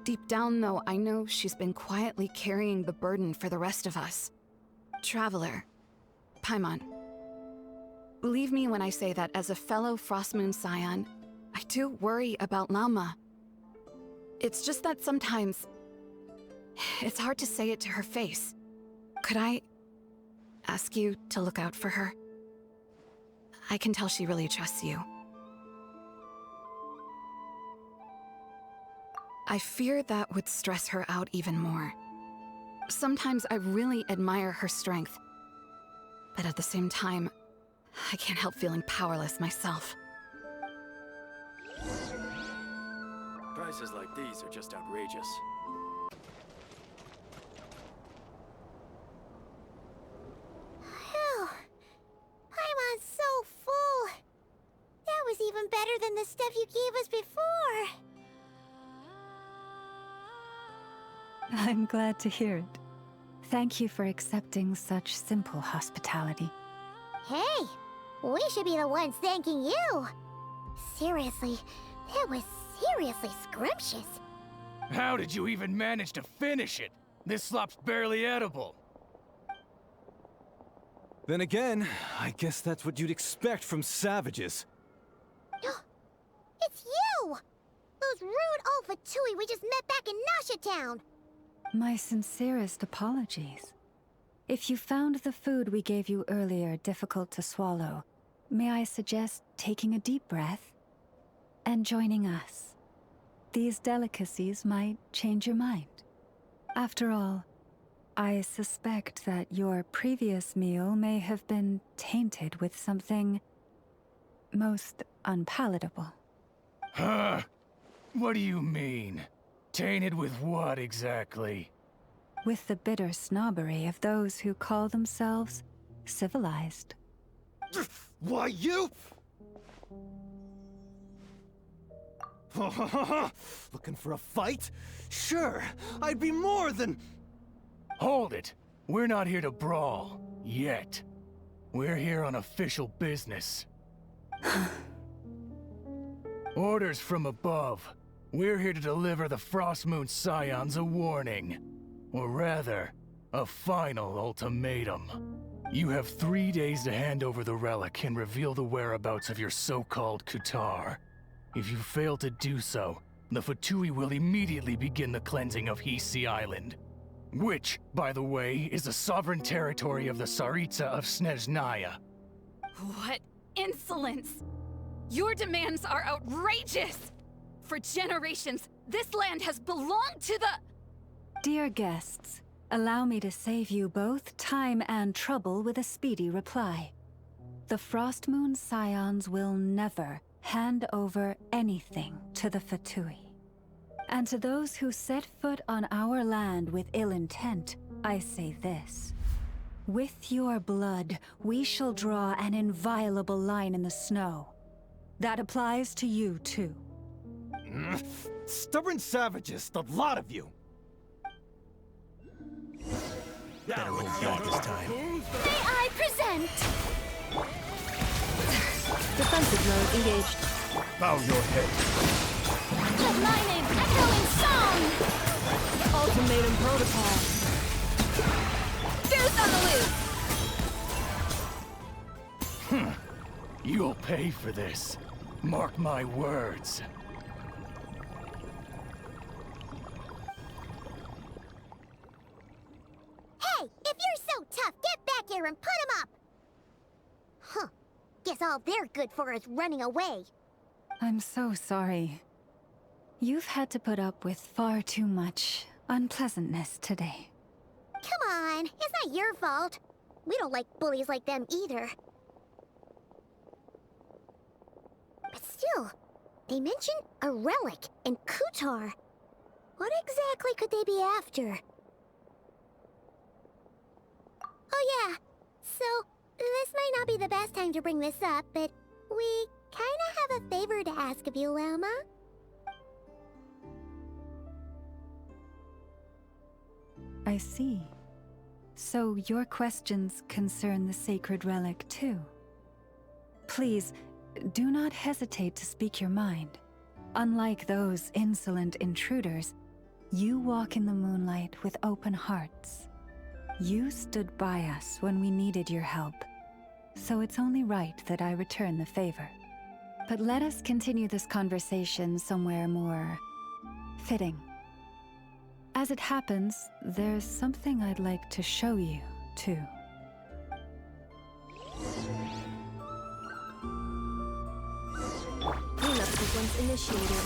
Deep down, though, I know she's been quietly carrying the burden for the rest of us. Traveler, Paimon, believe me when I say that as a fellow Frost Moon Scion, I do worry about Llama. It's just that sometimes it's hard to say it to her face. Could I ask you to look out for her? I can tell she really trusts you. I fear that would stress her out even more. Sometimes I really admire her strength, but at the same time, I can't help feeling powerless myself. Prices like these are just outrageous. Phew. Paimon's so full. That was even better than the stuff you gave us before. I'm glad to hear it. Thank you for accepting such simple hospitality. Hey, we should be the ones thanking you. Seriously, that was seriously scrumptious. How did you even manage to finish it? This slop's barely edible. Then again, I guess that's what you'd expect from savages. It's you! Those rude Olfatui we just met back in Nasha Town. My sincerest apologies. If you found the food we gave you earlier difficult to swallow, may I suggest taking a deep breath and joining us? These delicacies might change your mind. After all, I suspect that your previous meal may have been tainted with something most unpalatable. Huh? What do you mean? Tainted with what exactly? With the bitter snobbery of those who call themselves civilized. Why, you? Looking for a fight? Sure, I'd be more than... Hold it! We're not here to brawl. Yet. We're here on official business. Orders from above. We're here to deliver the Frost Moon Scions a warning. Or rather, a final ultimatum. You have 3 days to hand over the relic and reveal the whereabouts of your so-called Kutar. If you fail to do so, the Fatui will immediately begin the cleansing of Hisi Island. Which, by the way, is the sovereign territory of the Tsaritsa of Snezhnaya. What insolence! Your demands are outrageous! For generations, this land has belonged to the... Dear guests, allow me to save you both time and trouble with a speedy reply. The Frost Moon Scions will never hand over anything to the Fatui. And to those who set foot on our land with ill intent, I say this. With your blood, we shall draw an inviolable line in the snow. That applies to you, too. Stubborn savages, the lot of you! Better look bad this time. May I present? Defensive mode engaged. Bow your head. Let my name echo in song! Ultimatum protocol. Goose on the loose! You'll pay for this. Mark my words. Hey, if you're so tough, get back here and put him up! Huh. Guess all they're good for is running away. I'm so sorry. You've had to put up with far too much unpleasantness today. Come on, it's not your fault. We don't like bullies like them either. But still, they mentioned a relic and Kutar. What exactly could they be after? Oh yeah, so this might not be the best time to bring this up, but we kinda have a favor to ask of you, Lama. I see. So your questions concern the sacred relic too. Please, do not hesitate to speak your mind. Unlike those insolent intruders, you walk in the moonlight with open hearts. You stood by us when we needed your help, so it's only right that I return the favor. But let us continue this conversation somewhere more fitting. As it happens, there's something I'd like to show you, too. Cleanup sequence initiated.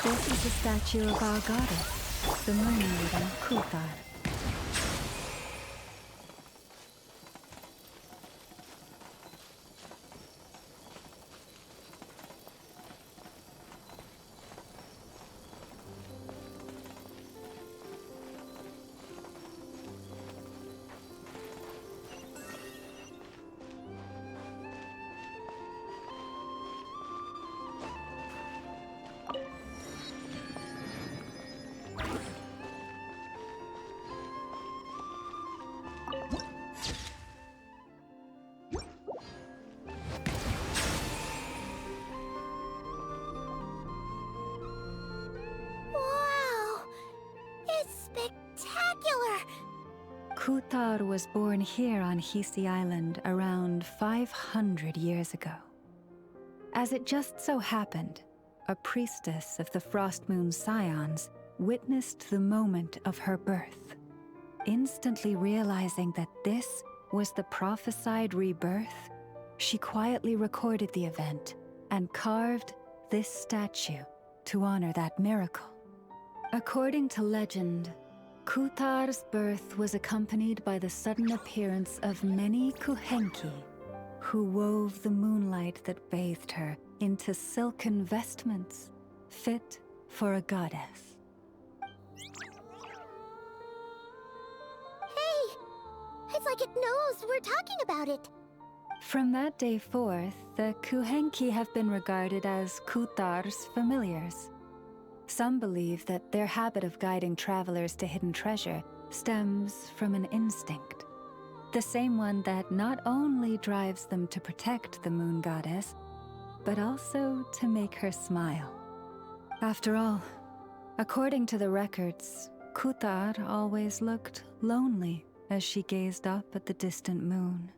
This is a statue of our goddess, the Moon Maiden Kuthar. Kuthar was born here on Hisi Island around 500 years ago. As it just so happened, a priestess of the Frost Moon Scions witnessed the moment of her birth. Instantly realizing that this was the prophesied rebirth, she quietly recorded the event and carved this statue to honor that miracle. According to legend, Kuthar's birth was accompanied by the sudden appearance of many Kuhenki, who wove the moonlight that bathed her into silken vestments fit for a goddess. Hey! It's like it knows we're talking about it! From that day forth, the Kuhenki have been regarded as Kuthar's familiars. Some believe that their habit of guiding travelers to hidden treasure stems from an instinct. The same one that not only drives them to protect the moon goddess, but also to make her smile. After all, according to the records, Kutar always looked lonely as she gazed up at the distant moon.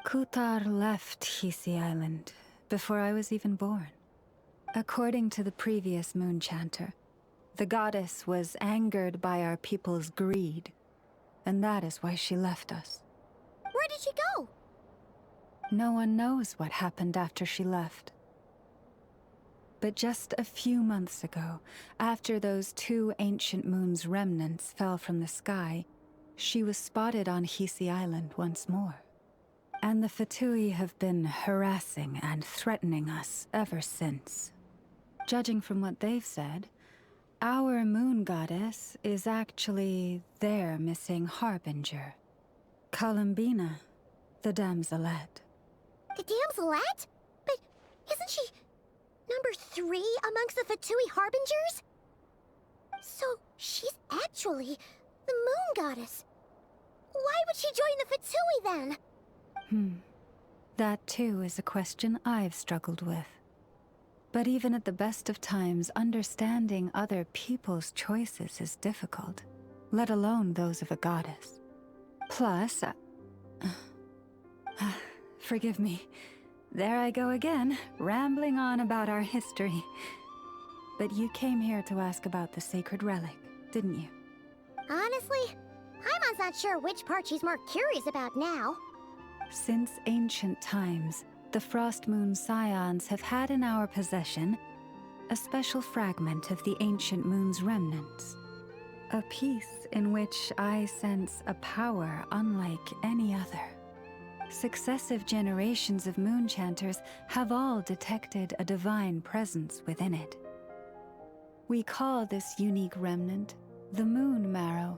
Kutar left Hisi Island before I was even born. According to the previous moon chanter, the goddess was angered by our people's greed, and that is why she left us. Where did she go? No one knows what happened after she left. But just a few months ago, after those 2 ancient moon's remnants fell from the sky, she was spotted on Hisi Island once more. And the Fatui have been harassing and threatening us ever since. Judging from what they've said, our moon goddess is actually their missing harbinger, Columbina, the damselette. The damselette? But isn't she number 3 amongst the Fatui harbingers? So she's actually the moon goddess. Why would she join the Fatui then? That too is a question I've struggled with. But even at the best of times, understanding other people's choices is difficult, let alone those of a goddess. Plus, forgive me, there I go again, rambling on about our history. But you came here to ask about the sacred relic, didn't you? Honestly, Paimon's not sure which part she's more curious about now. Since ancient times, the Frost Moon Scions have had in our possession a special fragment of the ancient moon's remnants. A piece in which I sense a power unlike any other. Successive generations of moon chanters have all detected a divine presence within it. We call this unique remnant the Moon Marrow.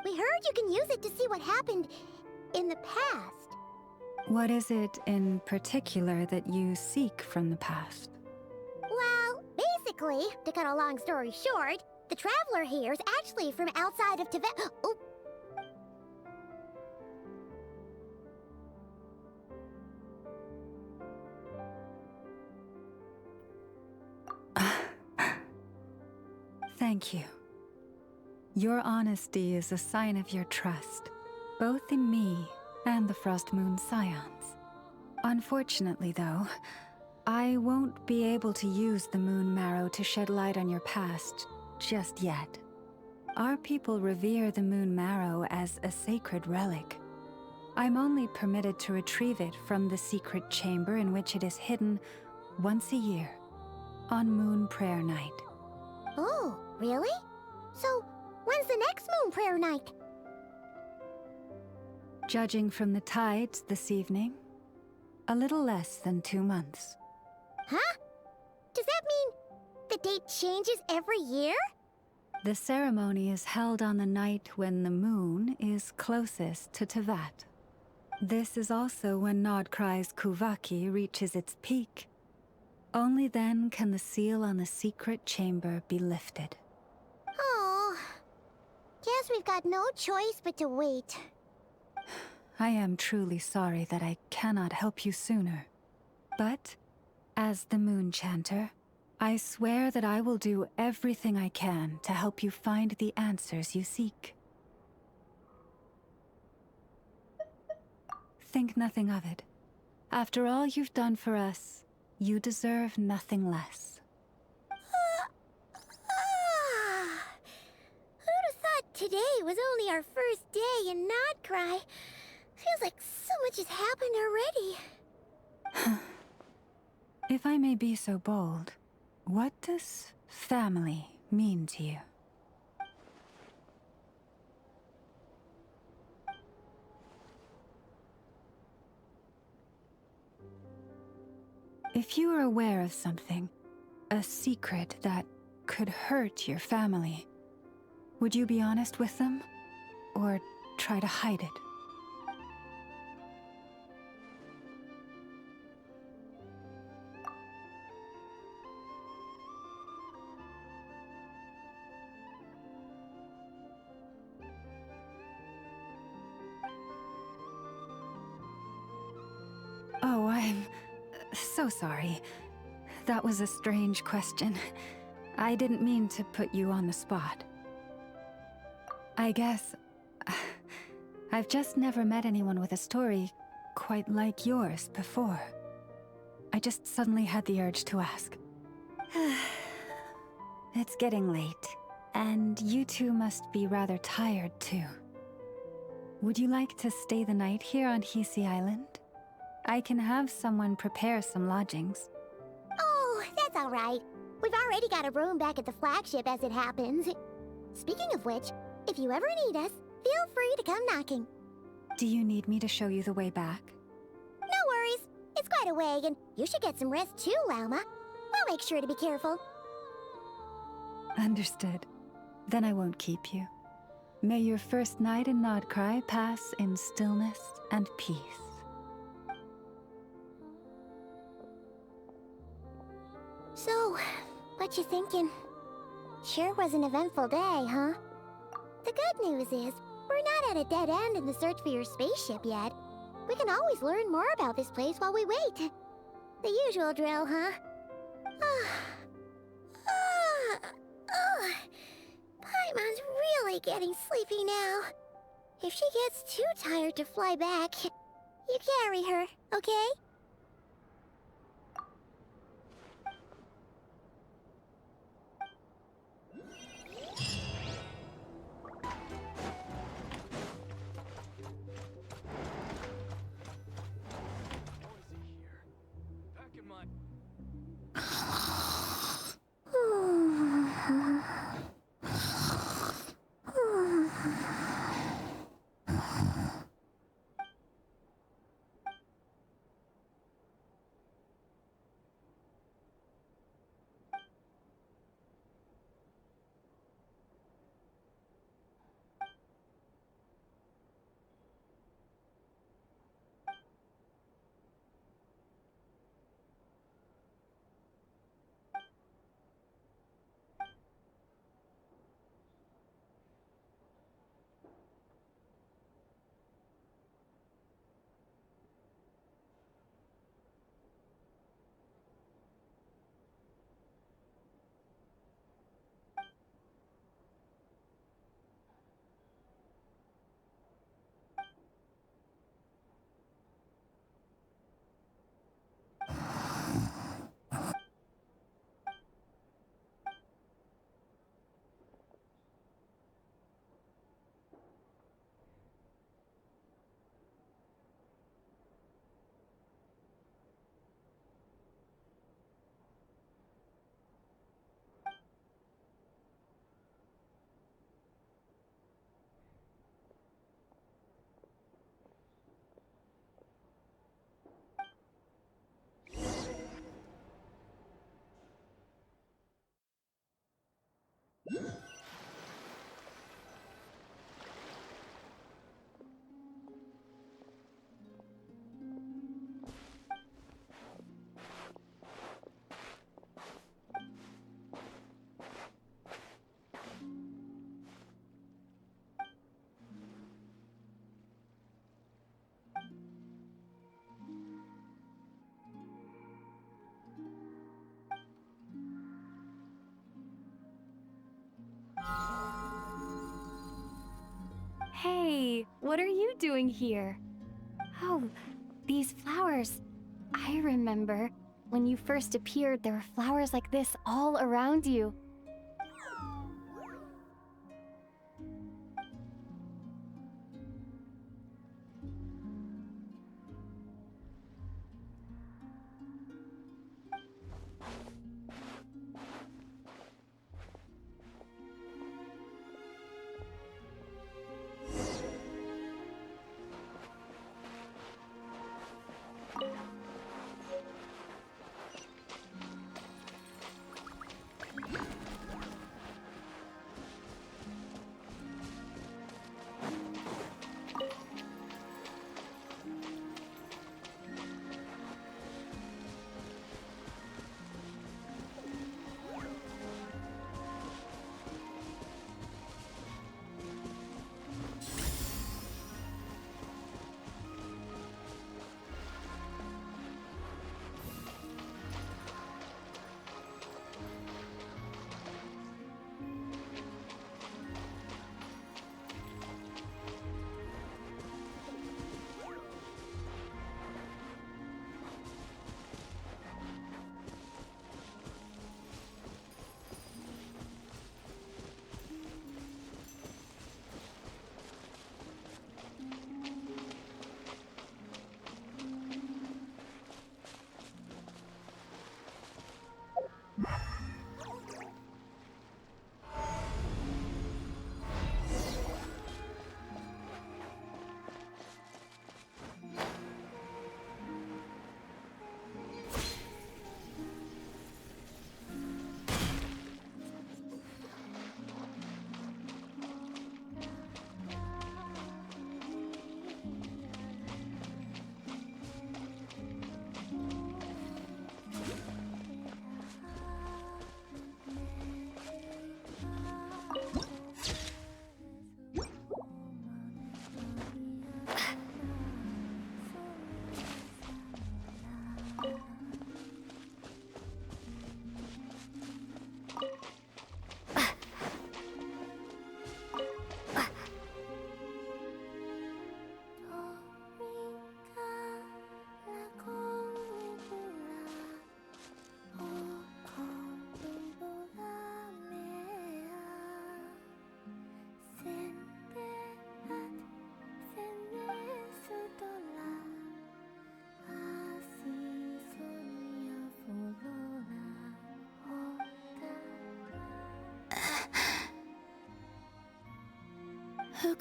We heard you can use it to see what happened in the past. What is it in particular that you seek from the past? Well, basically, to cut a long story short, the traveler here is actually from outside of Tibet. Oh. Thank you. Your honesty is a sign of your trust, both in me and the Frost Moon Scions. Unfortunately, though, I won't be able to use the Moon Marrow to shed light on your past just yet. Our people revere the Moon Marrow as a sacred relic. I'm only permitted to retrieve it from the secret chamber in which it is hidden once a year, on Moon Prayer Night. Oh, really? So, when's the next Moon Prayer Night? Judging from the tides this evening, a little less than 2 months. Huh? Does that mean the date changes every year? The ceremony is held on the night when the moon is closest to Tevat. This is also when NOD-KRAYA's Kuvaki reaches its peak. Only then can the seal on the secret chamber be lifted. Oh, guess we've got no choice but to wait. I am truly sorry that I cannot help you sooner. But, as the Moon Chanter, I swear that I will do everything I can to help you find the answers you seek. Think nothing of it. After all you've done for us, you deserve nothing less. Who'd have thought today was only our first day in NOD-KRAYA? Feels like so much has happened already. If I may be so bold, what does family mean to you? If you were aware of something, a secret that could hurt your family, would you be honest with them, or try to hide it? So sorry. That was a strange question. I didn't mean to put you on the spot. I guess... I've just never met anyone with a story quite like yours before. I just suddenly had the urge to ask. It's getting late, and you two must be rather tired too. Would you like to stay the night here on Hisi Island? I can have someone prepare some lodgings. Oh, that's all right. We've already got a room back at the flagship as it happens. Speaking of which, if you ever need us, feel free to come knocking. Do you need me to show you the way back? No worries. It's quite a way, and you should get some rest too, Lauma. I'll make sure to be careful. Understood. Then I won't keep you. May your first night in NOD-КРАЯ pass in stillness and peace. So, what you thinking? Sure was an eventful day, huh? The good news is, we're not at a dead end in the search for your spaceship yet. We can always learn more about this place while we wait. The usual drill, huh? Paimon's really getting sleepy now. If she gets too tired to fly back, you carry her, okay? Hey, what are you doing here? Oh, these flowers. I remember when you first appeared, there were flowers like this all around you.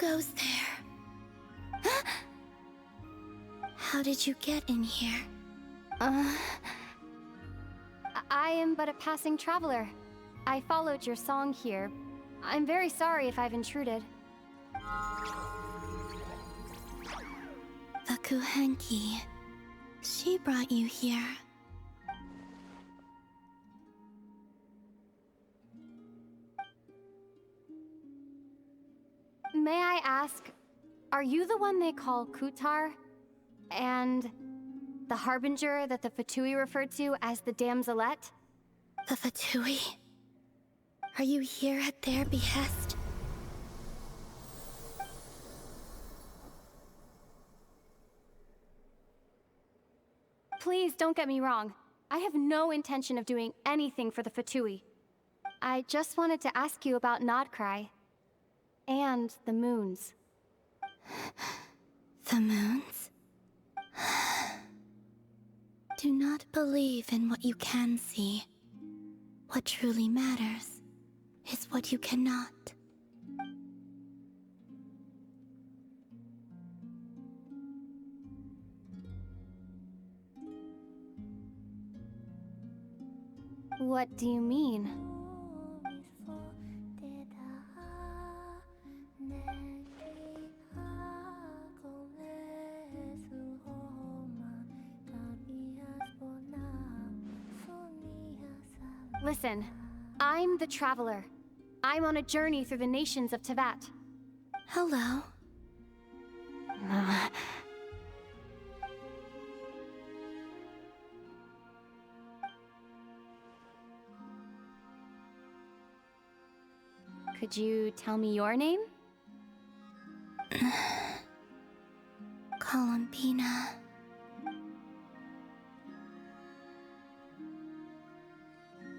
goes there? How did you get in here? I am but a passing traveler. I followed your song here. I'm very sorry if I've intruded. The Kuhenki. She brought you here. May I ask, are you the one they call Kutar? And the harbinger that the Fatui referred to as the Damselette? The Fatui? Are you here at their behest? Please don't get me wrong. I have no intention of doing anything for the Fatui. I just wanted to ask you about NOD-КРАЯ. And the moons. The moons? Do not believe in what you can see. What truly matters is what you cannot. What do you mean? Listen, I'm the Traveler. I'm on a journey through the nations of Teyvat. Hello. Could you tell me your name? Columbina.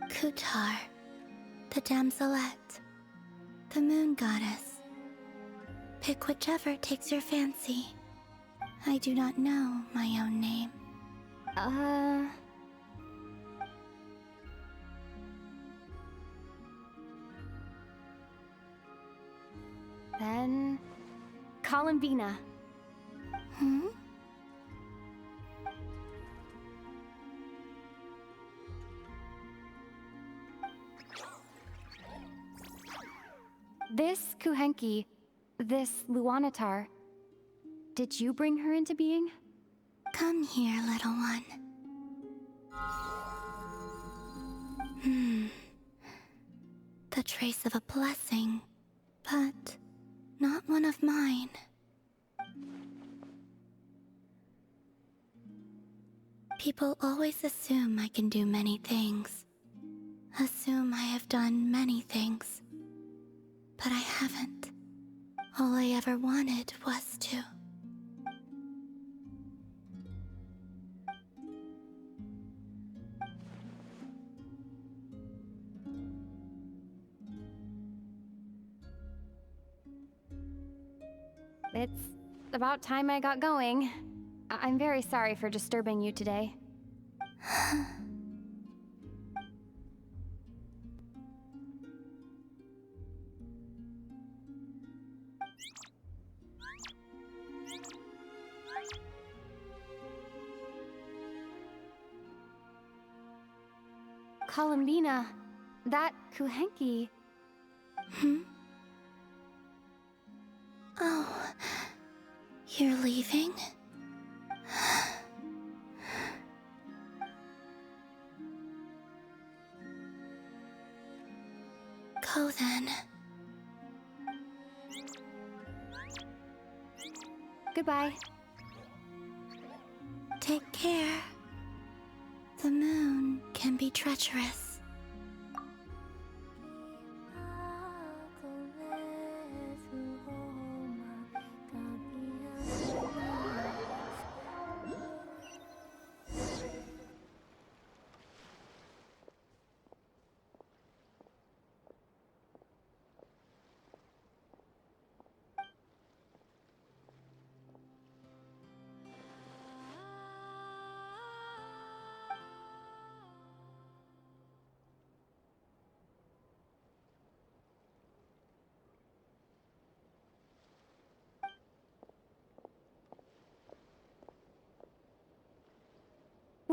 Kutar, the Damselette, the Moon Goddess. Pick whichever takes your fancy. I do not know my own name. Then... Columbina. Hmm? This Kuhenki, this Luanatar, did you bring her into being? Come here, little one. The trace of a blessing, but not one of mine. People always assume I can do many things. Assume I have done many things. But I haven't. All I ever wanted was to. It's about time I got going. I'm very sorry for disturbing you today. Columbina, that Kuhenki. Oh, you're leaving? Go then. Goodbye. Take care. The moon can be treacherous.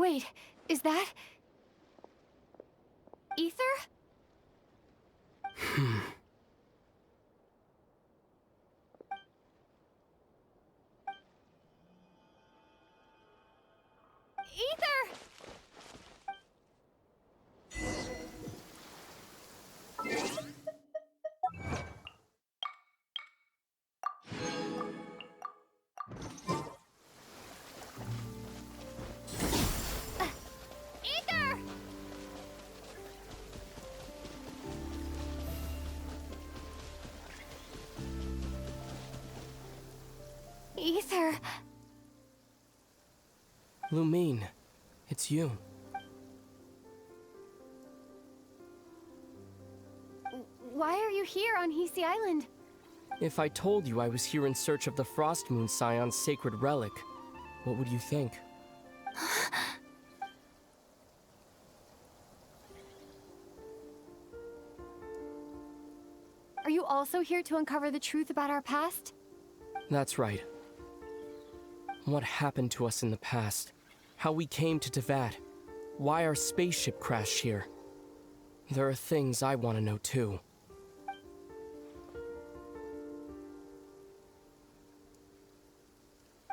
Wait, is that... Ether? Ether! Ether! Ether. Lumine, it's you. Why are you here on Hisi Island? If I told you I was here in search of the Frost Moon Scion's sacred relic, what would you think? Are you also here to uncover the truth about our past? That's right. What happened to us in the past? How we came to Tevat? Why our spaceship crashed here? There are things I want to know too.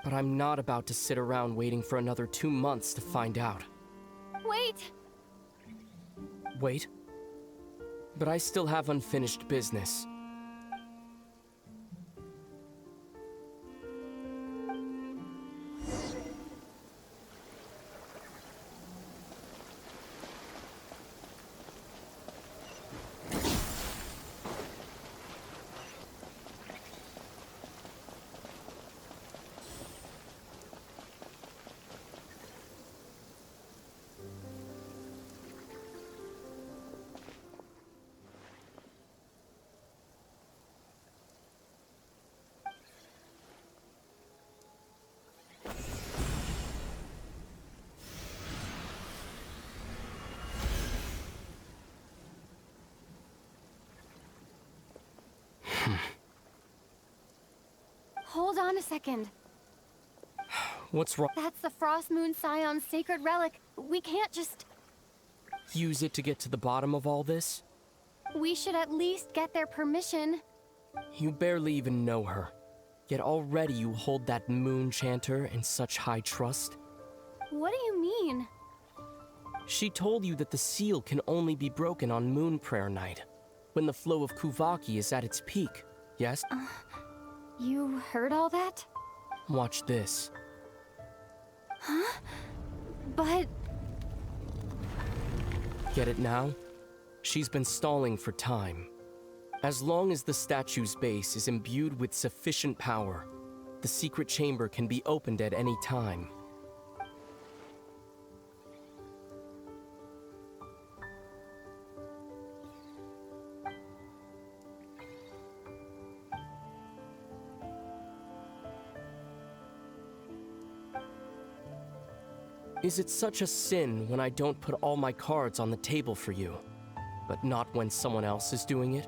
But I'm not about to sit around waiting for another 2 months to find out. Wait! Wait? But I still have unfinished business. Hold on a second. What's wrong? That's the Frost Moon Scion's sacred relic. We can't just... Use it to get to the bottom of all this? We should at least get their permission. You barely even know her. Yet already you hold that moon chanter in such high trust. What do you mean? She told you that the seal can only be broken on Moon Prayer Night, when the flow of Kuvaki is at its peak, yes? You heard all that? Watch this. Huh? But... Get it now? She's been stalling for time. As long as the statue's base is imbued with sufficient power, the secret chamber can be opened at any time. Is it such a sin when I don't put all my cards on the table for you, but not when someone else is doing it?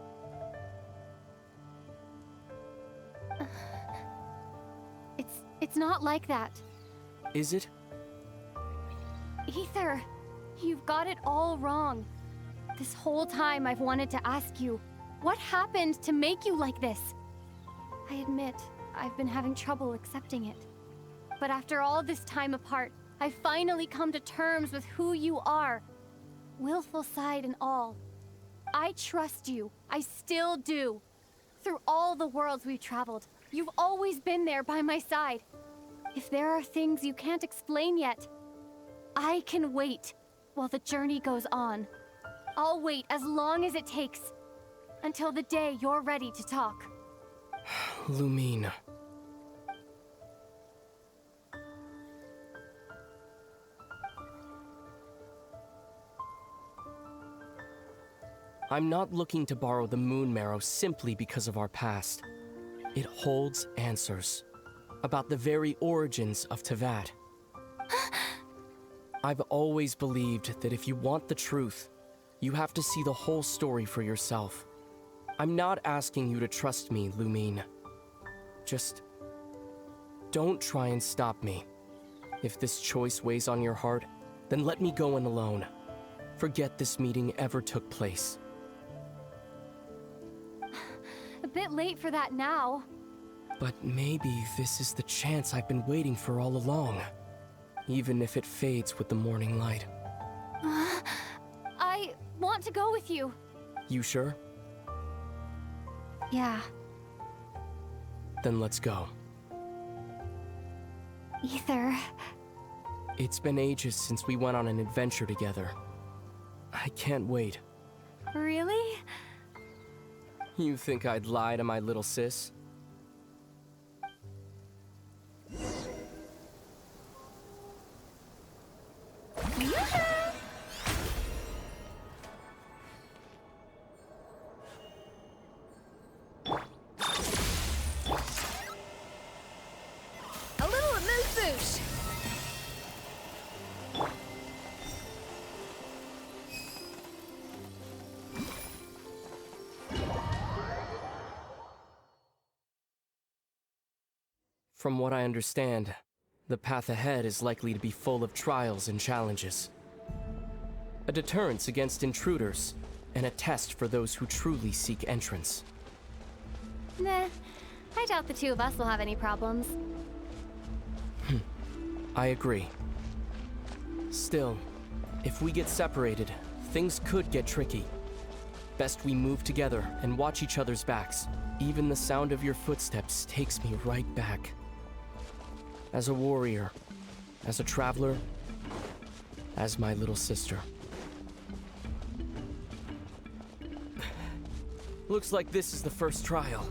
It's not like that. Is it? Ether, you've got it all wrong. This whole time I've wanted to ask you, what happened to make you like this? I admit, I've been having trouble accepting it. But after all this time apart, I've finally come to terms with who you are. Willful side and all. I trust you. I still do. Through all the worlds we've traveled, you've always been there by my side. If there are things you can't explain yet, I can wait while the journey goes on. I'll wait as long as it takes, until the day you're ready to talk. Lumine. I'm not looking to borrow the Moon Marrow simply because of our past. It holds answers about the very origins of Tevat. I've always believed that if you want the truth, you have to see the whole story for yourself. I'm not asking you to trust me, Lumine. Just don't try and stop me. If this choice weighs on your heart, Then let me go in alone. Forget this meeting ever took place. A bit late for that now. But maybe this is the chance I've been waiting for all along. Even if it fades with the morning light. I want to go with you. You sure? Yeah. Then let's go. Ether. It's been ages since we went on an adventure together. I can't wait. Really? You think I'd lie to my little sis? A little amuse-bouche. From what I understand, the path ahead is likely to be full of trials and challenges. A deterrence against intruders, and a test for those who truly seek entrance. Nah, I doubt the two of us will have any problems. I agree. Still, if we get separated, things could get tricky. Best we move together and watch each other's backs. Even the sound of your footsteps takes me right back. As a warrior, as a traveler, as my little sister. Looks like this is the first trial.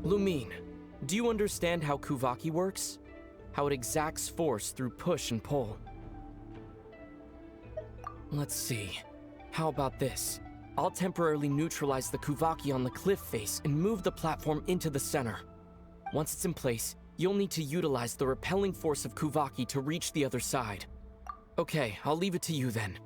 Lumine, do you understand how Kuvaki works? How it exacts force through push and pull? Let's see. How about this? I'll temporarily neutralize the Kuvaki on the cliff face and move the platform into the center. Once it's in place, you'll need to utilize the repelling force of Kuvaki to reach the other side. Okay, I'll leave it to you then.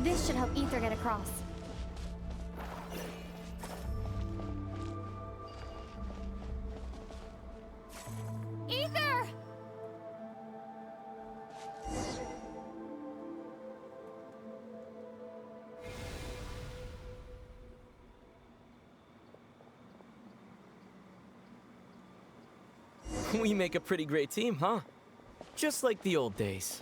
This should help Ether get across. Ether! We make a pretty great team, huh? Just like the old days.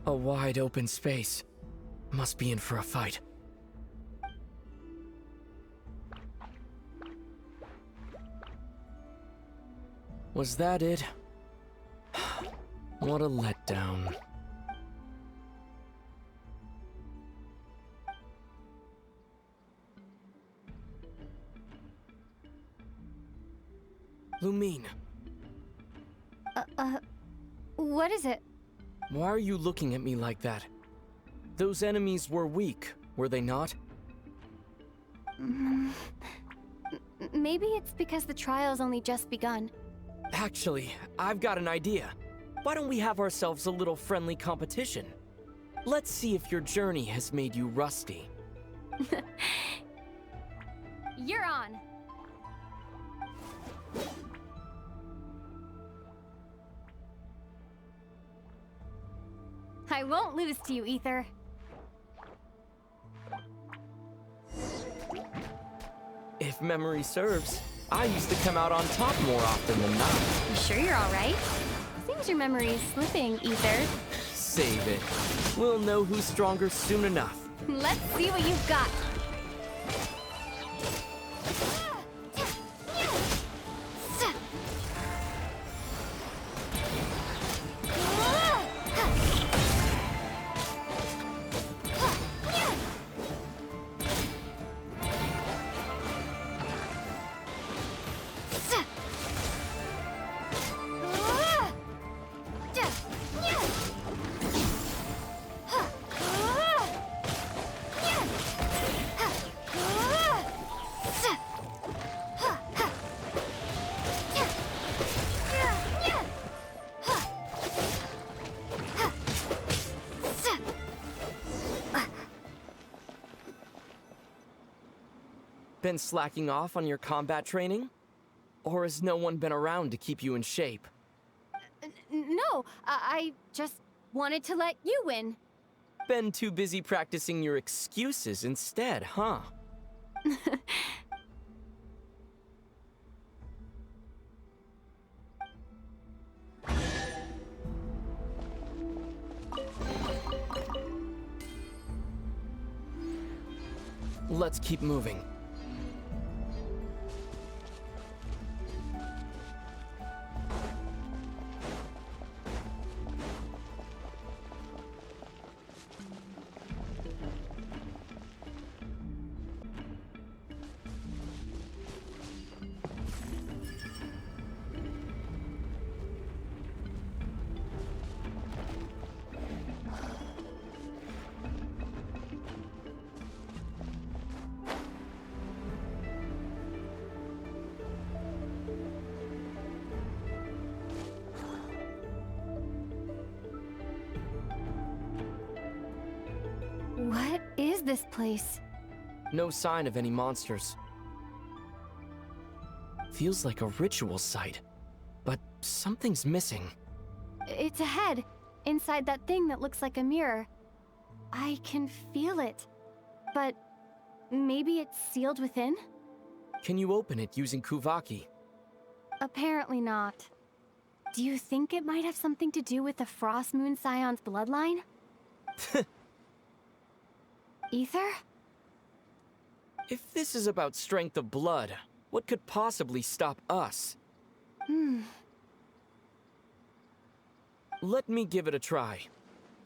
A wide open space. Must be in for a fight. Was that it? What a letdown. Lumine. What is it? Why are you looking at me like that? Those enemies were weak, were they not? Maybe it's because the trial's only just begun. Actually, I've got an idea. Why don't we have ourselves a little friendly competition? Let's see if your journey has made you rusty. You're on. I won't lose to you, Ether. If memory serves, I used to come out on top more often than not. You sure you're all right? Seems your memory is slipping, Ether. Save it. We'll know who's stronger soon enough. Let's see what you've got. Been slacking off on your combat training? Or has no one been around to keep you in shape? No, I just wanted to let you win. Been too busy practicing your excuses instead, huh? Let's keep moving. What is this place? No sign of any monsters. Feels like a ritual site, but something's missing. It's ahead, inside that thing that looks like a mirror. I can feel it, but maybe it's sealed within? Can you open it using Kuvaki? Apparently not. Do you think it might have something to do with the Frost Moon Scion's bloodline? Ether? If this is about strength of blood, what could possibly stop us? Let me give it a try.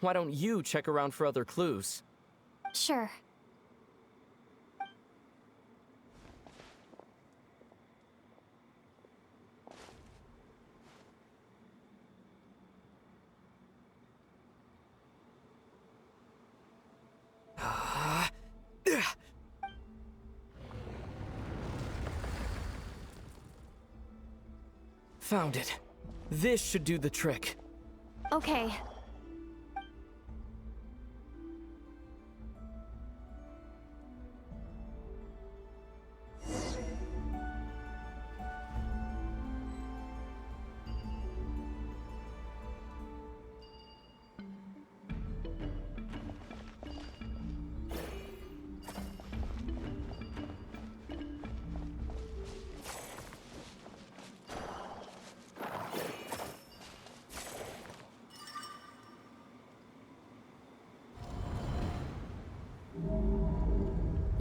Why don't you check around for other clues? Sure. Found it. This should do the trick. Okay.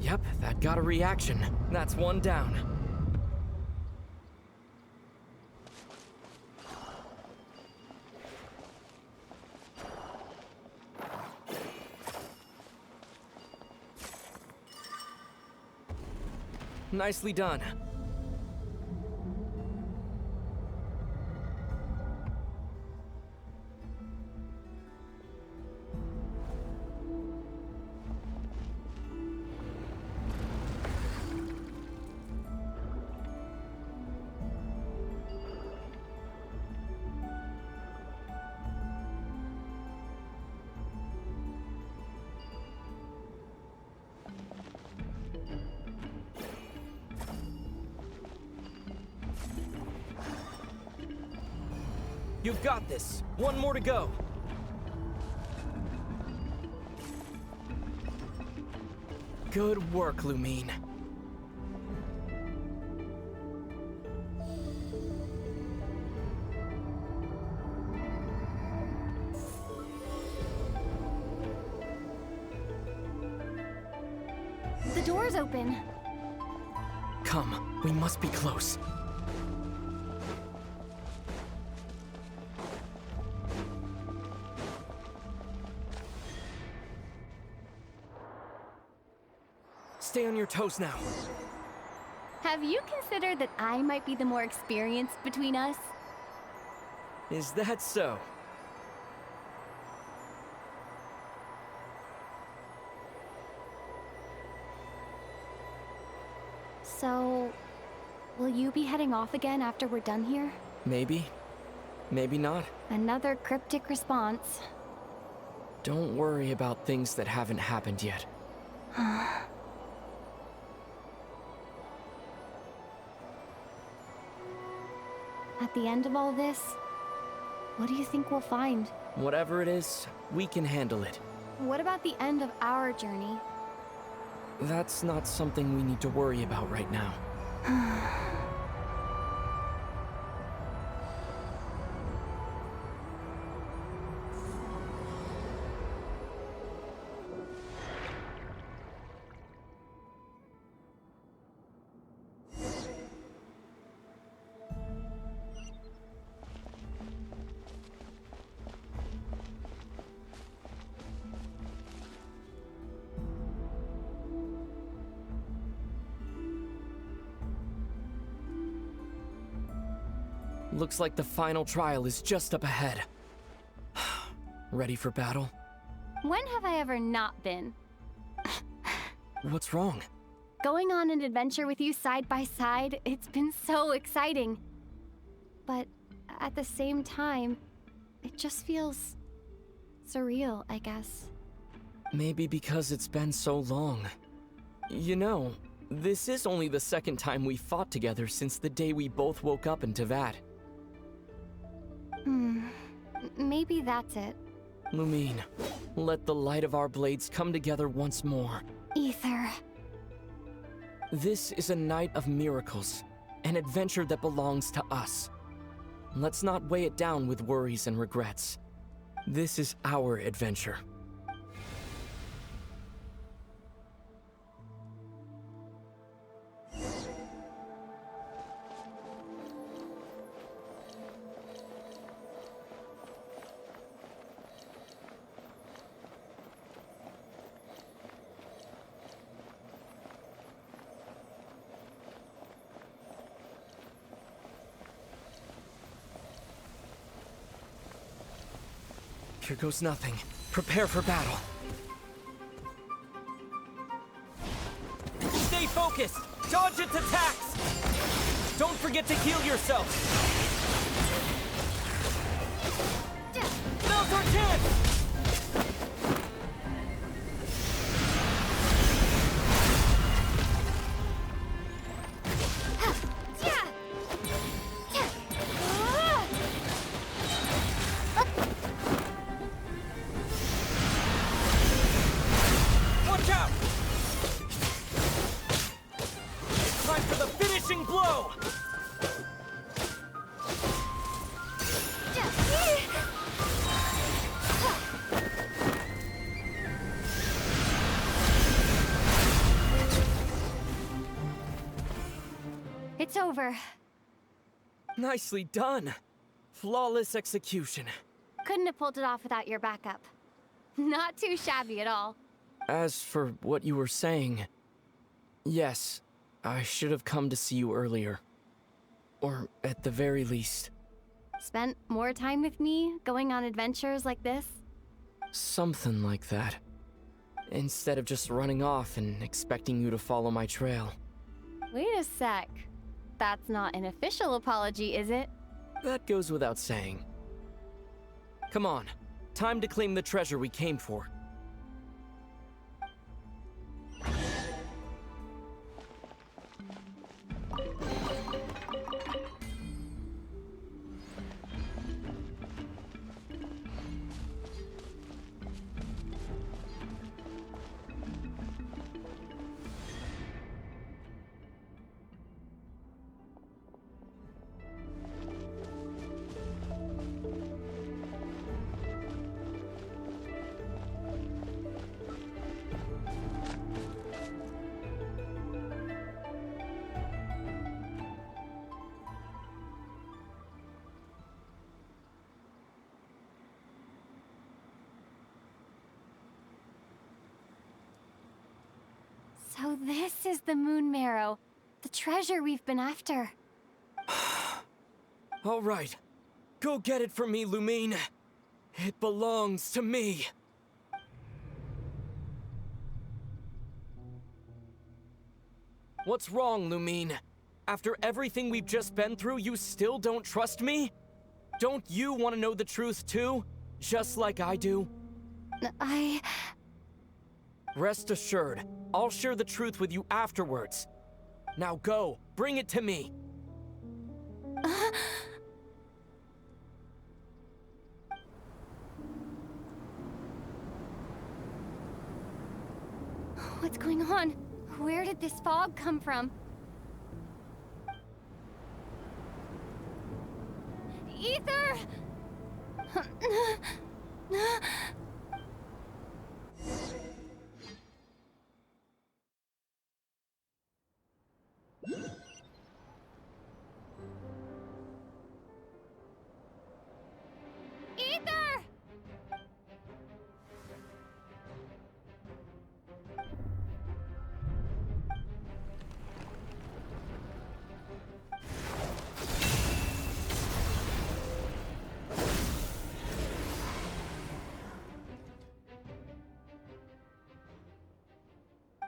Yep, that got a reaction. That's one down. Nicely done. You've got this. One more to go. Good work, Lumine. The door's open. Come, we must be close. Stay on your toes now. Have you considered that I might be the more experienced between us? Is that so? So, will you be heading off again after we're done here? Maybe. Maybe not. Another cryptic response. Don't worry about things that haven't happened yet. At the end of all this, what do you think we'll find? Whatever it is, we can handle it. What about the end of our journey? That's not something we need to worry about right now. Looks like the final trial is just up ahead. Ready for battle? When have I ever not been? What's wrong? Going on an adventure with you side by side, it's been so exciting. But at the same time, it just feels surreal, I guess. Maybe because it's been so long. You know, this is only the second time we fought together since the day we both woke up in Teyvat. Maybe that's it. Lumine, let the light of our blades come together once more. Ether. This is a night of miracles, an adventure that belongs to us. Let's not weigh it down with worries and regrets. This is our adventure. Here goes nothing. Prepare for battle. Stay focused! Dodge its attacks! Don't forget to heal yourself! Now's our chance! It's over. Nicely done. Flawless execution. Couldn't have pulled it off without your backup. Not too shabby at all. As for what you were saying, yes, I should have come to see you earlier. Or at the very least. Spent more time with me, going on adventures like this? Something like that. Instead of just running off and expecting you to follow my trail. Wait a sec. That's not an official apology, is it? That goes without saying. Come on, time to claim the treasure we came for. So this is the moon marrow, the treasure we've been after. All right. Go get it for me, Lumine. It belongs to me. What's wrong, Lumine? After everything we've just been through, you still don't trust me? Don't you want to know the truth too? Just like I do? Rest assured, I'll share the truth with you afterwards. Now go, bring it to me. What's going on? Where did this fog come from? Ether! Ether!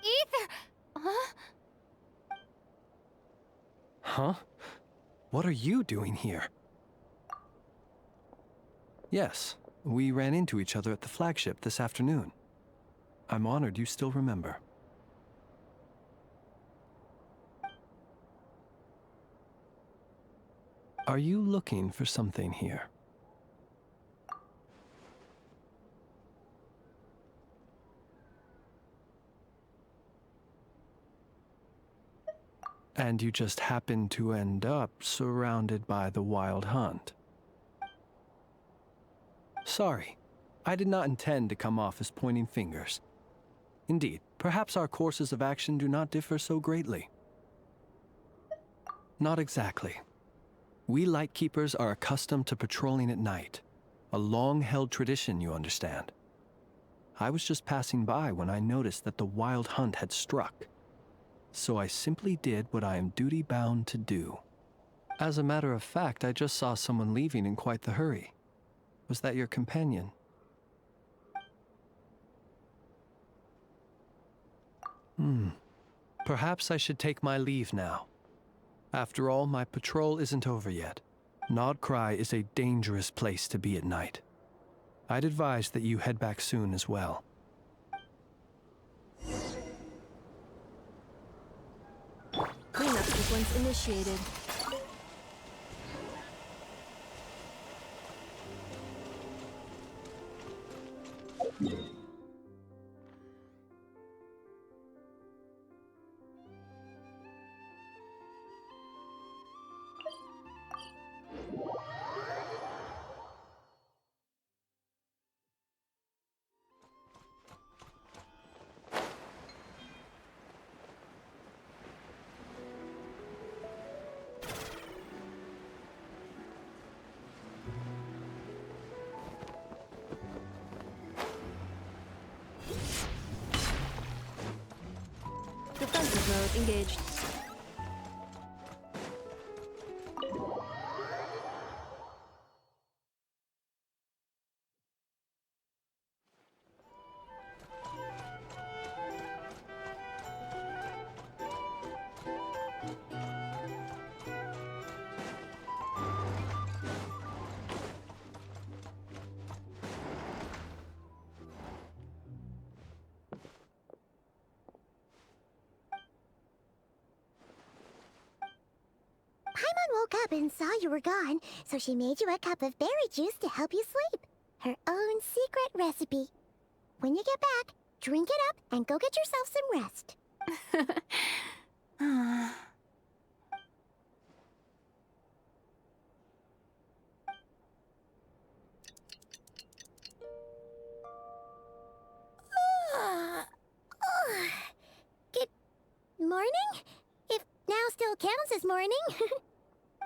Ether! Huh? Huh? What are you doing here? Yes, we ran into each other at the flagship this afternoon. I'm honored you still remember. Are you looking for something here? And you just happened to end up surrounded by the Wild Hunt. Sorry, I did not intend to come off as pointing fingers. Indeed, perhaps our courses of action do not differ so greatly. Not exactly. We Lightkeepers are accustomed to patrolling at night. A long-held tradition, you understand. I was just passing by when I noticed that the Wild Hunt had struck. So I simply did what I am duty-bound to do. As a matter of fact, I just saw someone leaving in quite the hurry. Was that your companion? Perhaps I should take my leave now. After all, my patrol isn't over yet. NOD-КРАЯ is a dangerous place to be at night. I'd advise that you head back soon as well. Cleanup sequence initiated. Defensive mode engaged. Woke up and saw you were gone, so she made you a cup of berry juice to help you sleep. Her own secret recipe. When you get back, drink it up and go get yourself some rest. Good morning? If now still counts as morning.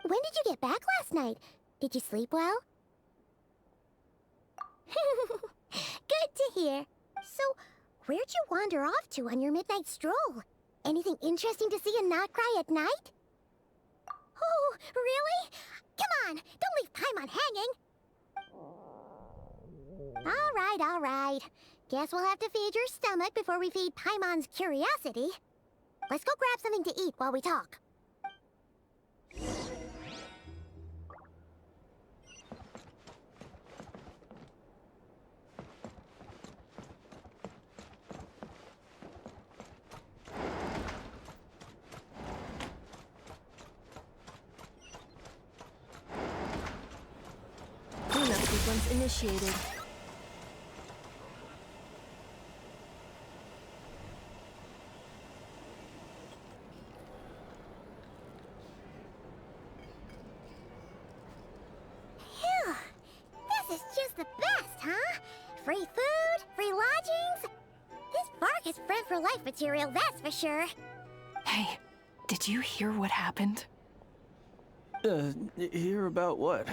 When did you get back last night? Did you sleep well? Good to hear. So, where'd you wander off to on your midnight stroll? Anything interesting to see in NOD-КРАЯ at night? Oh, really? Come on, don't leave Paimon hanging. All right. Guess we'll have to feed your stomach before we feed Paimon's curiosity. Let's go grab something to eat while we talk. Cleanup sequence initiated. Phew! This is just the best, huh? Free food, free lodgings. This park is friend for life material, that's for sure. Hey, did you hear what happened? Hear about what?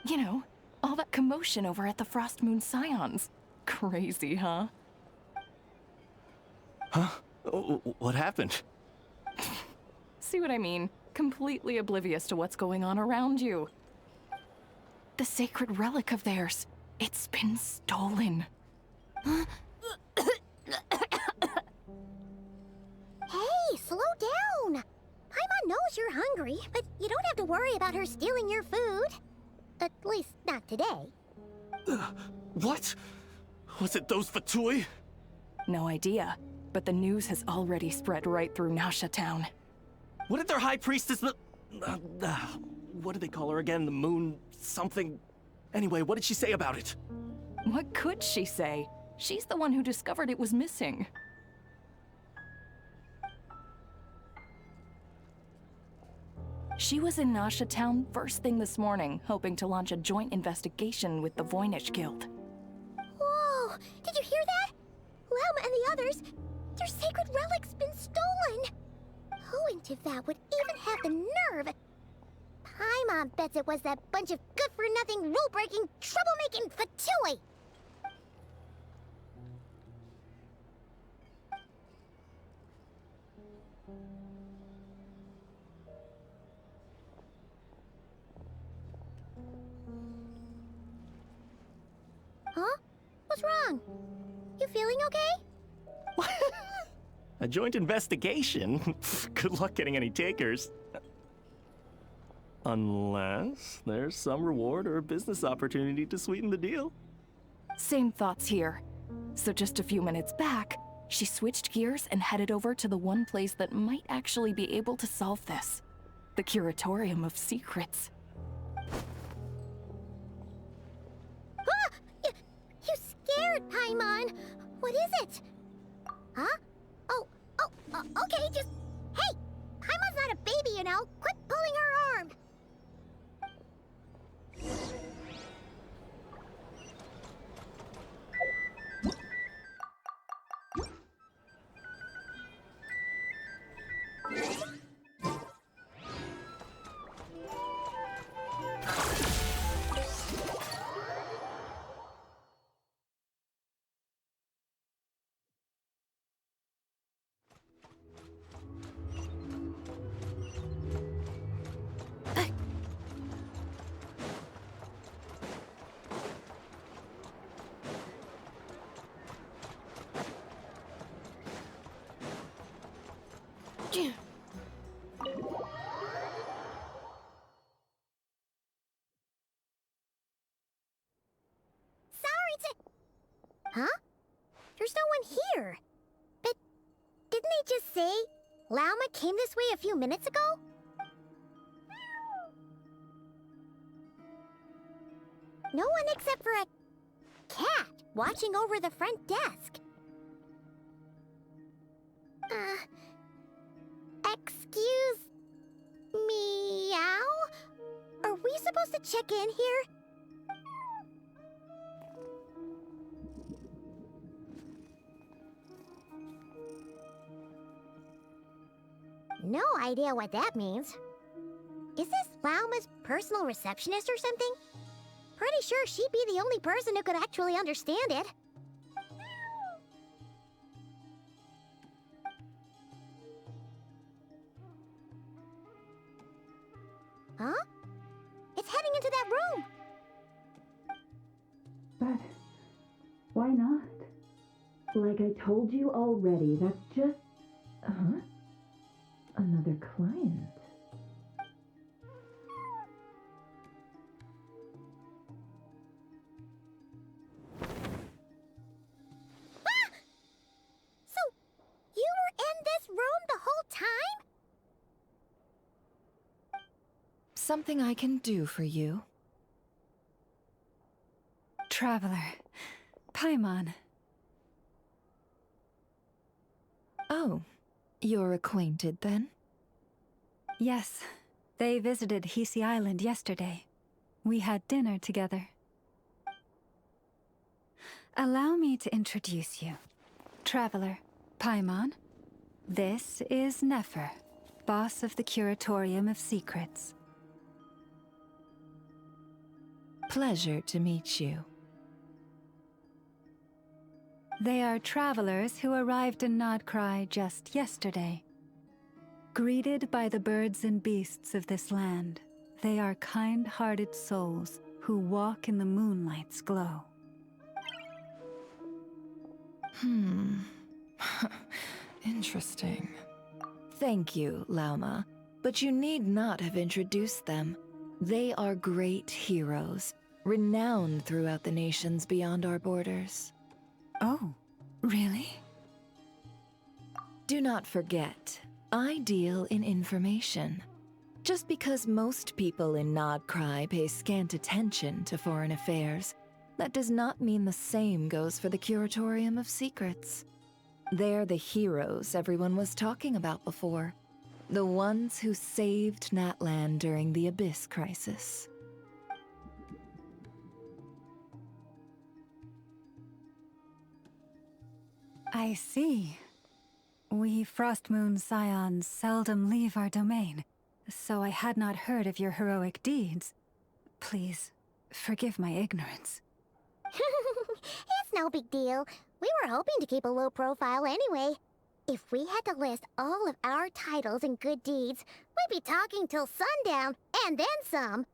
You know, all that commotion over at the Frost Moon Scions. Crazy, huh? Huh? What happened? See what I mean? Completely oblivious to what's going on around you. The sacred relic of theirs. It's been stolen. Hey, slow down. Paimon knows you're hungry, but you don't have to worry about her stealing your food. At least, not today. What? Was it those Fatui? No idea, but the news has already spread right through Nasha Town. What did their high priestess what do they call her again? The moon something? Anyway, what did she say about it? What could she say? She's the one who discovered it was missing. She was in Nasha Town first thing this morning, hoping to launch a joint investigation with the Voynich Guild. Whoa! Did you hear that? Lauma and the others, their sacred relic's been stolen! Who in Teyvat would even have the nerve? Paimon bets it was that bunch of good-for-nothing, rule-breaking, troublemaking Fatui! Huh? What's wrong? You feeling okay? A joint investigation? Good luck getting any takers. Unless there's some reward or business opportunity to sweeten the deal. Same thoughts here. So just a few minutes back, she switched gears and headed over to the one place that might actually be able to solve this. The Curatorium of Secrets. You scared, Paimon! What is it? Huh? Okay, just... Hey! Paimon's not a baby, you know! Quit pulling her arm! Huh? There's no one here. But didn't they just say Lauma came this way a few minutes ago? No one except for a cat watching over the front desk. Excuse meow? Are we supposed to check in here? No idea what that means. Is this Lauma's personal receptionist or something? Pretty sure she'd be the only person who could actually understand it. Huh? It's heading into that room! But why not? Like I told you already, that's just... Huh? Another client. Ah! So, you were in this room the whole time? Something I can do for you? Traveler. Paimon. Oh, you're acquainted then? Yes. They visited Hisi Island yesterday. We had dinner together. Allow me to introduce you. Traveler, Paimon. This is Nefer, boss of the Curatorium of Secrets. Pleasure to meet you. They are travelers who arrived in NOD-КРАЯ just yesterday. Greeted by the birds and beasts of this land, they are kind-hearted souls who walk in the moonlight's glow. Interesting. Thank you, Lauma, but you need not have introduced them. They are great heroes, renowned throughout the nations beyond our borders. Oh, really? Do not forget, I deal in information. Just because most people in NOD-КRАЯ pay scant attention to foreign affairs, that does not mean the same goes for the Curatorium of Secrets. They're the heroes everyone was talking about before. The ones who saved Natlan during the Abyss Crisis. I see. We Frostmoon Scions seldom leave our domain, so I had not heard of your heroic deeds. Please, forgive my ignorance. It's no big deal. We were hoping to keep a low profile anyway. If we had to list all of our titles and good deeds, we'd be talking till sundown, and then some.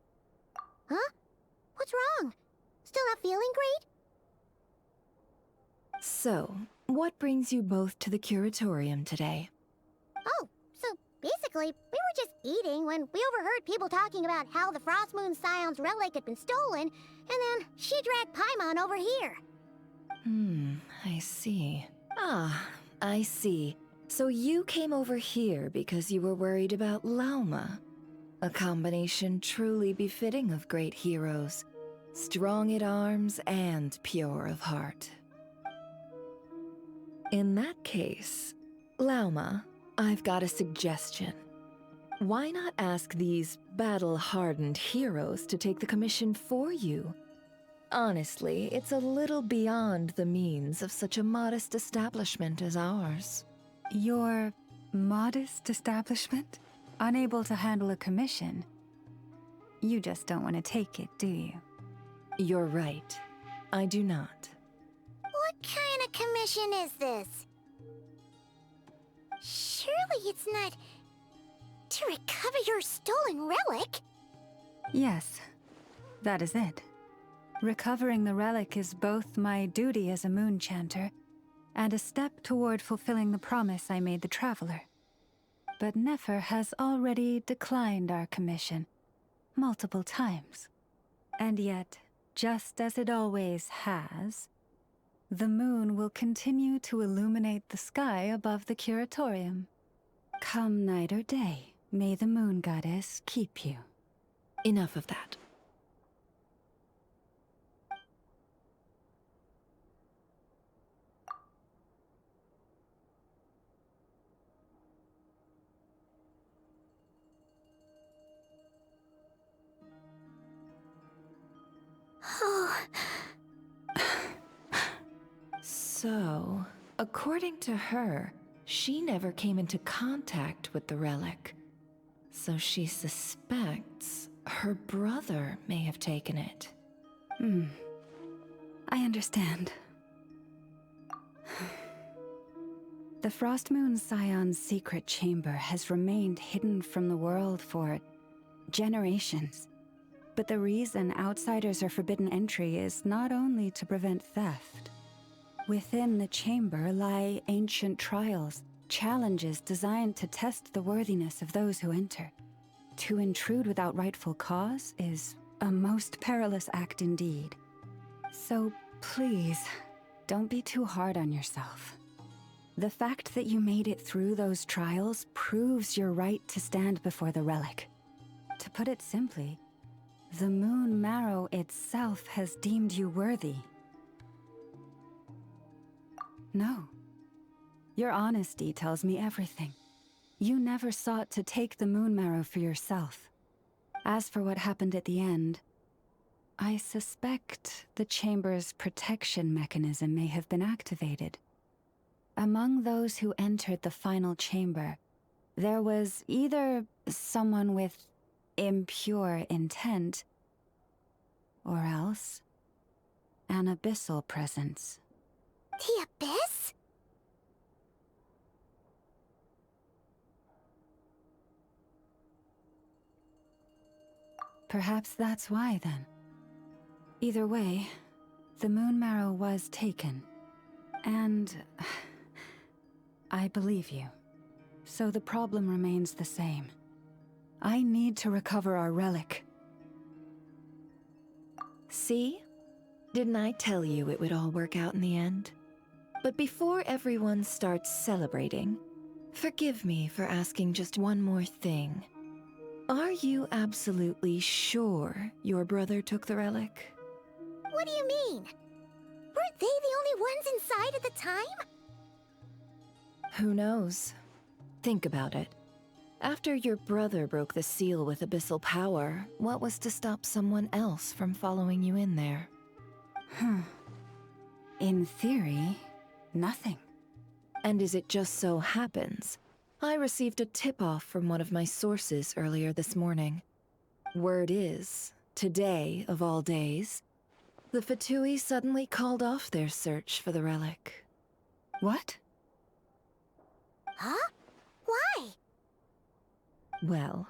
Huh? What's wrong? Still not feeling great? So, what brings you both to the Curatorium today? Oh, so basically, we were just eating when we overheard people talking about how the Frostmoon Scion's relic had been stolen, and then she dragged Paimon over here. I see. Ah, I see. So you came over here because you were worried about Lauma. A combination truly befitting of great heroes. Strong at arms and pure of heart. In that case, Lauma, I've got a suggestion. Why not ask these battle-hardened heroes to take the commission for you? Honestly, it's a little beyond the means of such a modest establishment as ours. Your modest establishment? Unable to handle a commission? You just don't want to take it, do you? You're right. I do not. What kind of commission is this? Surely it's not to recover your stolen relic? Yes, that is it. Recovering the relic is both my duty as a moon chanter and a step toward fulfilling the promise I made the traveler. But Nefer has already declined our commission multiple times. And yet, just as it always has, the moon will continue to illuminate the sky above the Curatorium. Come night or day, may the moon goddess keep you. Enough of that. So, according to her, she never came into contact with the relic. So she suspects her brother may have taken it. I understand. The Frostmoon Scion's secret chamber has remained hidden from the world for generations. But the reason outsiders are forbidden entry is not only to prevent theft. Within the chamber lie ancient trials, challenges designed to test the worthiness of those who enter. To intrude without rightful cause is a most perilous act indeed. So please, don't be too hard on yourself. The fact that you made it through those trials proves your right to stand before the relic. To put it simply, the moon marrow itself has deemed you worthy. No. Your honesty tells me everything. You never sought to take the moon marrow for yourself. As for what happened at the end, I suspect the chamber's protection mechanism may have been activated. Among those who entered the final chamber, there was either someone with impure intent, or else an abyssal presence. The abyss? Perhaps that's why, then. Either way, the moon marrow was taken. And I believe you. So the problem remains the same. I need to recover our relic. See? Didn't I tell you it would all work out in the end? But before everyone starts celebrating, forgive me for asking just one more thing. Are you absolutely sure your brother took the relic? What do you mean? Weren't they the only ones inside at the time? Who knows? Think about it. After your brother broke the seal with abyssal power, what was to stop someone else from following you in there? In theory, nothing. And as it just so happens, I received a tip-off from one of my sources earlier this morning. Word is, today of all days, the Fatui suddenly called off their search for the relic. What? Huh? Why? Well,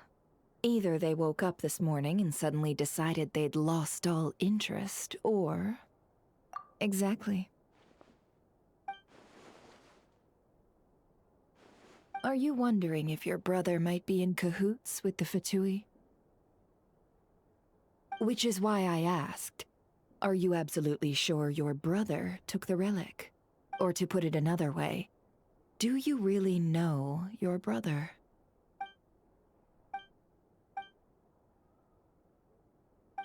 either they woke up this morning and suddenly decided they'd lost all interest, or... Exactly. Are you wondering if your brother might be in cahoots with the Fatui? Which is why I asked, are you absolutely sure your brother took the relic? Or to put it another way, do you really know your brother?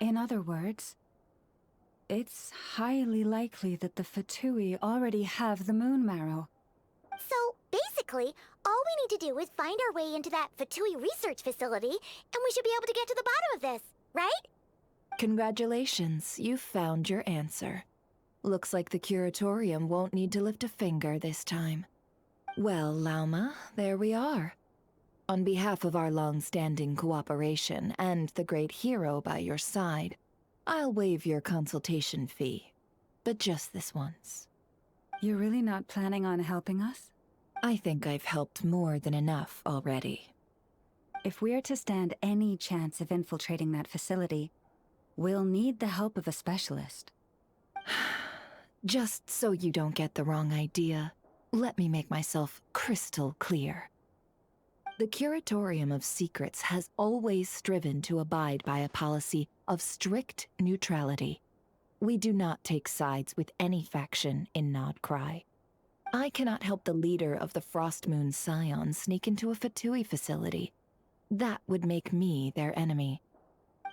In other words, it's highly likely that the Fatui already have the moon marrow. So, basically, all we need to do is find our way into that Fatui research facility, and we should be able to get to the bottom of this, right? Congratulations, you've found your answer. Looks like the curatorium won't need to lift a finger this time. Well, Lauma, there we are. On behalf of our long-standing cooperation and the great hero by your side, I'll waive your consultation fee. But just this once. You're really not planning on helping us? I think I've helped more than enough already. If we're to stand any chance of infiltrating that facility, we'll need the help of a specialist. Just so you don't get the wrong idea, let me make myself crystal clear. The Curatorium of Secrets has always striven to abide by a policy of strict neutrality. We do not take sides with any faction in NOD-КРАЯ. I cannot help the leader of the Frostmoon Scions sneak into a Fatui facility. That would make me their enemy.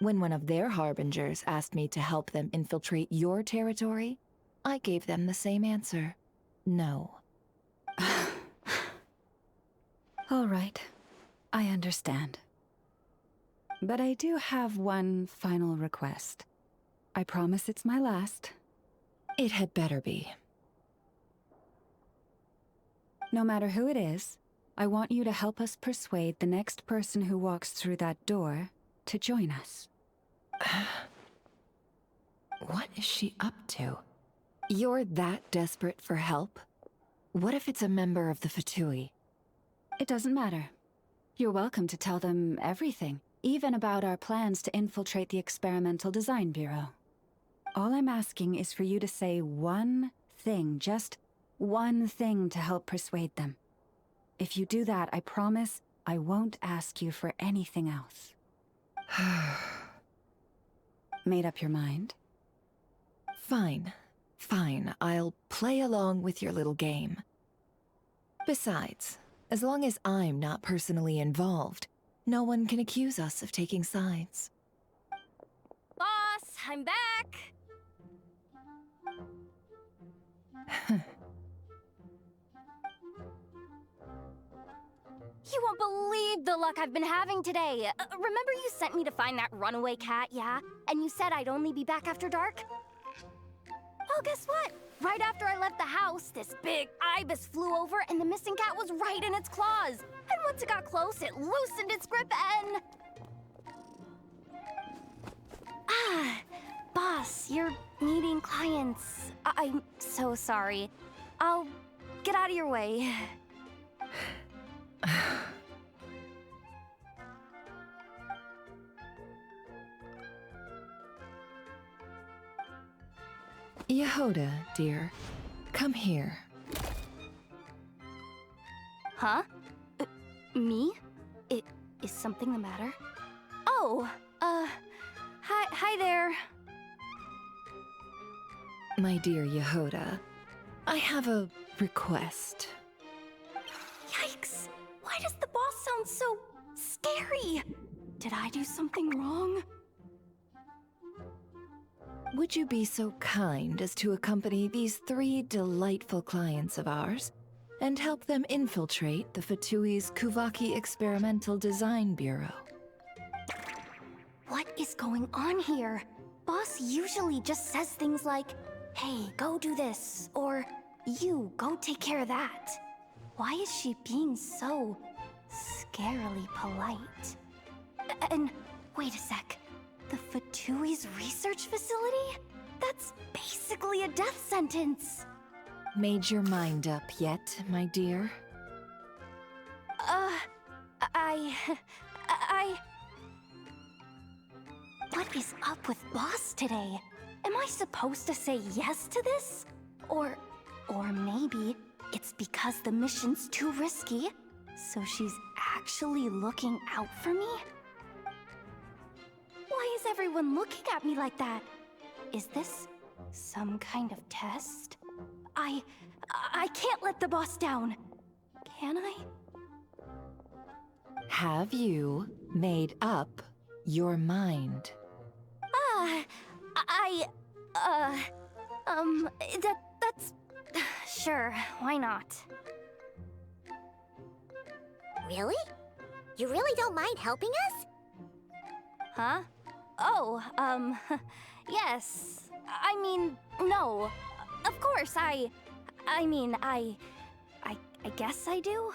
When one of their harbingers asked me to help them infiltrate your territory, I gave them the same answer. No. All right. I understand. But I do have one final request. I promise it's my last. It had better be. No matter who it is, I want you to help us persuade the next person who walks through that door to join us. What is she up to? You're that desperate for help? What if it's a member of the Fatui? It doesn't matter. You're welcome to tell them everything, even about our plans to infiltrate the Experimental Design Bureau. All I'm asking is for you to say one thing, just one thing to help persuade them. If you do that, I promise I won't ask you for anything else. Made up your mind? Fine. Fine, I'll play along with your little game. Besides, as long as I'm not personally involved, no one can accuse us of taking sides. Boss, I'm back! You won't believe the luck I've been having today. Remember you sent me to find that runaway cat, yeah? And you said I'd only be back after dark? Well, guess what? Right after I left the house, this big ibis flew over and the missing cat was right in its claws. And once it got close, it loosened its grip and... Boss, you're meeting clients. I'm so sorry. I'll get out of your way. Yehoda, dear, come here. Huh? Me? Is something the matter? Oh, hi there. My dear Yehoda, I have a request. Yikes! Why does the boss sound so scary? Did I do something wrong? Would you be so kind as to accompany these 3 delightful clients of ours and help them infiltrate the Fatui's Kuvaki Experimental Design Bureau? What is going on here? Boss usually just says things like, hey, go do this, or you, go take care of that. Why is she being so scarily polite? And wait a sec. The Fatui's research facility? That's basically a death sentence. Made your mind up yet, my dear? What is up with Boss today? Am I supposed to say yes to this? Or maybe it's because the mission's too risky, so she's actually looking out for me? Why is everyone looking at me like that? Is this some kind of test? I can't let the boss down. Can I? Have you made up your mind? That's... Sure, why not? Really? You really don't mind helping us? Huh? Oh, yes. I mean, no. Of course, I guess I do.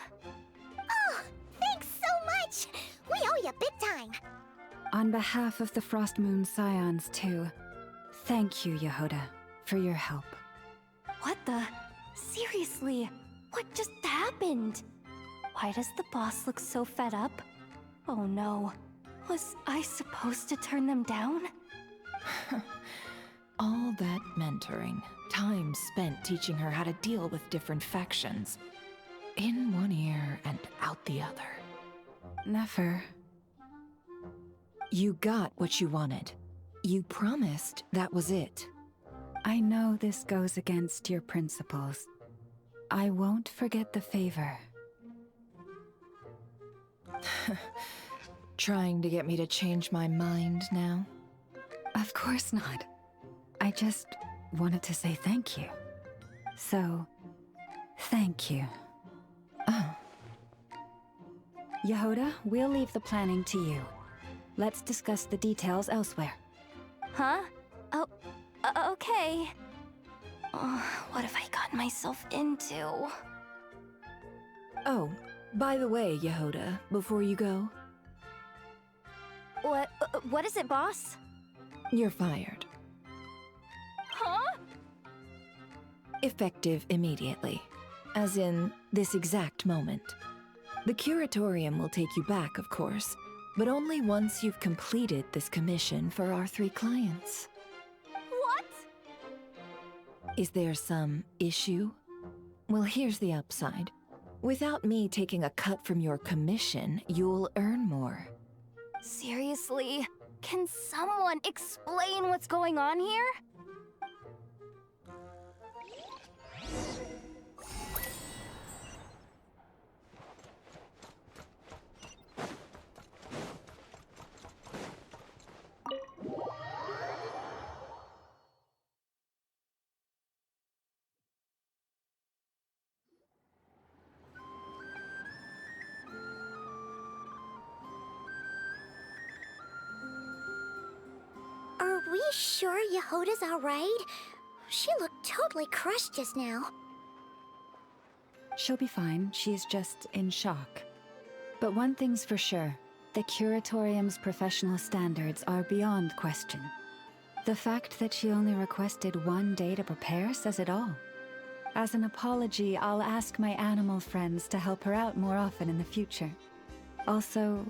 Oh, thanks so much! We owe you big time! On behalf of the Frost Moon Scions, too, thank you, Yehoda, for your help. What the? Seriously, what just happened? Why does the boss look so fed up? Oh no. Was I supposed to turn them down? All that mentoring, time spent teaching her how to deal with different factions. In one ear and out the other. Never. You got what you wanted. You promised that was it. I know this goes against your principles. I won't forget the favor. Trying to get me to change my mind now? Of course not. I just wanted to say thank you. So, thank you. Oh. Yehoda, we'll leave the planning to you. Let's discuss the details elsewhere. Huh? Oh, okay. What have I gotten myself into? Oh, by the way, Yehoda, before you go... What is it, boss? You're fired. Huh? Effective immediately. As in, this exact moment. The curatorium will take you back, of course, but only once you've completed this commission for our 3 clients. What? Is there some issue? Well, here's the upside. Without me taking a cut from your commission, you'll earn more. Seriously? Can someone explain what's going on here? Are we sure Yehoda's alright? She looked totally crushed just now. She'll be fine. She's just in shock. But one thing's for sure. The Curatorium's professional standards are beyond question. The fact that she only requested 1 day to prepare says it all. As an apology, I'll ask my animal friends to help her out more often in the future. Also,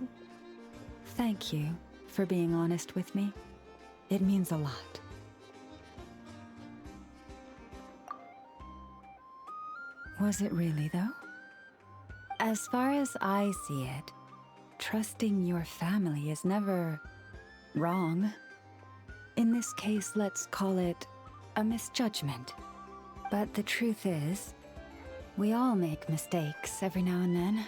thank you for being honest with me. It means a lot. Was it really, though? As far as I see it, trusting your family is never wrong. In this case, let's call it a misjudgment. But the truth is, we all make mistakes every now and then.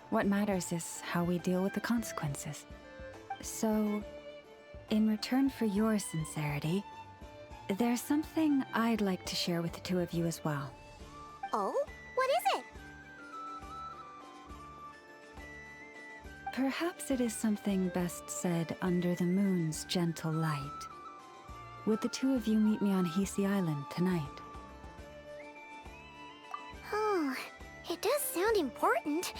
What matters is how we deal with the consequences. So, in return for your sincerity, there's something I'd like to share with the 2 of you as well. Oh? What is it? Perhaps it is something best said under the moon's gentle light. Would the 2 of you meet me on Hisi Island tonight? Oh, it does sound important.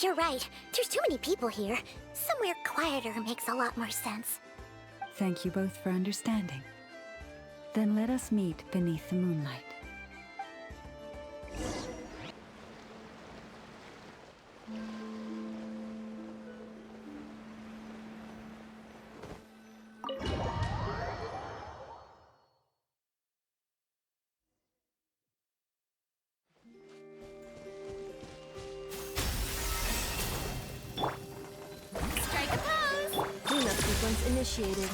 You're right. There's too many people here. Somewhere quieter makes a lot more sense. Thank you both for understanding. Then let us meet beneath the moonlight. Strike a pose! Cleanup sequence initiated.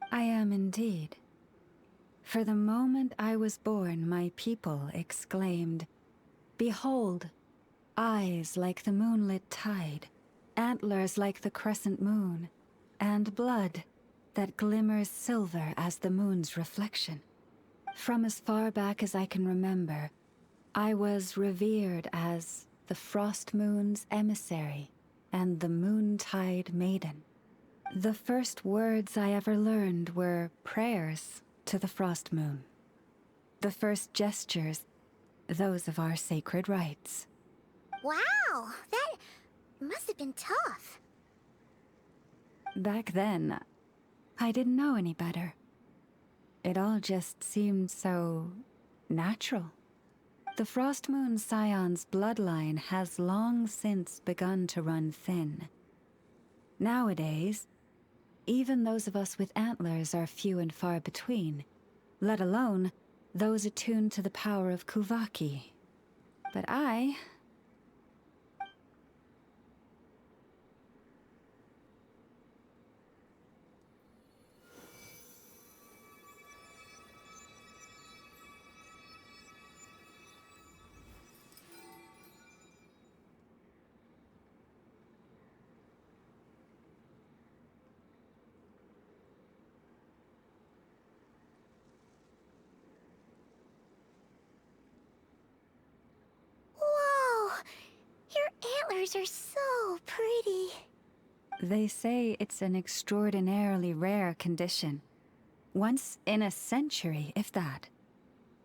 I am indeed. For the moment I was born, my people exclaimed, "Behold, eyes like the moonlit tide, antlers like the crescent moon, and blood that glimmers silver as the moon's reflection." From as far back as I can remember, I was revered as the Frost Moon's emissary and the Moontide Maiden. The first words I ever learned were prayers to the Frost Moon. The first gestures, those of our sacred rites. Wow, that must have been tough. Back then, I didn't know any better. It all just seemed so natural. The Frost Moon Scion's bloodline has long since begun to run thin. Nowadays, even those of us with antlers are few and far between, let alone those attuned to the power of Kuvaki. But I... Antlers are so pretty. They say it's an extraordinarily rare condition. Once in a century, if that.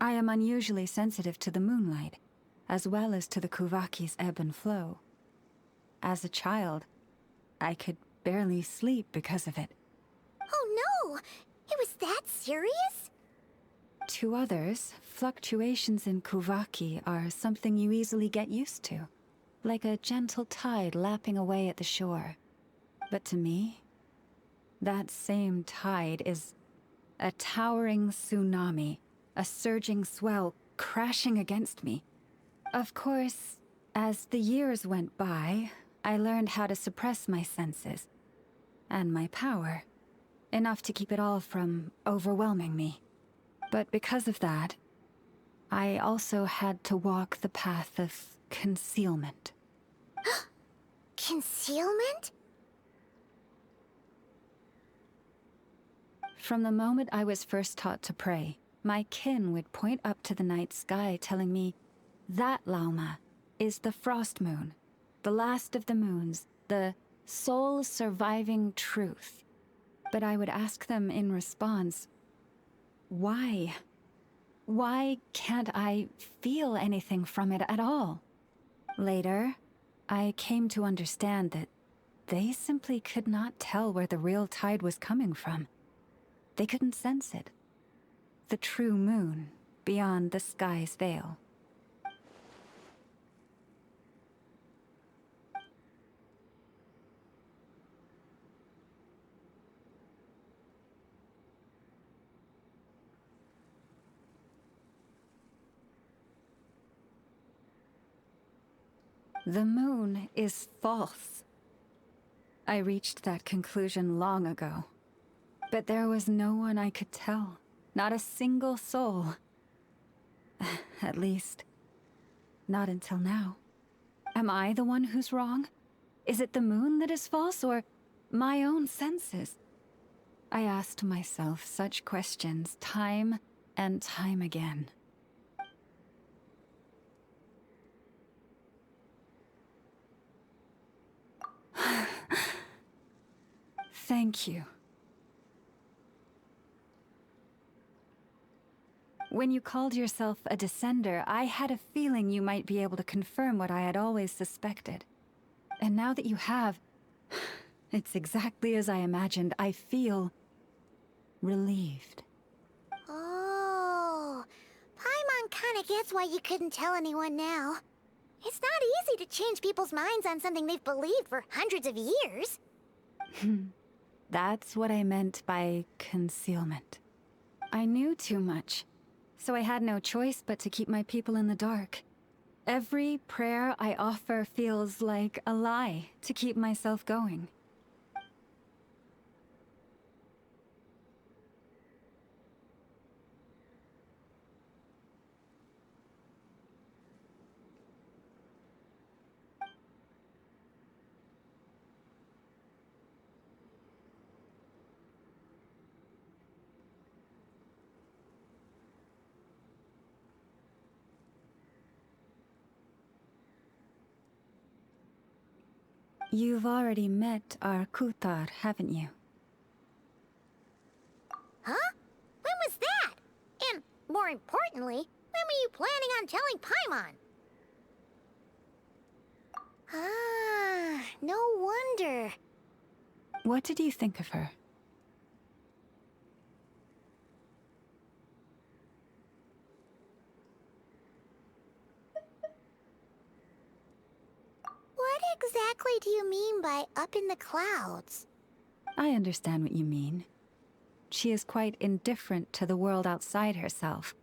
I am unusually sensitive to the moonlight, as well as to the Kuvaki's ebb and flow. As a child, I could barely sleep because of it. Oh no! It was that serious? To others, fluctuations in Kuvaki are something you easily get used to, like a gentle tide lapping away at the shore. But to me, that same tide is a towering tsunami, a surging swell crashing against me. Of course, as the years went by, I learned how to suppress my senses and my power, enough to keep it all from overwhelming me. But because of that, I also had to walk the path of concealment. Concealment? From the moment I was first taught to pray, my kin would point up to the night sky telling me, that Lauma is the frost moon, the last of the moons, the sole surviving truth. But I would ask them in response, why? Why can't I feel anything from it at all? Later, I came to understand that they simply could not tell where the real tide was coming from. They couldn't sense it. The true moon beyond the sky's veil. The moon is false. I reached that conclusion long ago. But there was no one I could tell. Not a single soul. At least, not until now. Am I the one who's wrong? Is it the moon that is false, or my own senses? I asked myself such questions time and time again. Thank you. When you called yourself a descender, I had a feeling you might be able to confirm what I had always suspected. And now that you have, it's exactly as I imagined. I feel relieved. Oh, Paimon kinda gets why you couldn't tell anyone now. It's not easy to change people's minds on something they've believed for hundreds of years. That's what I meant by concealment. I knew too much, so I had no choice but to keep my people in the dark. Every prayer I offer feels like a lie to keep myself going. You've already met our Kutar, haven't you? Huh? When was that? And, more importantly, when were you planning on telling Paimon? Ah, no wonder. What did you think of her? What exactly do you mean by up in the clouds? I understand what you mean. She is quite indifferent to the world outside herself.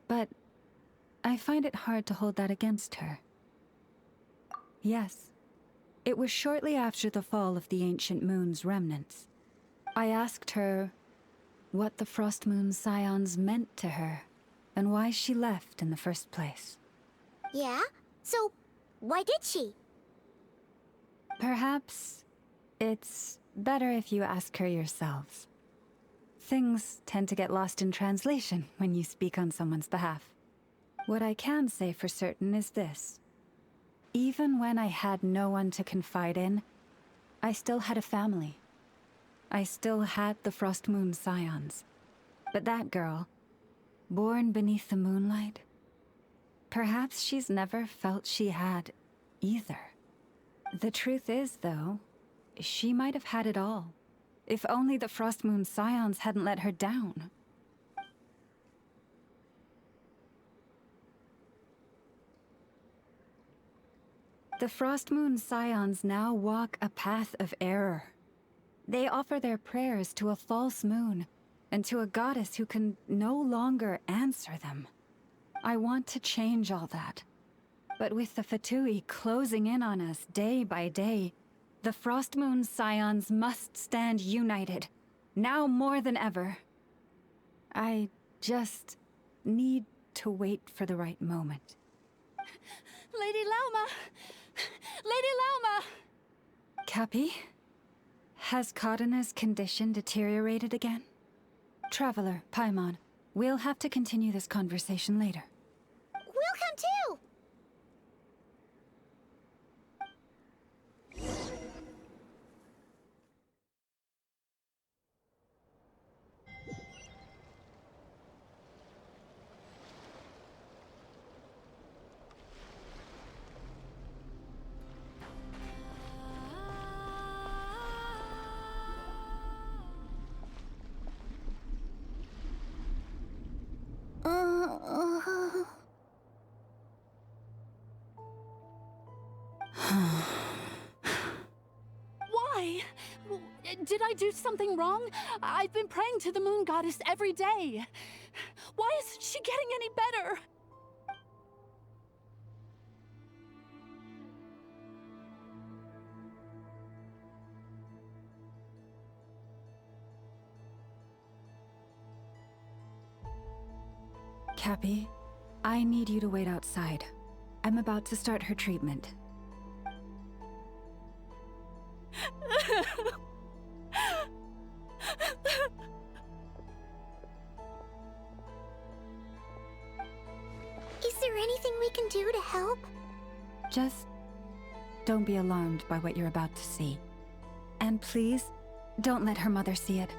But I find it hard to hold that against her. Yes, it was shortly after the fall of the ancient moon's remnants. I asked her what the Frost Moon Scions meant to her, and why she left in the first place. Yeah? So, why did she? Perhaps it's better if you ask her yourselves. Things tend to get lost in translation when you speak on someone's behalf. What I can say for certain is this. Even when I had no one to confide in, I still had a family. I still had the Frost Moon Scions. But that girl, born beneath the moonlight, perhaps she's never felt she had either. The truth is, though, she might have had it all, if only the Frost Moon Scions hadn't let her down. The Frost Moon Scions now walk a path of error. They offer their prayers to a false moon, and to a goddess who can no longer answer them. I want to change all that. But with the Fatui closing in on us day by day, the Frost Moon Scions must stand united, now more than ever. I just need to wait for the right moment. Lady Lauma! Lady Lauma! Cappy? Has Cardina's condition deteriorated again? Traveler, Paimon, we'll have to continue this conversation later. We'll come too! Why? Did I do something wrong? I've been praying to the moon goddess every day. Why isn't she getting any better? Cappy, I need you to wait outside. I'm about to start her treatment. Is there anything we can do to help? Just don't be alarmed by what you're about to see. And please, don't let her mother see it.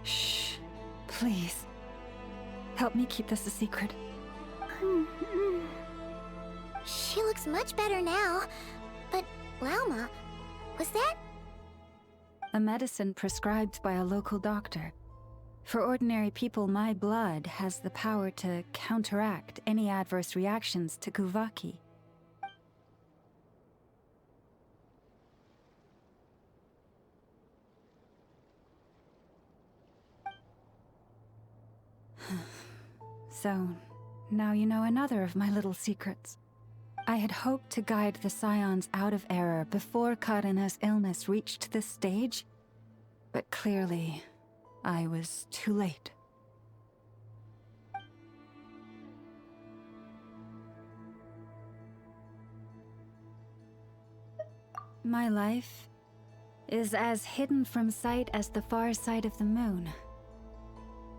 Shh. Please. Help me keep this a secret. She looks much better now. But, Lauma, was that? A medicine prescribed by a local doctor. For ordinary people, my blood has the power to counteract any adverse reactions to Kuvaki. So, now you know another of my little secrets. I had hoped to guide the Scions out of error before Karina's illness reached this stage, but clearly, I was too late. My life is as hidden from sight as the far side of the moon.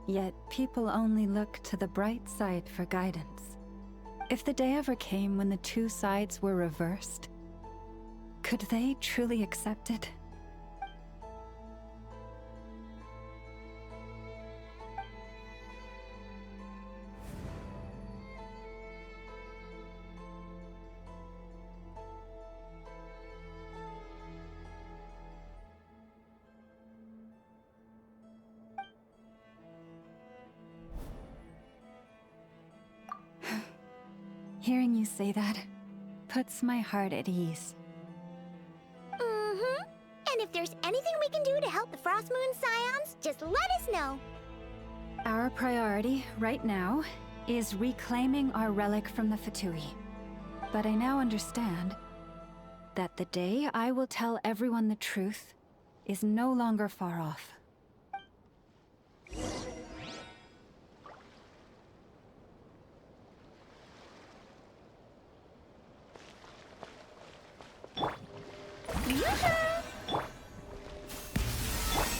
Yet people only look to the bright side for guidance. If the day ever came when the two sides were reversed, could they truly accept it? Hearing you say that puts my heart at ease. Mm-hmm. And if there's anything we can do to help the Frost Moon Scions, just let us know. Our priority right now is reclaiming our relic from the Fatui. But I now understand that the day I will tell everyone the truth is no longer far off.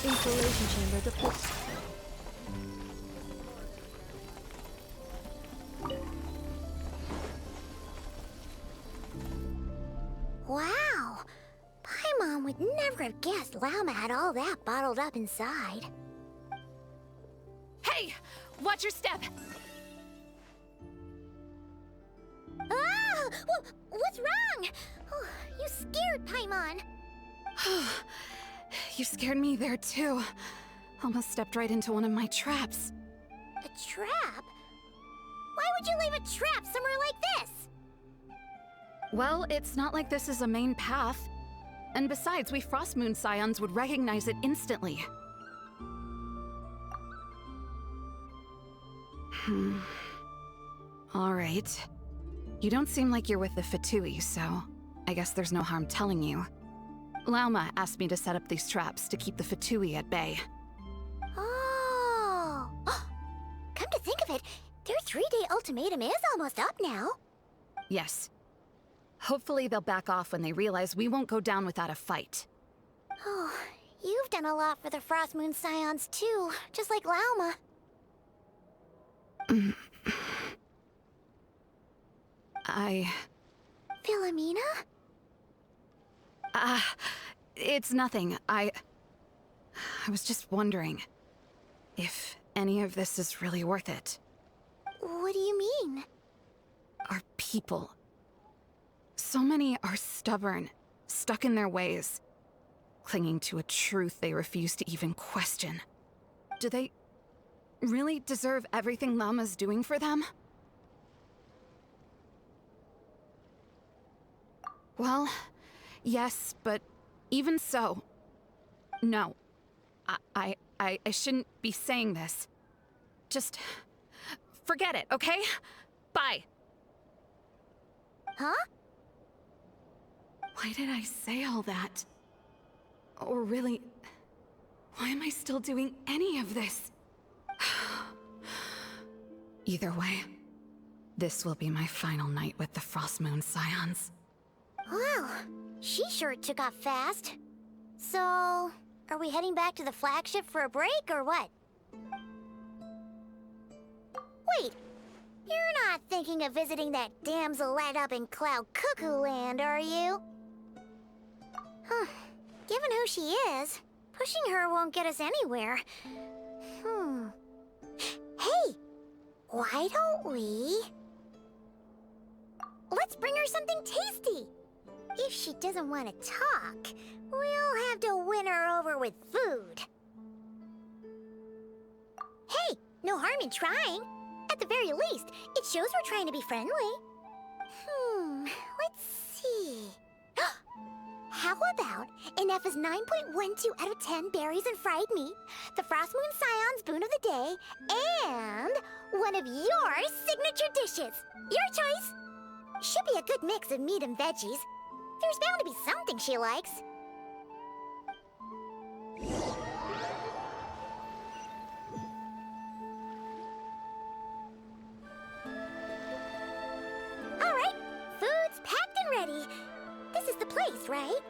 Installation chamber deployed. Wow! Paimon would never have guessed Lauma had all that bottled up inside. Hey! Watch your step! Ah! What's wrong? Oh, you scared Paimon. You scared me there too. Almost stepped right into one of my traps. A trap? Why would you leave a trap somewhere like this? Well, it's not like this is a main path. And besides, we Frost Moon Scions would recognize it instantly. Alright. You don't seem like you're with the Fatui, so I guess there's no harm telling you. Lauma asked me to set up these traps to keep the Fatui at bay. Oh! Come to think of it, their 3-day ultimatum is almost up now. Yes. Hopefully they'll back off when they realize we won't go down without a fight. Oh, you've done a lot for the Frost Moon Scions too, just like Lauma. Philomena? It's nothing. I was just wondering if any of this is really worth it. What do you mean? Our people. So many are stubborn, stuck in their ways, clinging to a truth they refuse to even question. Do they really deserve everything Lauma's doing for them? Well, yes, but even so, no. I shouldn't be saying this. Just forget it, okay? Bye. Huh? Why did I say all that? Or really, why am I still doing any of this? Either way, this will be my final night with the Frost Moon Scions. Wow, she sure took off fast. So, are we heading back to the flagship for a break or what? Wait, you're not thinking of visiting that damselette up in Cloud Cuckoo Land, are you? Huh, given who she is, pushing her won't get us anywhere. Hey, why don't we... Let's bring her something tasty. If she doesn't want to talk, we'll have to win her over with food. Hey, no harm in trying. At the very least, it shows we're trying to be friendly. Let's see. How about Ineffa's 9.12 out of 10 berries and fried meat, the Frost Moon Scion's boon of the day, and one of your signature dishes. Your choice. Should be a good mix of meat and veggies. There's bound to be something she likes. Alright, food's packed and ready. This is the place, right?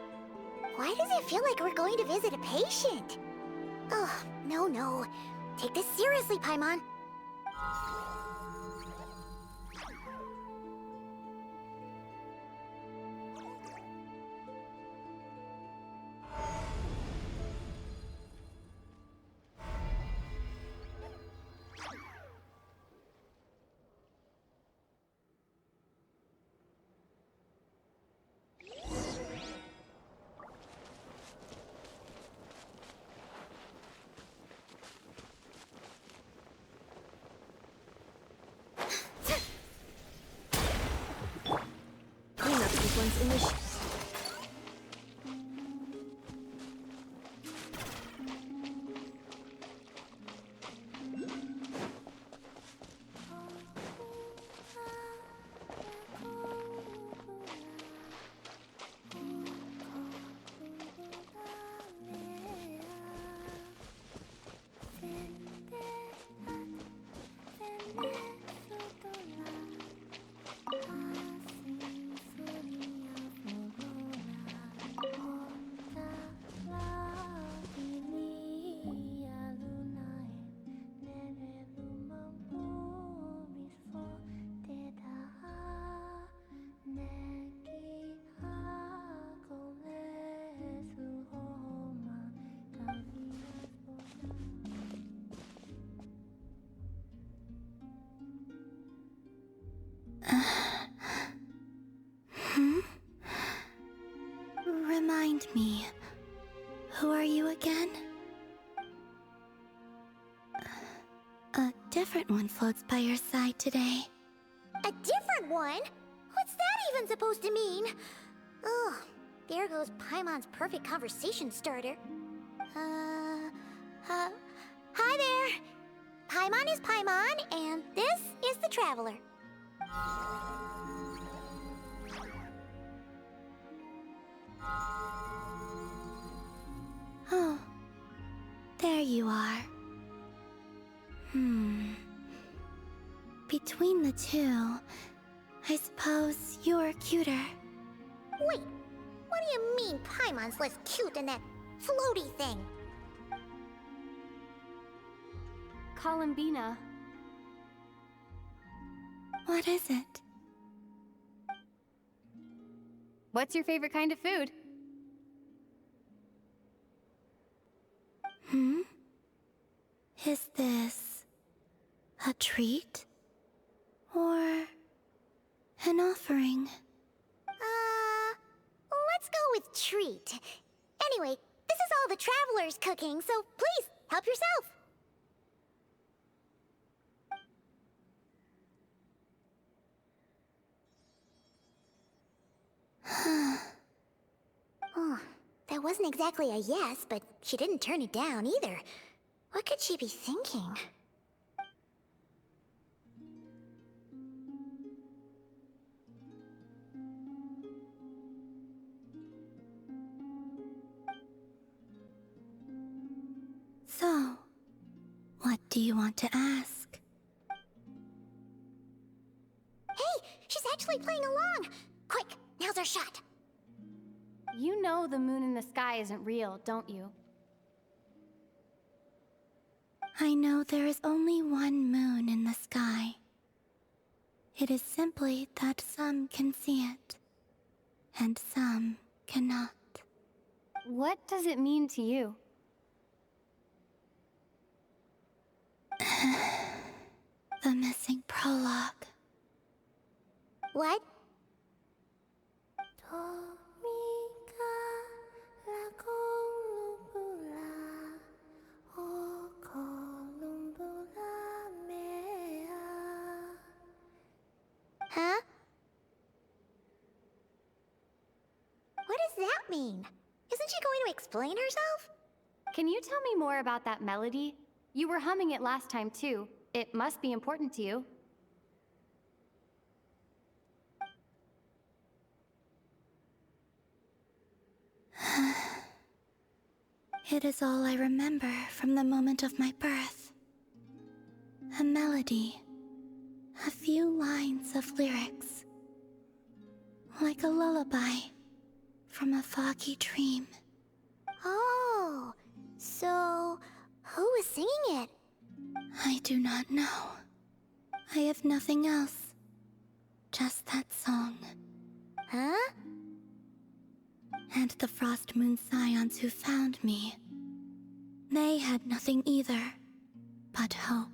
Why does it feel like we're going to visit a patient? Oh, no. Take this seriously, Paimon. Remind me, who are you again? A different one floats by your side today. A different one? What's that even supposed to mean? Ugh, there goes Paimon's perfect conversation starter. Hi there! Paimon is Paimon, and this is the Traveler. Oh, there you are. Between the two, I suppose you're cuter. Wait, what do you mean Paimon's less cute than that floaty thing? Columbina. What is it? What's your favorite kind of food? Is this a treat? Or an offering? Let's go with treat. Anyway, this is all the Traveler's cooking, so please, help yourself. Oh, that wasn't exactly a yes, but she didn't turn it down either. What could she be thinking? So, what do you want to ask? Hey, she's actually playing along! Quick, now's our shot. You know the moon in the sky isn't real, don't you? I know there is only one moon in the sky. It is simply that some can see it, and some cannot. What does it mean to you? The missing prologue. What? Huh? What does that mean? Isn't she going to explain herself? Can you tell me more about that melody? You were humming it last time too. It must be important to you. It is all I remember from the moment of my birth. A melody. A few lines of lyrics. Like a lullaby from a foggy dream. Oh, so who was singing it? I do not know. I have nothing else. Just that song. Huh? And the Frost Moon Scions who found me. They had nothing either, but hope.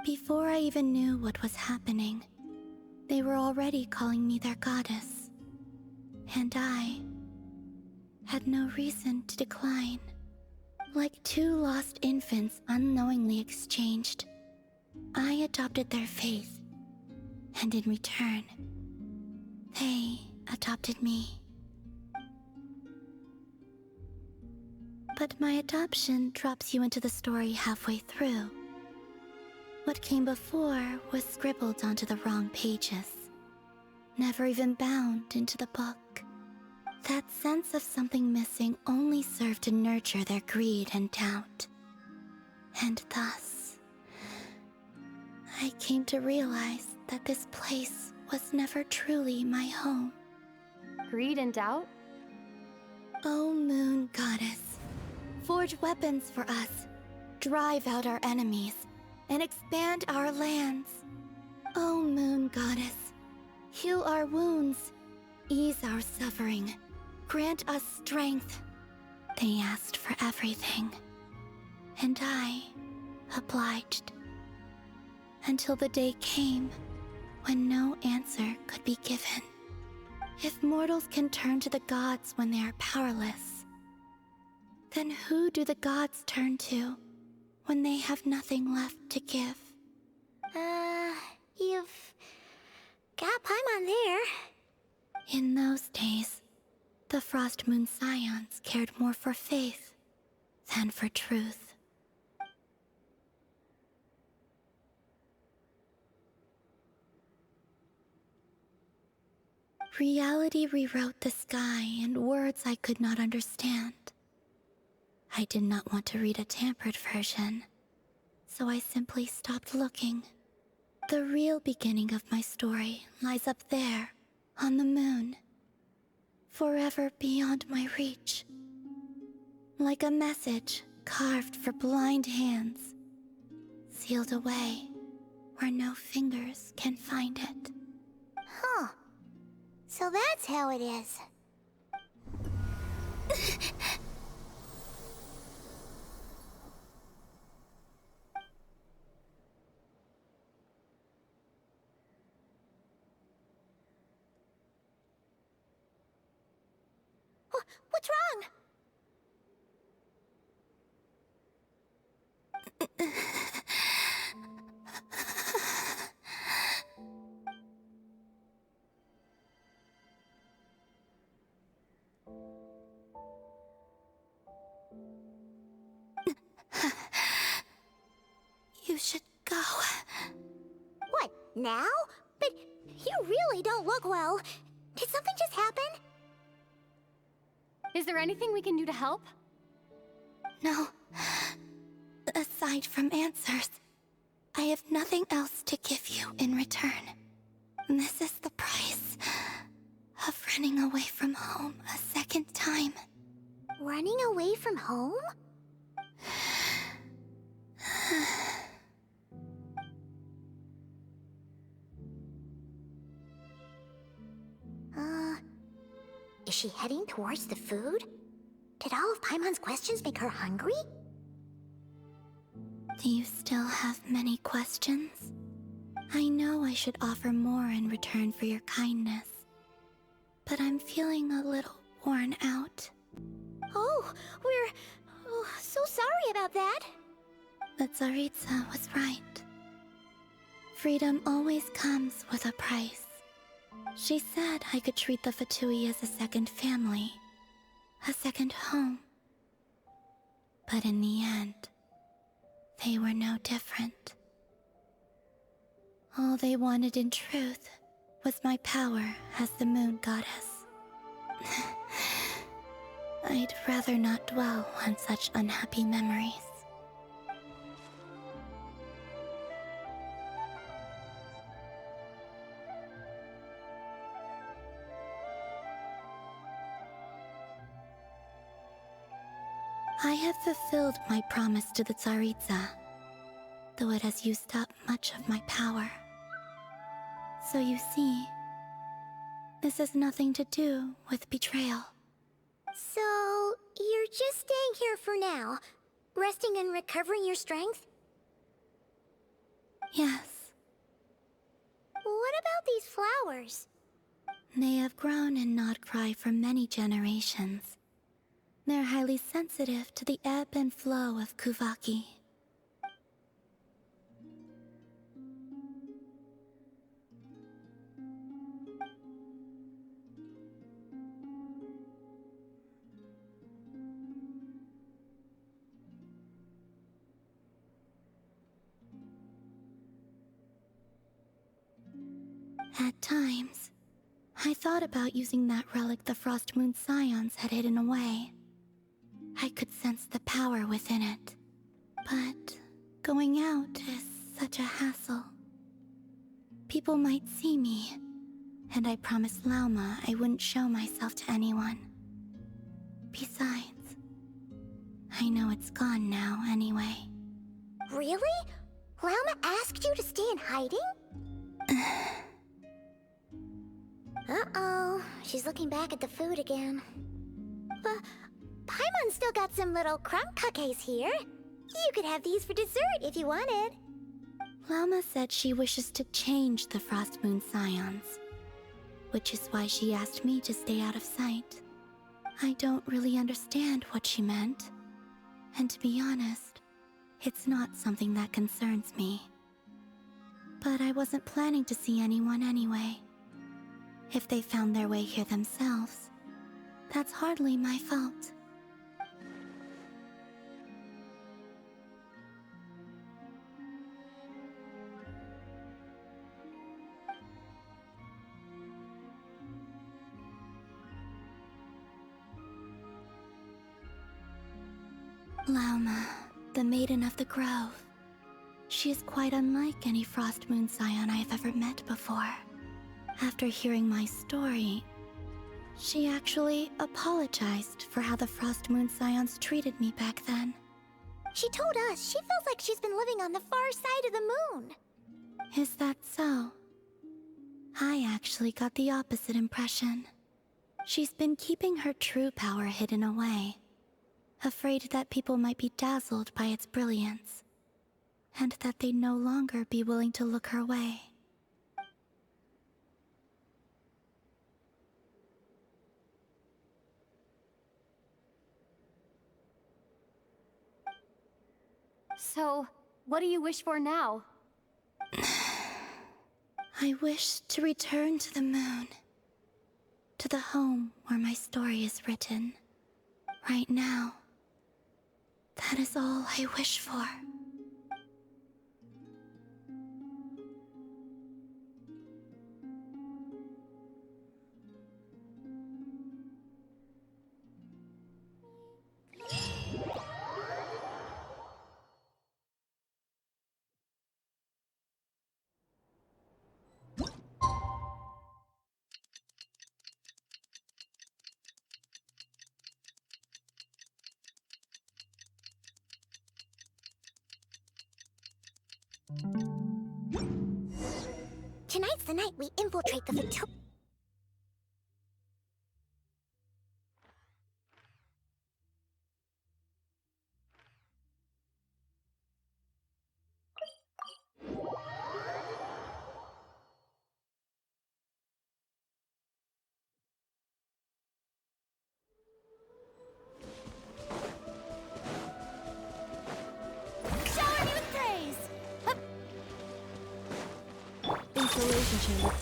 Before I even knew what was happening, they were already calling me their goddess. And I had no reason to decline. Like two lost infants unknowingly exchanged, I adopted their faith. And in return, they adopted me. But my adoption drops you into the story halfway through. What came before was scribbled onto the wrong pages, never even bound into the book. That sense of something missing only served to nurture their greed and doubt. And thus, I came to realize that this place was never truly my home. Greed and doubt? O Moon Goddess, forge weapons for us, drive out our enemies, and expand our lands. O Moon Goddess, heal our wounds, ease our suffering, grant us strength. They asked for everything, and I obliged. Until the day came when no answer could be given. If mortals can turn to the gods when they are powerless, then who do the gods turn to when they have nothing left to give? You've got Paimon there. In those days, the Frost Moon Scions cared more for faith than for truth. Reality rewrote the sky in words I could not understand. I did not want to read a tampered version, so I simply stopped looking. The real beginning of my story lies up there, on the moon, forever beyond my reach. Like a message carved for blind hands, sealed away where no fingers can find it. Huh. So that's how it is. What's wrong? You should go. What, now? But you really don't look well. Did something just happen? Is there anything we can do to help? No. Aside from answers, I have nothing else to give you in return. This is the price of running away from home a second time. Running away from home? Is she heading towards the food? Did all of Paimon's questions make her hungry? Do you still have many questions? I know I should offer more in return for your kindness, but I'm feeling a little worn out. Oh, we're so sorry about that. The Tsaritsa was right. Freedom always comes with a price. She said I could treat the Fatui as a second family, a second home. But in the end, they were no different. All they wanted in truth was my power as the moon goddess. I'd rather not dwell on such unhappy memories. I have fulfilled my promise to the Tsaritsa, though it has used up much of my power. So you see, this has nothing to do with betrayal. So, you're just staying here for now, resting and recovering your strength? Yes. What about these flowers? They have grown in NOD-КРАЯ for many generations. They're highly sensitive to the ebb and flow of Kuvaki. At times, I thought about using that relic the Frost Moon Scions had hidden away. I could sense the power within it. But going out is such a hassle. People might see me, and I promised Lauma I wouldn't show myself to anyone. Besides, I know it's gone now anyway. Really? Lauma asked you to stay in hiding? Uh-oh, she's looking back at the food again. Paimon's still got some little crumb cookies here. You could have these for dessert if you wanted. Lama said she wishes to change the Frost Moon Scions, which is why she asked me to stay out of sight. I don't really understand what she meant, and to be honest, it's not something that concerns me. But I wasn't planning to see anyone anyway. If they found their way here themselves, that's hardly my fault. Lauma, the Maiden of the Grove. She is quite unlike any Frost Moon Scion I have ever met before. After hearing my story, she actually apologized for how the Frost Moon Scions treated me back then. She told us she feels like she's been living on the far side of the moon. Is that so? I actually got the opposite impression. She's been keeping her true power hidden away, afraid that people might be dazzled by its brilliance, and that they'd no longer be willing to look her way. So, what do you wish for now? I wish to return to the moon, to the home where my story is written. Right now, that is all I wish for. Tonight's the night we infiltrate the Victoria. Shower me with praise! Hup. Installation chamber.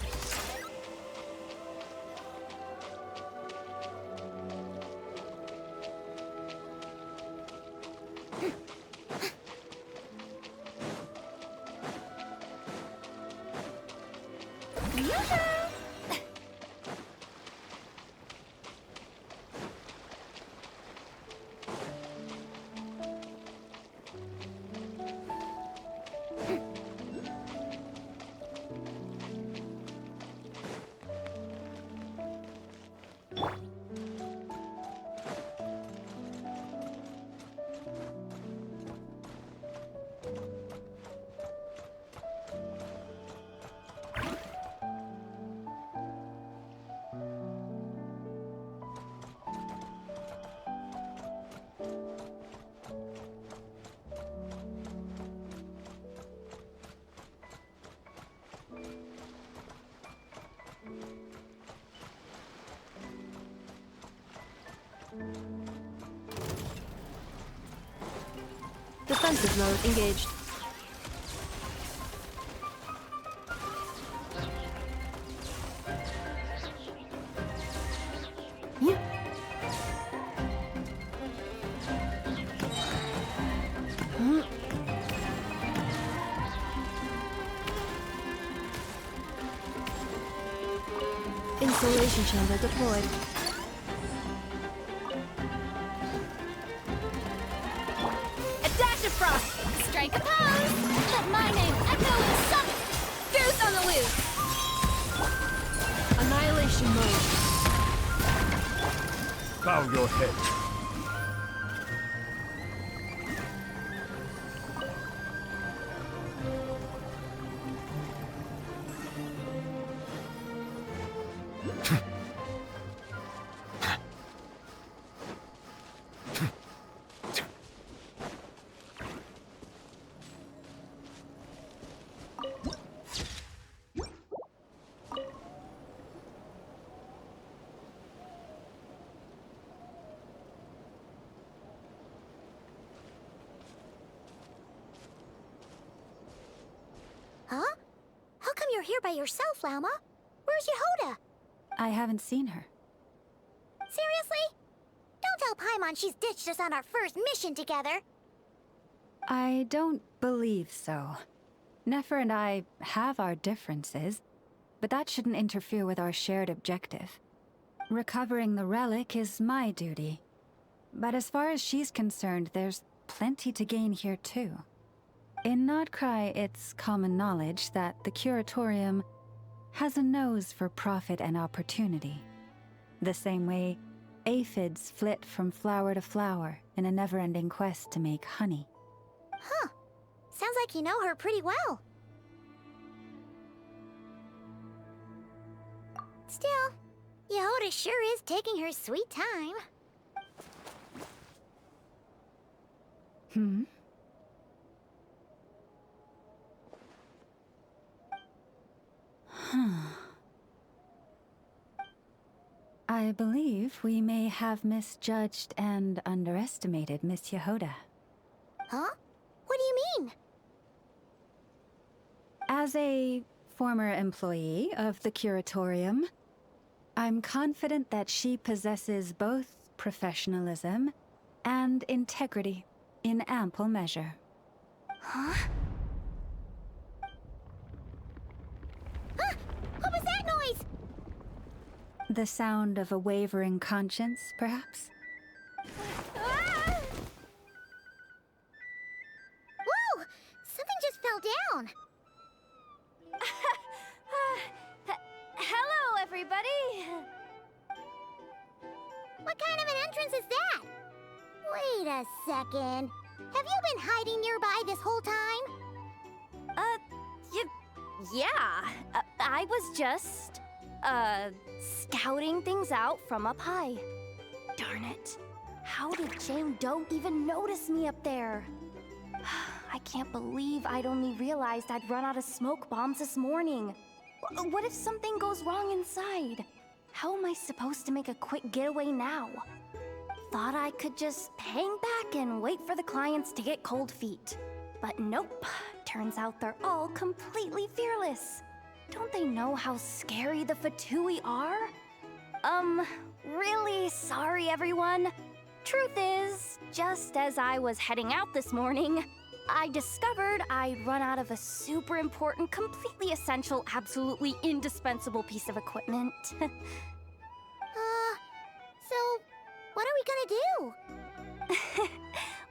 Defensive mode engaged. Installation chamber deployed. A dash of frost! Strike a pose! Let my name echo in the summit! Goose on the loose! Annihilation mode. Bow your head. here by yourself, Lauma. Where's Yehoda? I haven't seen her. Seriously? Don't tell Paimon she's ditched us on our first mission together. I don't believe so. Nefer and I have our differences, but that shouldn't interfere with our shared objective. Recovering the relic is my duty. But as far as she's concerned, there's plenty to gain here too. In NOD-КРАЯ, it's common knowledge that the Curatorium has a nose for profit and opportunity. The same way aphids flit from flower to flower in a never-ending quest to make honey. Huh. Sounds like you know her pretty well. Still, Yehoda sure is taking her sweet time. I believe we may have misjudged and underestimated Miss Yehoda. Huh? What do you mean? As a former employee of the Curatorium, I'm confident that she possesses both professionalism and integrity in ample measure. Huh? Ah! What was that noise? The sound of a wavering conscience, perhaps? Ah! Whoa! Something just fell down. Hello, everybody! What kind of an entrance is that? Wait a second. Have you been hiding nearby this whole time? Yeah. I was just, scouting things out from up high. Darn it. How did Jane Doe even notice me up there? I can't believe I'd only realized I'd run out of smoke bombs this morning. What if something goes wrong inside? How am I supposed to make a quick getaway now? Thought I could just hang back and wait for the clients to get cold feet. But nope. Turns out they're all completely fearless. Don't they know how scary the Fatui are? Really sorry, everyone. Truth is, just as I was heading out this morning, I discovered I'd run out of a super important, completely essential, absolutely indispensable piece of equipment. So, what are we gonna do?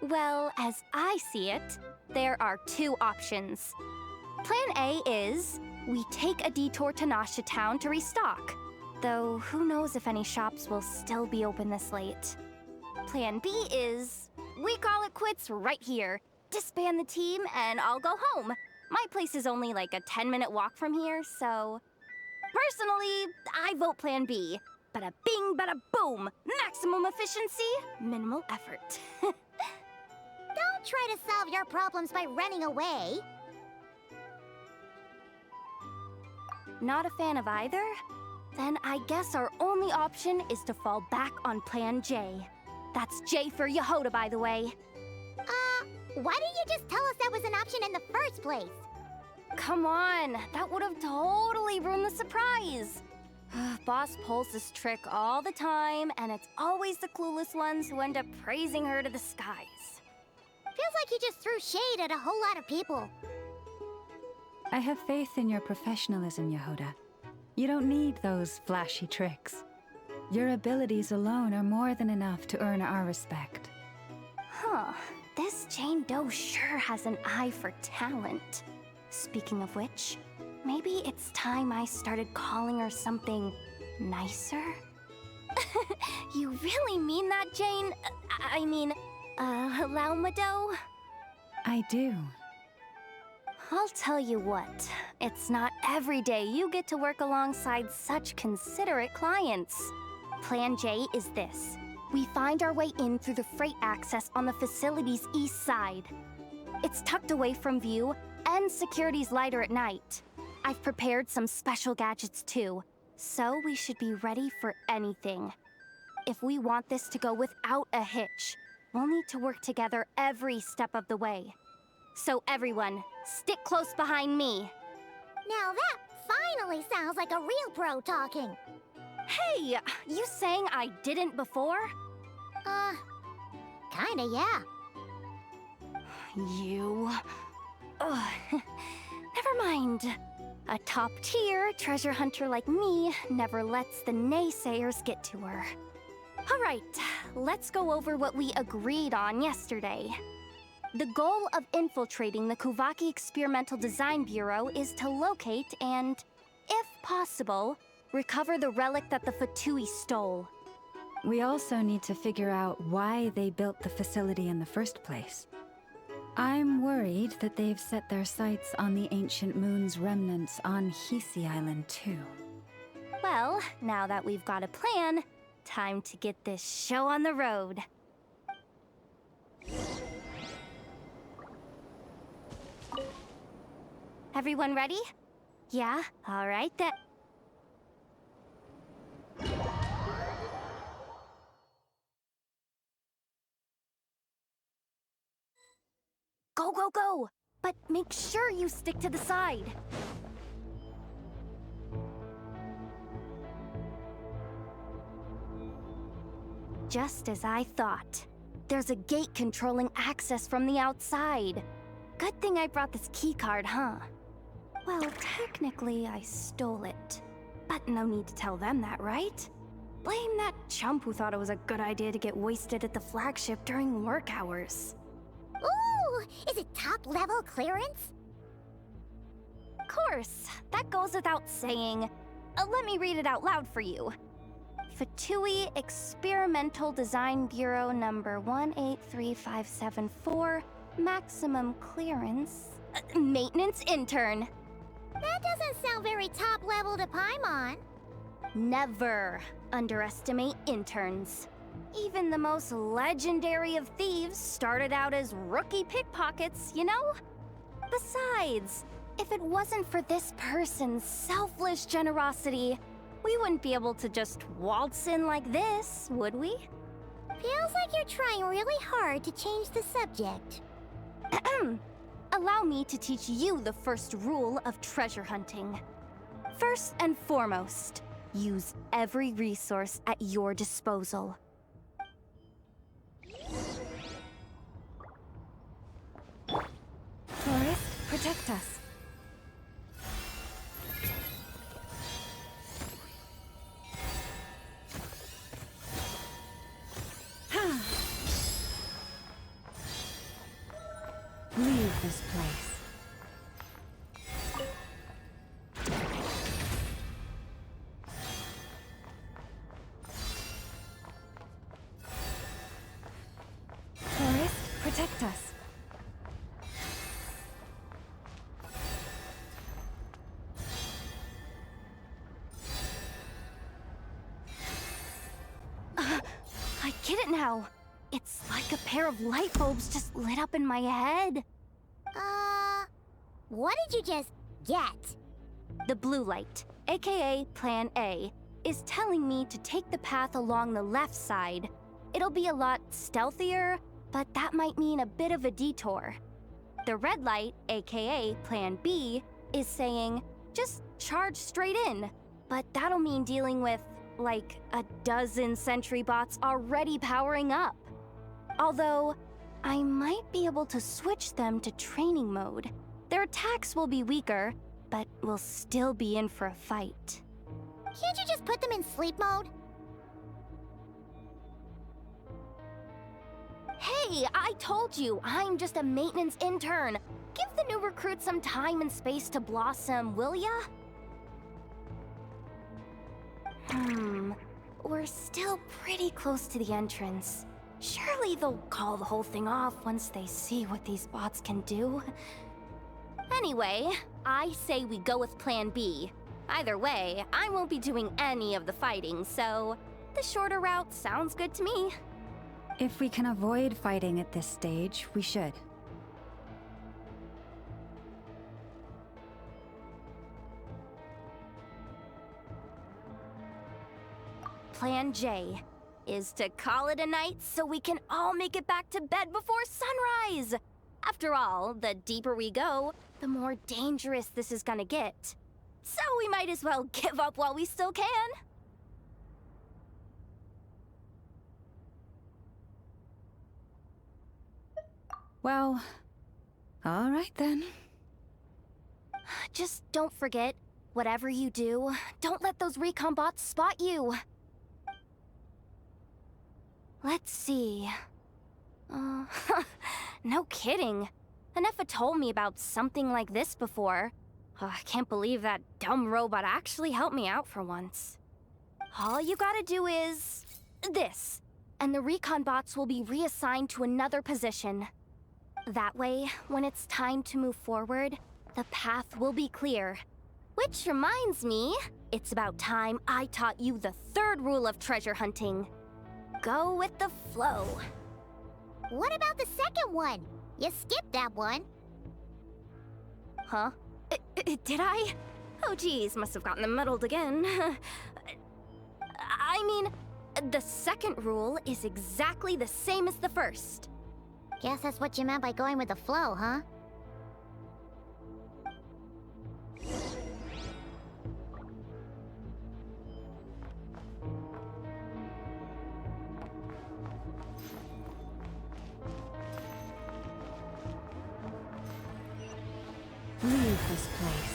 Well, as I see it, there are two options. Plan A is we take a detour to Nasha Town to restock, though who knows if any shops will still be open this late. Plan B is we call it quits right here, disband the team, and I'll go home. My place is only like a 10-minute walk from here, so... Personally, I vote Plan B. Bada bing, bada boom! Maximum efficiency, minimal effort. Don't try to solve your problems by running away. Not a fan of either? Then I guess our only option is to fall back on Plan J. That's J for Yehoda, by the way. Why didn't you just tell us that was an option in the first place? Come on, that would have totally ruined the surprise. Boss pulls this trick all the time, and it's always the clueless ones who end up praising her to the skies. Feels like you just threw shade at a whole lot of people. I have faith in your professionalism, Yehoda. You don't need those flashy tricks. Your abilities alone are more than enough to earn our respect. Huh. This Jane Doe sure has an eye for talent. Speaking of which, maybe it's time I started calling her something nicer? You really mean that, Jane? Lauma Doe? I do. I'll tell you what, it's not every day you get to work alongside such considerate clients. Plan J is this. We find our way in through the freight access on the facility's east side. It's tucked away from view, and security's lighter at night. I've prepared some special gadgets too, so we should be ready for anything. If we want this to go without a hitch, we'll need to work together every step of the way. So everyone, stick close behind me. Now that finally sounds like a real pro talking. Hey, you saying I didn't before? Kinda, yeah. You... Ugh. Never mind. A top-tier treasure hunter like me never lets the naysayers get to her. Alright, let's go over what we agreed on yesterday. The goal of infiltrating the Kuvaki Experimental Design Bureau is to locate and, if possible, recover the relic that the Fatui stole. We also need to figure out why they built the facility in the first place. I'm worried that they've set their sights on the ancient moon's remnants on Hisi Island too. Well, now that we've got a plan, time to get this show on the road. Everyone ready? Yeah? Alright then. Go, go, go! But make sure you stick to the side. Just as I thought. There's a gate controlling access from the outside. Good thing I brought this keycard, huh? Well, technically I stole it. But no need to tell them that, right? Blame that chump who thought it was a good idea to get wasted at the flagship during work hours. Ooh, is it top-level clearance? Of course, that goes without saying. Let me read it out loud for you. Fatui Experimental Design Bureau number 183574, maximum clearance, maintenance intern. That doesn't sound very top-level to Paimon. Never underestimate interns. Even the most legendary of thieves started out as rookie pickpockets, you know? Besides, if it wasn't for this person's selfless generosity, we wouldn't be able to just waltz in like this, would we? Feels like you're trying really hard to change the subject. Allow me to teach you the first rule of treasure hunting. First and foremost, use every resource at your disposal. Forest, protect us. Leave this place. Forest, protect us. I get it now. It's like a pair of light bulbs just lit up in my head. What did you just get? The blue light, aka Plan A, is telling me to take the path along the left side. It'll be a lot stealthier, but that might mean a bit of a detour. The red light, aka Plan B, is saying, just charge straight in. But that'll mean dealing with, like, a dozen sentry bots already powering up. Although, I might be able to switch them to training mode. Their attacks will be weaker, but we'll still be in for a fight. Can't you just put them in sleep mode? Hey, I told you, I'm just a maintenance intern. Give the new recruit some time and space to blossom, will ya? We're still pretty close to the entrance. Surely they'll call the whole thing off once they see what these bots can do. Anyway, I say we go with Plan B. Either way, I won't be doing any of the fighting, so the shorter route sounds good to me. If we can avoid fighting at this stage, we should. Plan J is to call it a night so we can all make it back to bed before sunrise. After all, the deeper we go, the more dangerous this is gonna get. So we might as well give up while we still can. Well, all right then. Just don't forget, whatever you do, don't let those recon bots spot you. Let's see. No kidding. Anefa told me about something like this before. I can't believe that dumb robot actually helped me out for once. All you gotta do is this, and the recon bots will be reassigned to another position. That way, when it's time to move forward, the path will be clear. Which reminds me, it's about time I taught you the third rule of treasure hunting. Go with the flow. What about the second one? You skipped that one. Huh? Did I? Oh geez, must have gotten them muddled again. I mean, the second rule is exactly the same as the first. Guess that's what you meant by going with the flow, huh? Leave this place.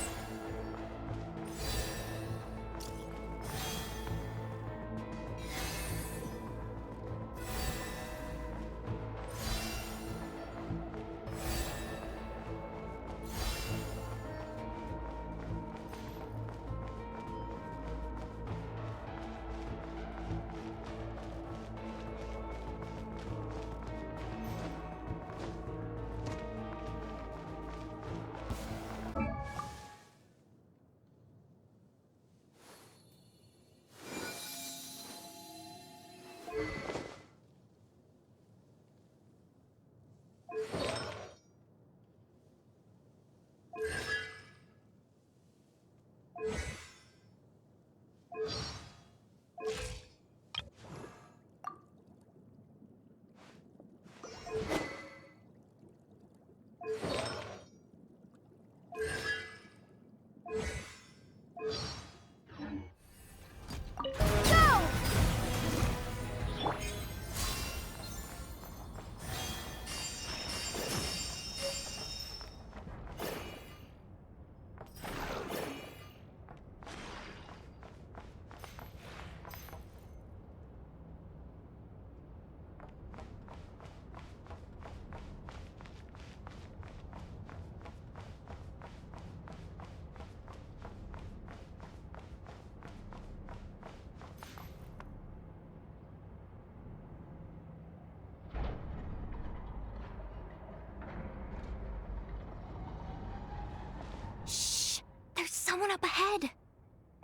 Someone up ahead!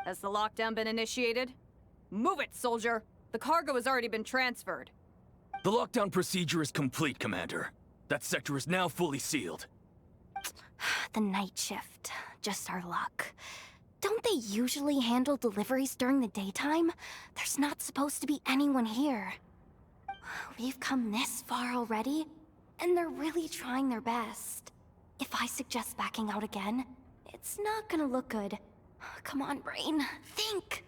Has the lockdown been initiated? Move it, soldier! The cargo has already been transferred. The lockdown procedure is complete, Commander. That sector is now fully sealed. The night shift. Just our luck. Don't they usually handle deliveries during the daytime? There's not supposed to be anyone here. We've come this far already, and they're really trying their best. If I suggest backing out again, it's not gonna look good. Come on, brain. Think!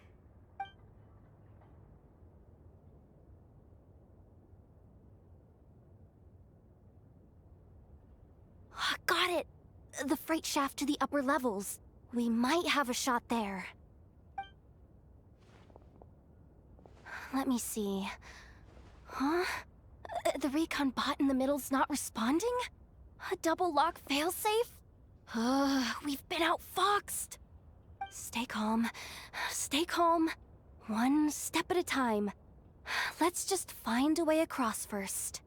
Got it! The freight shaft to the upper levels. We might have a shot there. Let me see. Huh? The recon bot in the middle's not responding? A double lock failsafe? We've been outfoxed. Stay calm. Stay calm. One step at a time. Let's just find a way across first.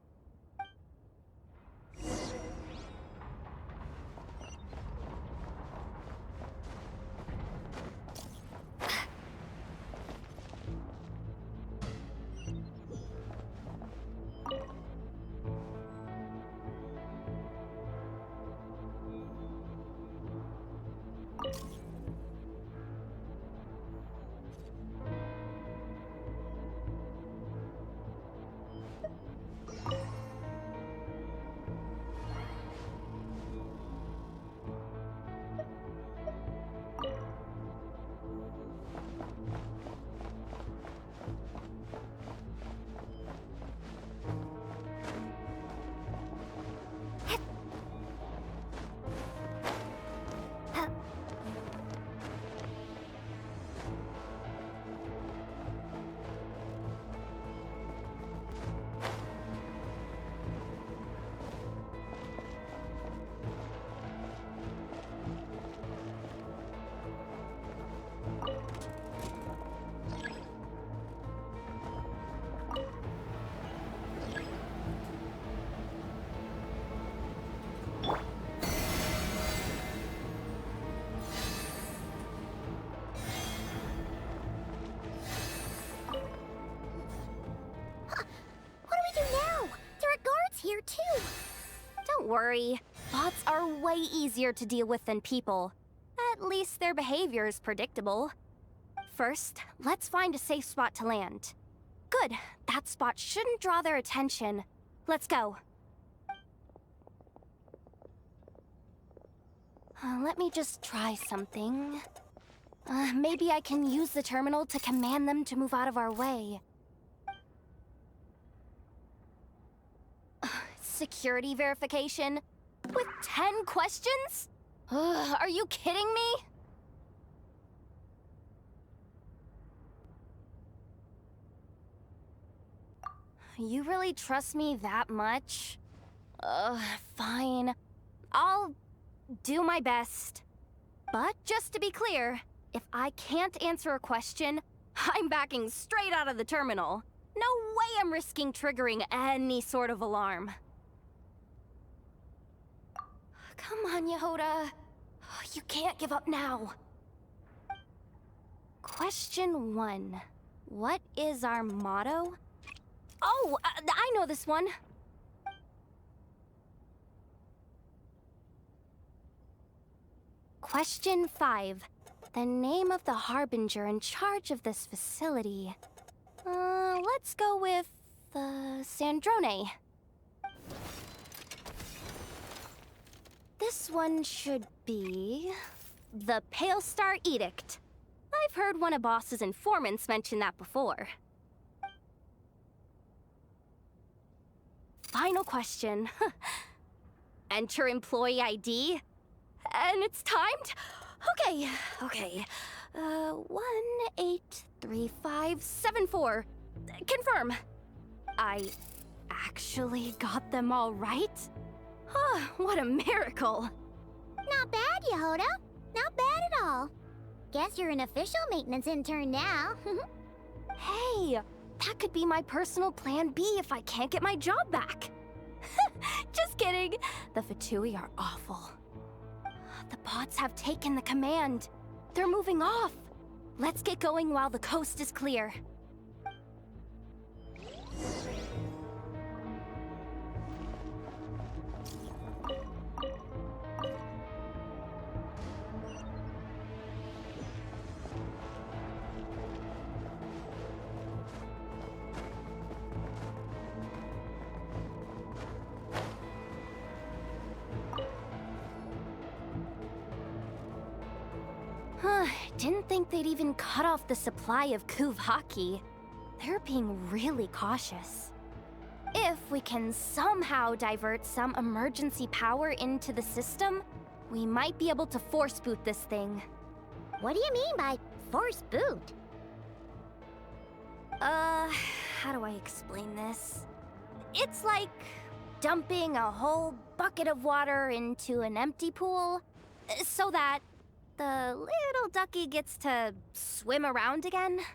worry. Bots are way easier to deal with than people. At least their behavior is predictable. First, let's find a safe spot to land. Good. That spot shouldn't draw their attention. Let's go. Let me just try something. Maybe I can use the terminal to command them to move out of our way. Security verification? With 10 questions? Are you kidding me? You really trust me that much? Fine. I'll do my best. But just to be clear, if I can't answer a question, I'm backing straight out of the terminal. No way I'm risking triggering any sort of alarm. Come on, Yehoda. You can't give up now. Question 1. What is our motto? Oh, I know this one. Question 5. The name of the harbinger in charge of this facility. Let's go with, Sandrone. This one should be the Pale Star Edict. I've heard one of Boss's informants mention that before. Final question. Enter employee ID. And it's timed? Okay. 183574. Confirm. I actually got them all right? What a miracle. Not bad, Yehoda. Not bad at all. Guess you're an official maintenance intern now. Hey, that could be my personal plan B if I can't get my job back. Just kidding. The Fatui are awful. The bots have taken the command. They're moving off. Let's get going while the coast is clear. Didn't think they'd even cut off the supply of Kuvaki. They're being really cautious. If we can somehow divert some emergency power into the system, we might be able to force boot this thing. What do you mean by force boot? How do I explain this? It's like dumping a whole bucket of water into an empty pool, so that the little ducky gets to swim around again.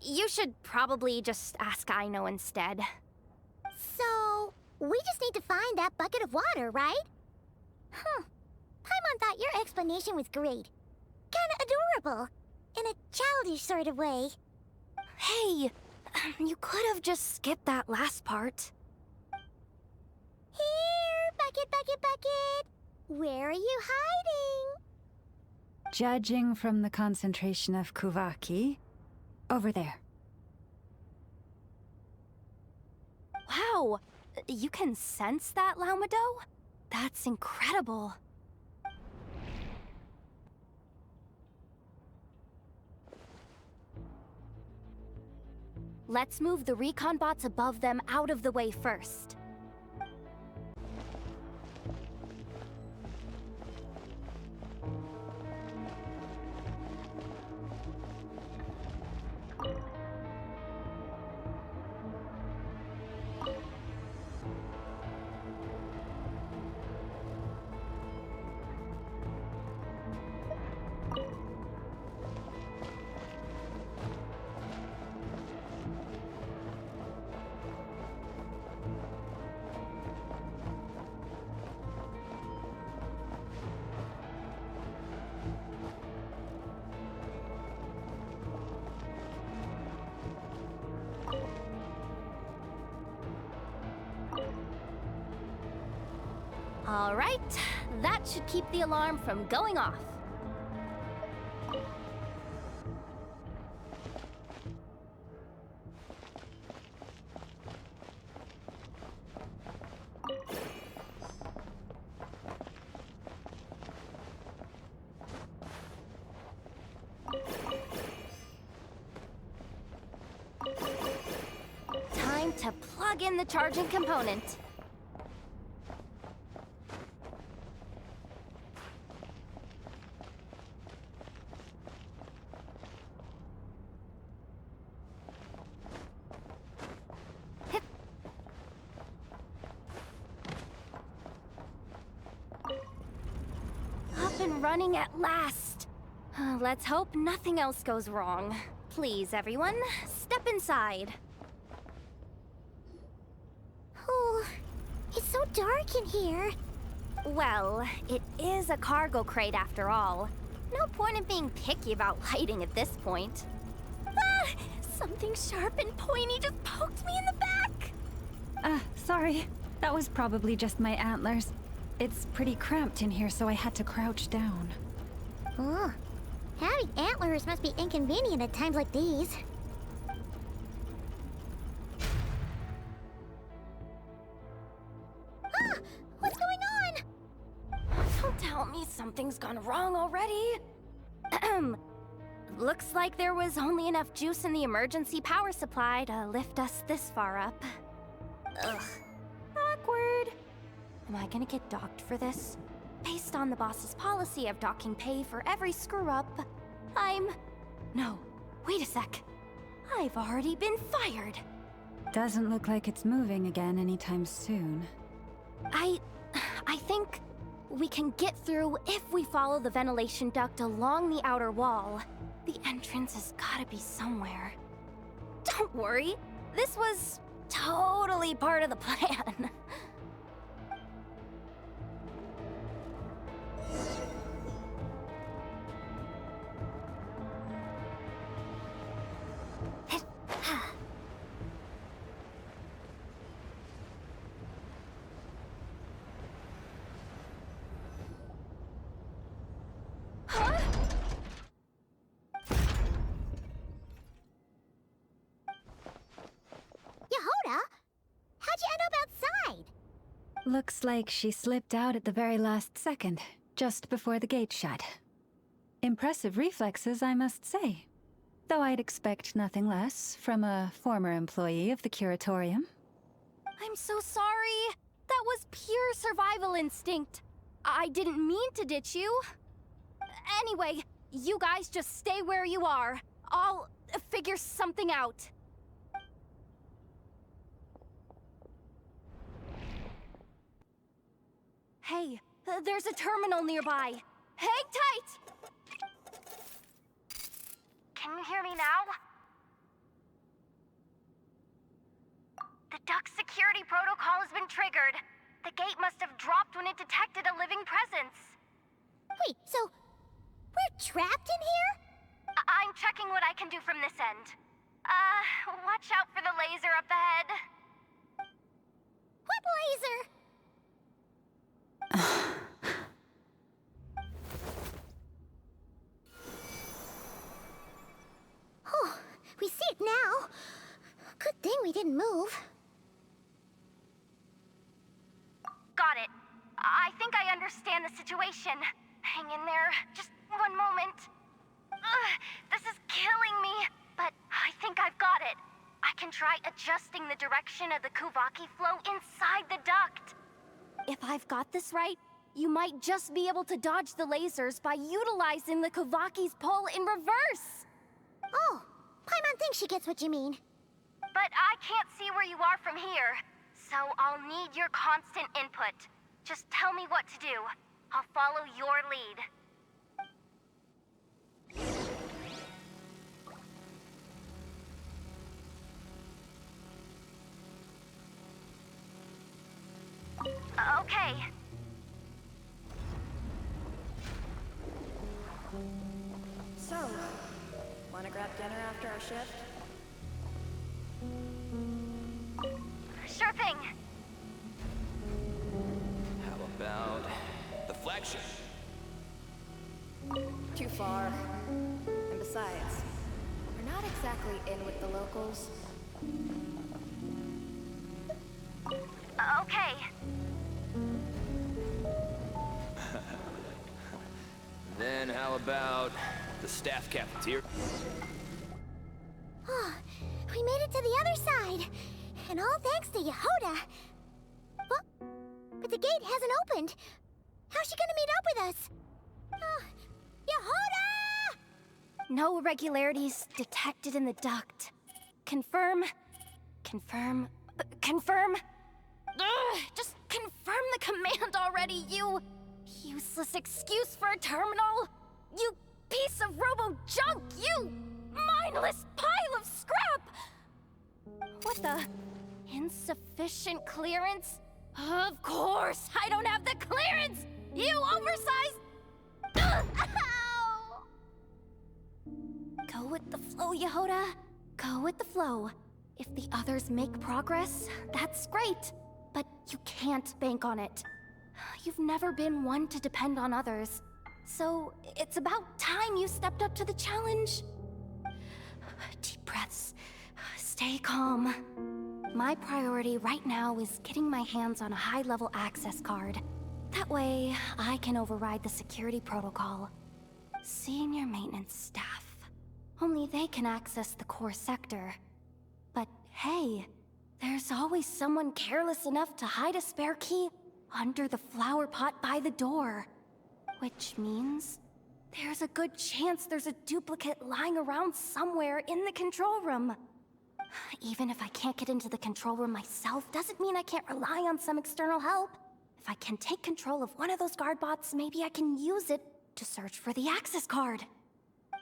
You should probably just ask Aino instead. So, we just need to find that bucket of water, right? Paimon thought your explanation was great. Kinda adorable. In a childish sort of way. Hey, you could have just skipped that last part. Here, bucket, bucket, bucket. Where are you hiding? Judging from the concentration of Kuvaki, over there. Wow, you can sense that, Laumado? That's incredible. Let's move the recon bots above them out of the way first. All right, that should keep the alarm from going off. Time to plug in the charging component. Up and running at last. Let's hope nothing else goes wrong. Please, everyone, step inside. Oh, it's so dark in here. Well, it is a cargo crate after all. No point in being picky about lighting at this point. Ah! Something sharp and pointy just poked me in the back! Sorry. That was probably just my antlers. It's pretty cramped in here, so I had to crouch down. Oh, having antlers must be inconvenient at times like these. Ah! What's going on? Don't tell me something's gone wrong already. Looks like there was only enough juice in the emergency power supply to lift us this far up. Ugh. Awkward. Am I gonna get docked for this? Based on the boss's policy of docking pay for every screw-up, No, wait a sec. I've already been fired. Doesn't look like it's moving again anytime soon. I think we can get through if we follow the ventilation duct along the outer wall. The entrance has gotta be somewhere. Don't worry, this was totally part of the plan. Looks like she slipped out at the very last second, just before the gate shut. Impressive reflexes, I must say. Though I'd expect nothing less from a former employee of the Curatorium. I'm so sorry. That was pure survival instinct. I didn't mean to ditch you. Anyway, you guys just stay where you are. I'll figure something out. Hey, there's a terminal nearby. Hang tight! Can you hear me now? The duct security protocol has been triggered. The gate must have dropped when it detected a living presence. Wait, so we're trapped in here? I'm checking what I can do from this end. Watch out for the laser up ahead. What laser? Oh, we see it now. Good thing we didn't move. Got it. I think I understand the situation. Hang in there. Just one moment. This is killing me, but I think I've got it. I can try adjusting the direction of the Kuvaki flow inside the duct. If I've got this right, you might just be able to dodge the lasers by utilizing the Kuvaki's pull in reverse. Oh, Paimon thinks she gets what you mean. But I can't see where you are from here, so I'll need your constant input. Just tell me what to do. I'll follow your lead. Okay. So, wanna grab dinner after our shift? Sure thing. How about action. Too far. And besides, we're not exactly in with the locals. Okay. Then how about the staff cafeteria? Oh, we made it to the other side. And all thanks to Yehoda. But the gate hasn't opened. How's she gonna meet up with us? Yehoda! No irregularities detected in the duct. Confirm. Confirm. Confirm. Ugh, just confirm the command already, you useless excuse for a terminal. You piece of robo-junk, you mindless pile of scrap! What the? Insufficient clearance? Of course, I don't have the clearance! You oversized... Ugh, ow! Go with the flow, Yehoda. Go with the flow. If the others make progress, that's great. But you can't bank on it. You've never been one to depend on others. So it's about time you stepped up to the challenge. Deep breaths. Stay calm. My priority right now is getting my hands on a high-level access card. That way, I can override the security protocol. Senior maintenance staff. Only they can access the core sector. But hey, there's always someone careless enough to hide a spare key under the flower pot by the door. Which means there's a good chance there's a duplicate lying around somewhere in the control room. Even if I can't get into the control room myself, doesn't mean I can't rely on some external help. If I can take control of one of those guard bots, maybe I can use it to search for the access card.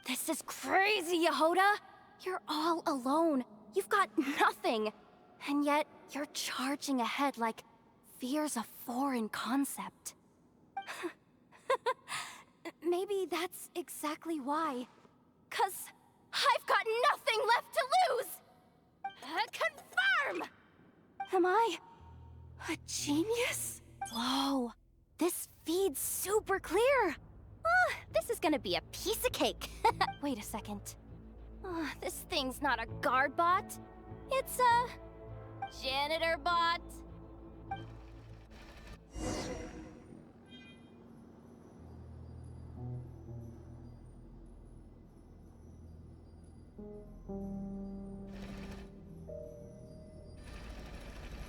This is crazy, Yehoda! You're all alone. You've got nothing. And yet, you're charging ahead like fear's a foreign concept. Maybe that's exactly why. 'Cause I've got nothing left to lose! Confirm! Am I a genius? Whoa, this feed's super clear. This is gonna be a piece of cake. Wait a second. This thing's not a guard bot. It's a janitor bot.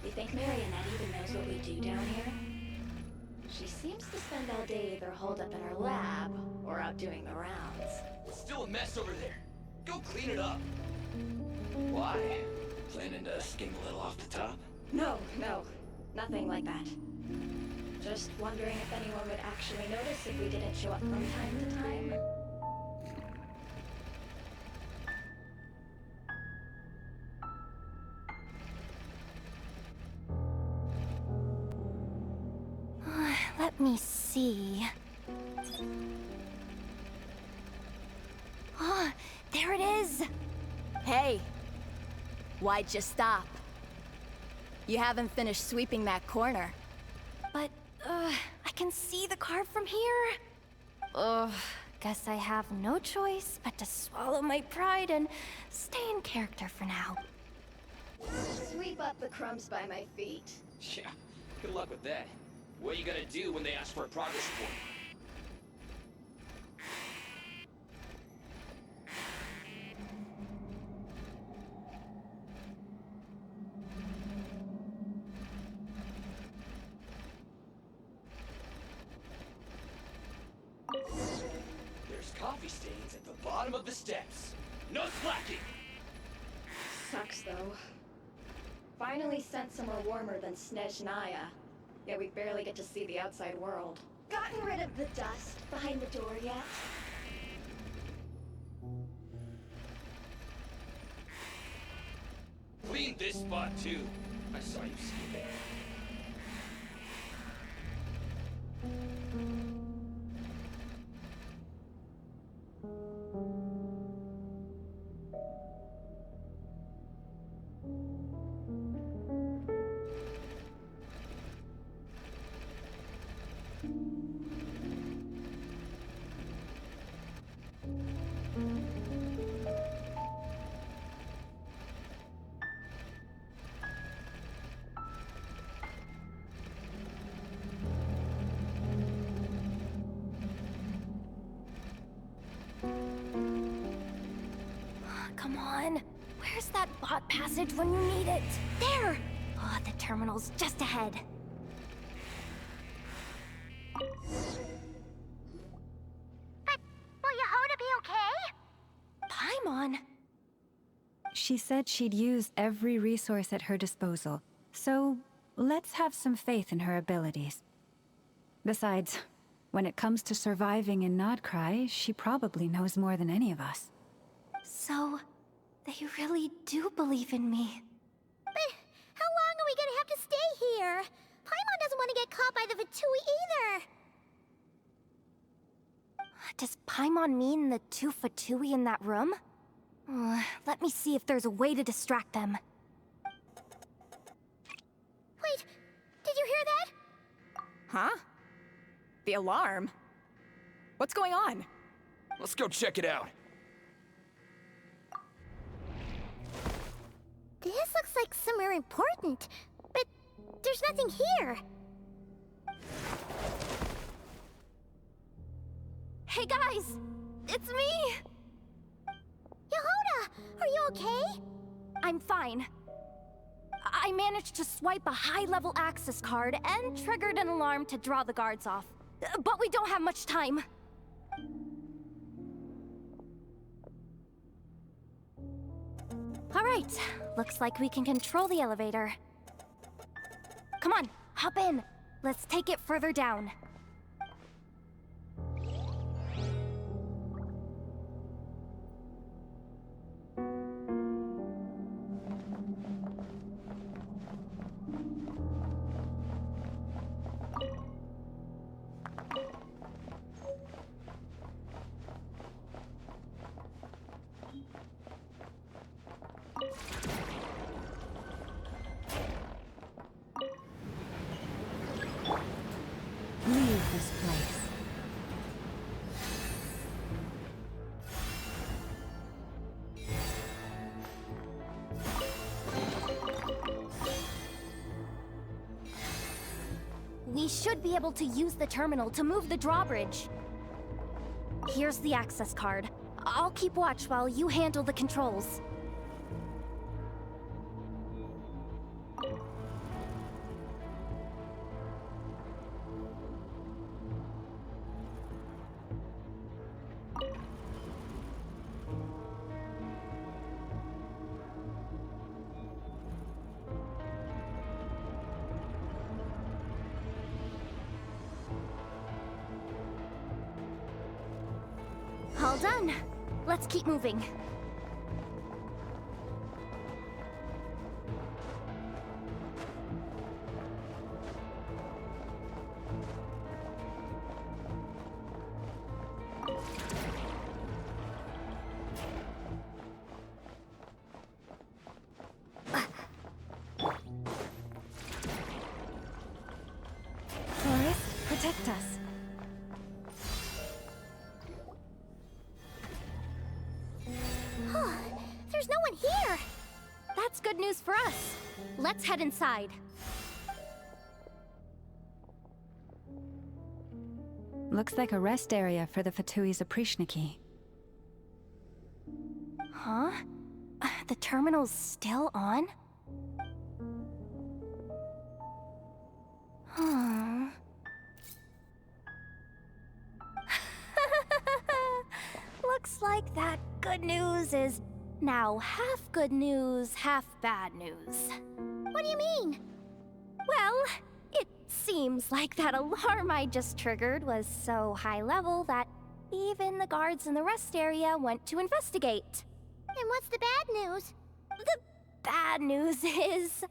You think Marionette even knows what we do down here? She seems to spend all day either holed up in her lab or out doing the rounds. It's still a mess over there. Go clean it up. Why? Planning to skim a little off the top? No, nothing like that. Just wondering if anyone would actually notice if we didn't show up from time to time. Let me see. There it is! Hey! Why'd you stop? You haven't finished sweeping that corner. But, I can see the card from here. Guess I have no choice but to swallow my pride and stay in character for now. Sweep up the crumbs by my feet. Yeah, good luck with that. What are you gonna do when they ask for a progress report? There's coffee stains at the bottom of the steps. No slacking! Sucks though. Finally sent somewhere warmer than Snezhnaya. Yet we barely get to see the outside world. Gotten rid of the dust behind the door yet? Clean this spot too. I saw you skipping. again. Where's that bot passage when you need it? There! Oh, the terminal's just ahead. But will Yehoda be okay? Paimon? She said she'd use every resource at her disposal, so let's have some faith in her abilities. Besides, when it comes to surviving in NOD-КРАЯ, she probably knows more than any of us. So, they really do believe in me. But how long are we gonna have to stay here? Paimon doesn't want to get caught by the Fatui either. Does Paimon mean the two Fatui in that room? Let me see if there's a way to distract them. Wait, did you hear that? Huh? The alarm? What's going on? Let's go check it out. This looks like somewhere important, but there's nothing here. Hey guys! It's me! Yehoda, are you okay? I'm fine. I managed to swipe a high-level access card and triggered an alarm to draw the guards off. But we don't have much time. All right, looks like we can control the elevator. Come on, hop in. Let's take it further down. Leave this place. We should be able to use the terminal to move the drawbridge. Here's the access card. I'll keep watch while you handle the controls. All done. Let's keep moving. Forest, protect us. There's no one here! That's good news for us. Let's head inside. Looks like a rest area for the Fatui's Oprishniki. Huh? The terminal's still on? Huh. Looks like that good news is now half good news, half bad news. What do you mean? Well, it seems like that alarm I just triggered was so high level that even the guards in the rest area went to investigate. And what's the bad news? The bad news is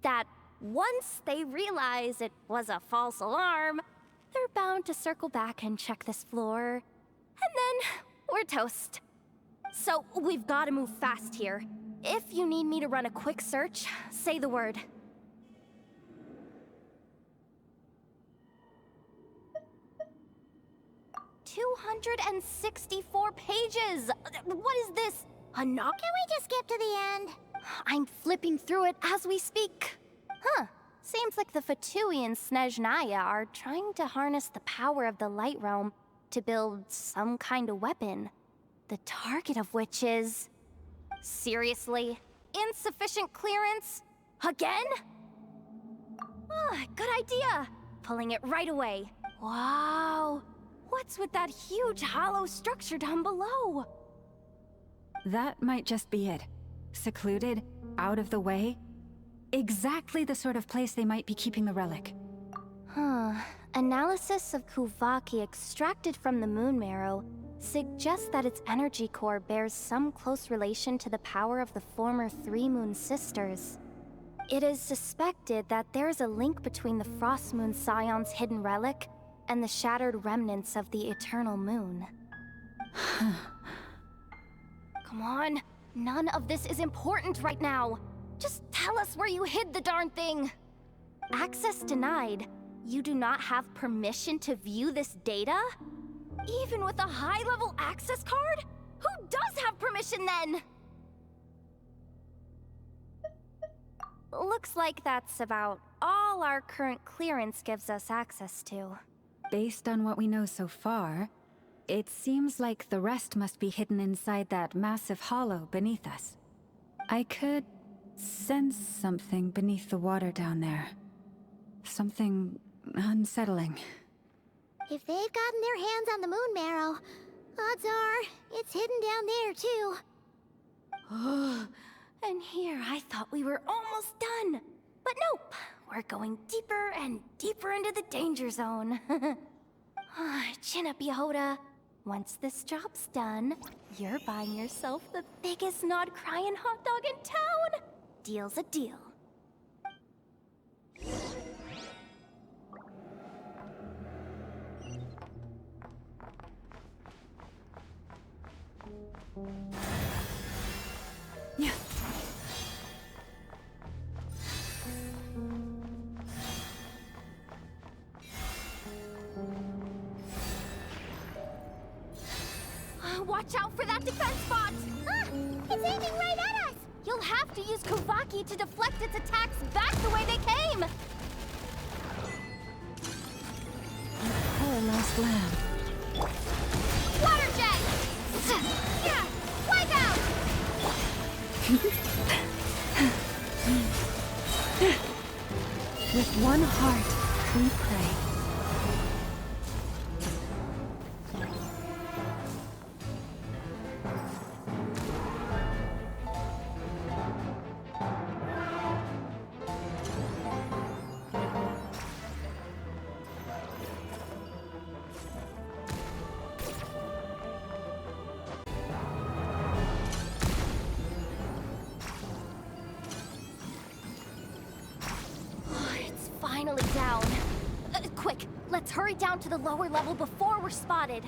that once they realize it was a false alarm, they're bound to circle back and check this floor. And then we're toast. So we've got to move fast here. If you need me to run a quick search, say the word. "264 pages! What is this? A knock? Can we just skip to the end? I'm flipping through it as we speak. Huh. Seems like the Fatui and ＳNEŽNAYA are trying to harness the power of the Light Realm to build some kind of weapon. The target of which is... Seriously? Insufficient clearance? Again? Ah, good idea. Pulling it right away. Wow. What's with that huge hollow structure down below? That might just be it. Secluded, out of the way. Exactly the sort of place they might be keeping the relic. Huh. Analysis of Kuvaki extracted from the moon marrow suggests that its energy core bears some close relation to the power of the former Three Moon Sisters. It is suspected that there is a link between the Frost Moon Scion's hidden relic and the shattered remnants of the Eternal Moon. Come on, none of this is important right now. Just tell us where you hid the darn thing. Access denied. You do not have permission to view this data? Even with a high-level access card? Who does have permission then? Looks like that's about all our current clearance gives us access to. Based on what we know so far, it seems like the rest must be hidden inside that massive hollow beneath us. I could sense something beneath the water down there. Something unsettling. If they've gotten their hands on the moon marrow, odds are it's hidden down there too. And here I thought we were almost done. But nope, we're going deeper and deeper into the danger zone. Chin up, Yehoda. Once this job's done, you're buying yourself the biggest gnawed-crying hot dog in town. Deal's a deal. Yeah. Watch out for that defense bot! Ah! It's aiming right at us! You'll have to use Kuvaki to deflect its attacks back the way they came! Poor lost lamb. Water jet! Yeah! Wipe out! With one heart, we pray. Finally down. Quick, let's hurry down to the lower level before we're spotted.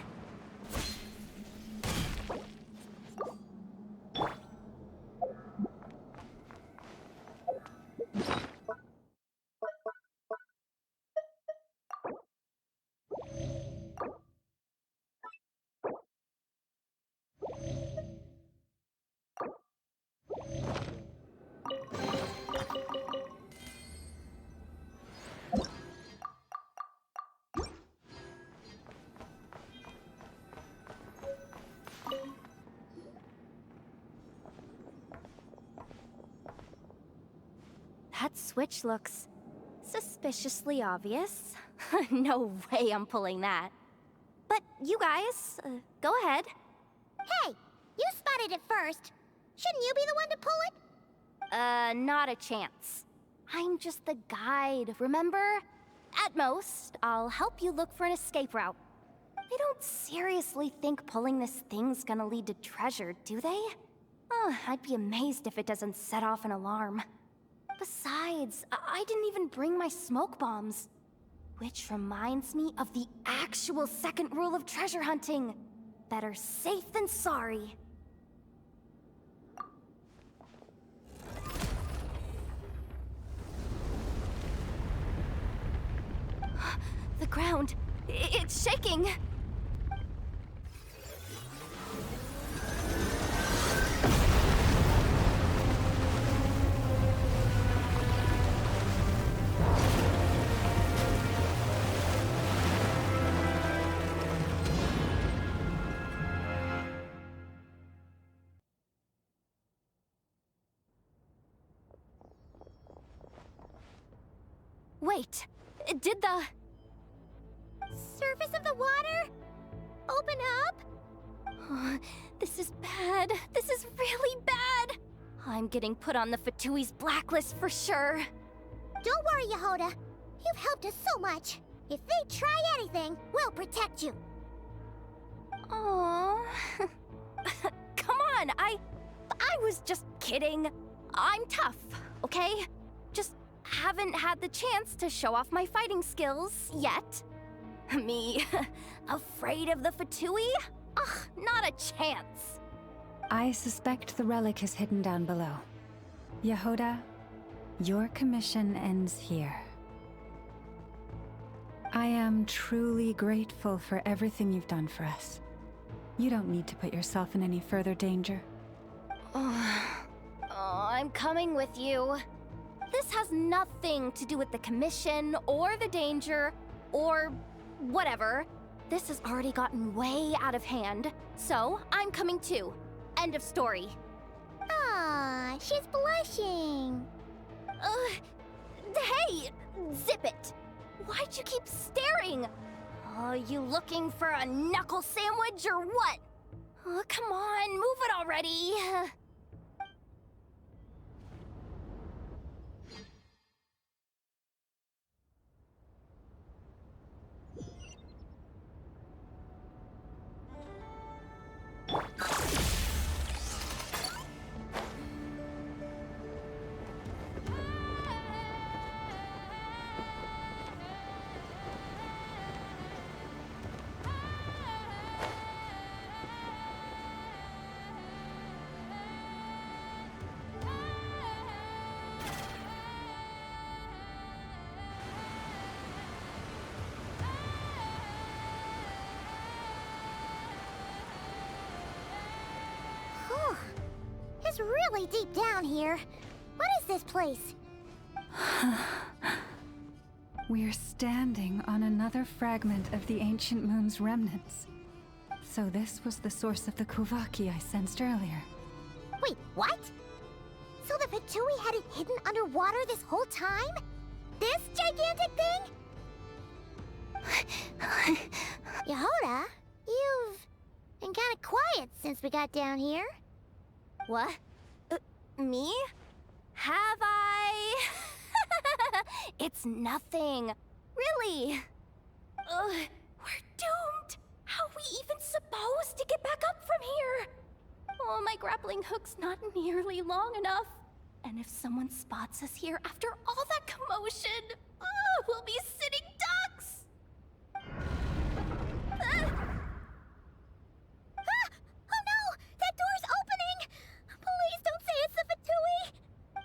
That switch looks suspiciously obvious. No way I'm pulling that. But you guys, go ahead. Hey, you spotted it first. Shouldn't you be the one to pull it? Not a chance. I'm just the guide, remember? At most, I'll help you look for an escape route. They don't seriously think pulling this thing's gonna lead to treasure, do they? I'd be amazed if it doesn't set off an alarm. Besides, I didn't even bring my smoke bombs. Which reminds me of the actual second rule of treasure hunting. Better safe than sorry. The ground, it's shaking. Wait, did the surface of the water open up? This is bad. This is really bad. I'm getting put on the Fatui's blacklist for sure. Don't worry, Yehoda. You've helped us so much. If they try anything, we'll protect you. Aww. Come on, I was just kidding. I'm tough, okay? Just haven't had the chance to show off my fighting skills yet. Me, afraid of the Fatui? Ugh, not a chance. I suspect the relic is hidden down below. Yehoda, your commission ends here. I am truly grateful for everything you've done for us. You don't need to put yourself in any further danger. I'm coming with you. This has nothing to do with the commission or the danger or whatever. This has already gotten way out of hand, so I'm coming too. End of story. Ah, she's blushing. Hey, zip it. Why'd you keep staring? Are you looking for a knuckle sandwich or what? Oh, come on, move it already. It's really deep down here. What is this place? We're standing on another fragment of the ancient moon's remnants. So this was the source of the Kuvaki I sensed earlier. Wait, what? So the Fatui had it hidden underwater this whole time? This gigantic thing? Yehoda, you've been kind of quiet since we got down here. What? Me? Have I? It's nothing. Really. We're doomed. How are we even supposed to get back up from here? Oh, my grappling hook's not nearly long enough. And if someone spots us here after all that commotion, we'll be sitting ducks. Oh no! That door's opening! Please don't say it's the Fatui!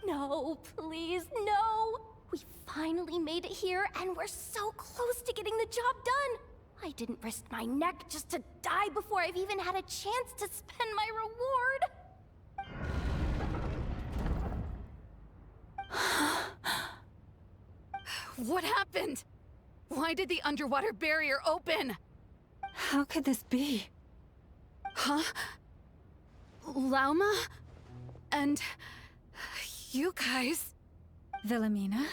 No, please, no! We finally made it here, and we're so close to getting the job done! I didn't risk my neck just to die before I've even had a chance to spend my reward! What happened? Why did the underwater barrier open? How could this be? Huh? Lauma? And you guys? Wilhelmina?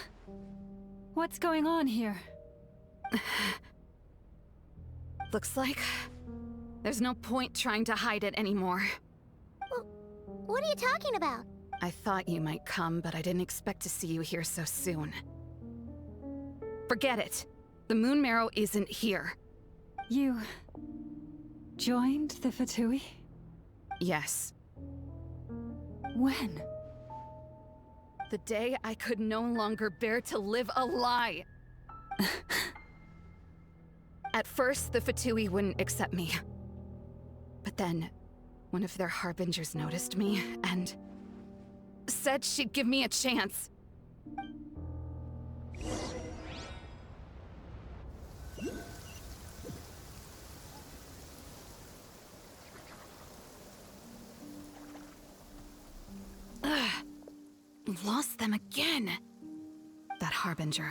What's going on here? Looks like there's no point trying to hide it anymore. Well, what are you talking about? I thought you might come, but I didn't expect to see you here so soon. Forget it. The Moon Marrow isn't here. You joined the Fatui? Yes. When? The day I could no longer bear to live a lie. At first, the Fatui wouldn't accept me. But then, one of their harbingers noticed me and said she'd give me a chance. Lost them again. That harbinger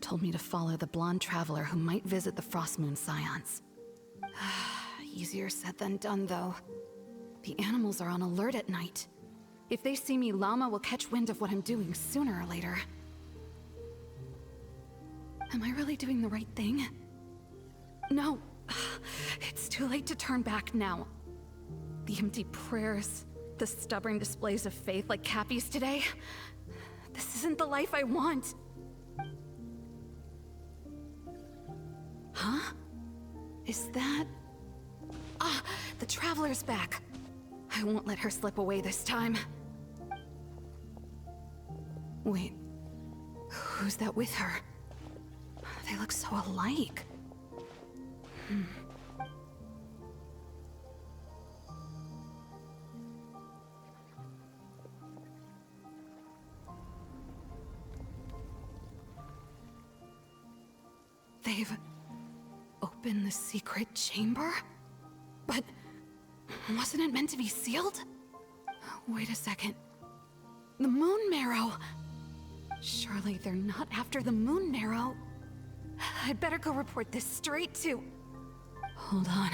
told me to follow the blonde traveler who might visit the Frost Moon Scions. Easier said than done, though. The animals are on alert at night. If they see me, Lauma will catch wind of what I'm doing sooner or later. Am I really doing the right thing? No. It's too late to turn back now. The empty prayers, the stubborn displays of faith like Cappy's today. This isn't the life I want. Huh? Is that... Ah, the Traveler's back. I won't let her slip away this time. Wait, who's that with her? They look so alike. They've opened the secret chamber? But wasn't it meant to be sealed? Wait a second. The Moon Marrow! Surely they're not after the Moon Marrow. I'd better go report this straight to... Hold on.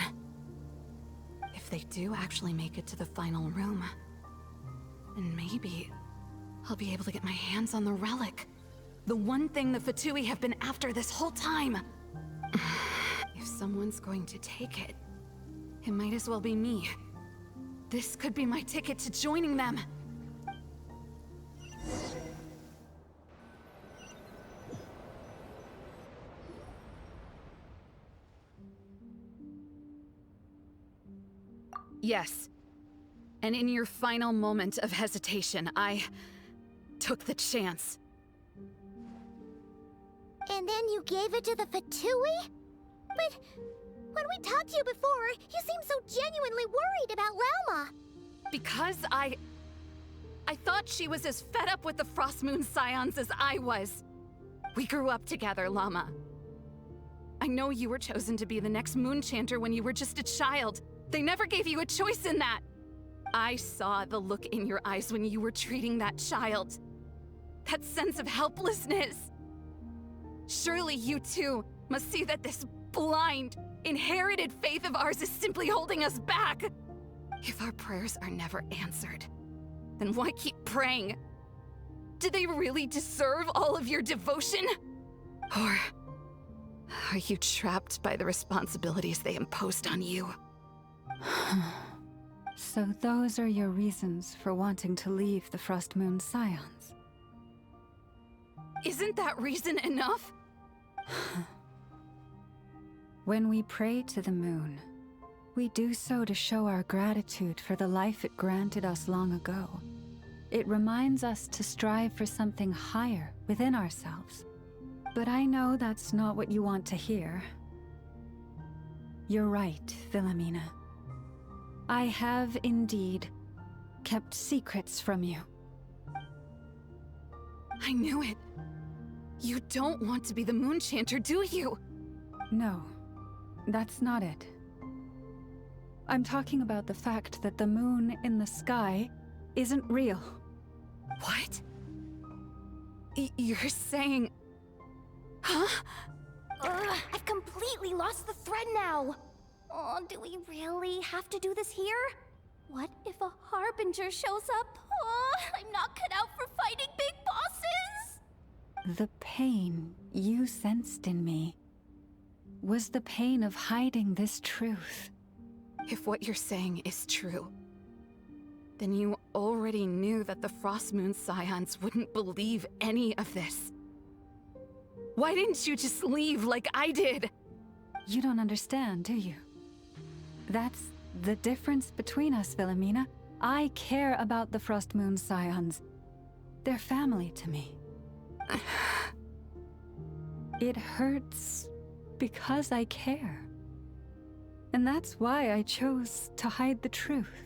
If they do actually make it to the final room, then maybe I'll be able to get my hands on the relic. The one thing the Fatui have been after this whole time. If someone's going to take it, it might as well be me. This could be my ticket to joining them. Yes. And in your final moment of hesitation, I took the chance. And then you gave it to the Fatui? But when we talked to you before, you seemed so genuinely worried about Lauma. Because I thought she was as fed up with the Frost Moon Scions as I was. We grew up together, Llama. I know you were chosen to be the next Moon Chanter when you were just a child. They never gave you a choice in that. I saw the look in your eyes when you were treating that child. That sense of helplessness. Surely you too must see that this blind, inherited faith of ours is simply holding us back. If our prayers are never answered, then why keep praying? Do they really deserve all of your devotion? Or are you trapped by the responsibilities they imposed on you? So those are your reasons for wanting to leave the Frost Moon Scions? Isn't that reason enough? When we pray to the moon, we do so to show our gratitude for the life it granted us long ago. It reminds us to strive for something higher within ourselves. But I know that's not what you want to hear. You're right, Philomena. I have indeed kept secrets from you. I knew it. You don't want to be the Moon Chanter, do you? No, that's not it. I'm talking about the fact that the moon in the sky isn't real. What? You're saying... Huh? I've completely lost the thread now. Oh, do we really have to do this here? What if a Harbinger shows up? Oh, I'm not cut out for fighting big bosses! The pain you sensed in me was the pain of hiding this truth. If what you're saying is true, then you already knew that the Frost Moon Scions wouldn't believe any of this. Why didn't you just leave like I did? You don't understand, do you? That's the difference between us, Philomena. I care about the Frost Moon Scions. They're family to me. It hurts because I care. And that's why I chose to hide the truth.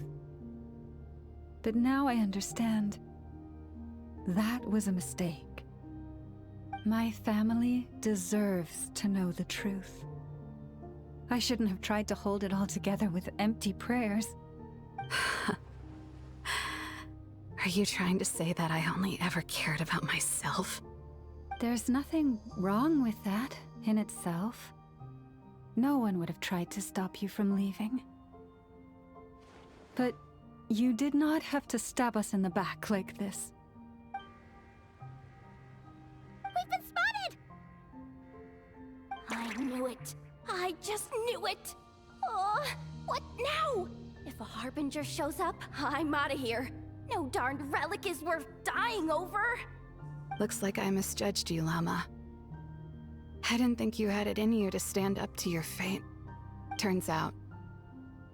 But now I understand that was a mistake. My family deserves to know the truth. I shouldn't have tried to hold it all together with empty prayers. Are you trying to say that I only ever cared about myself? There's nothing wrong with that in itself. No one would have tried to stop you from leaving. But you did not have to stab us in the back like this. We've been spotted! I knew it. I just knew it. What now? If a Harbinger shows up, I'm out of here. No darned relic is worth dying over. Looks like I misjudged you, Llama. I didn't think you had it in you to stand up to your fate. Turns out,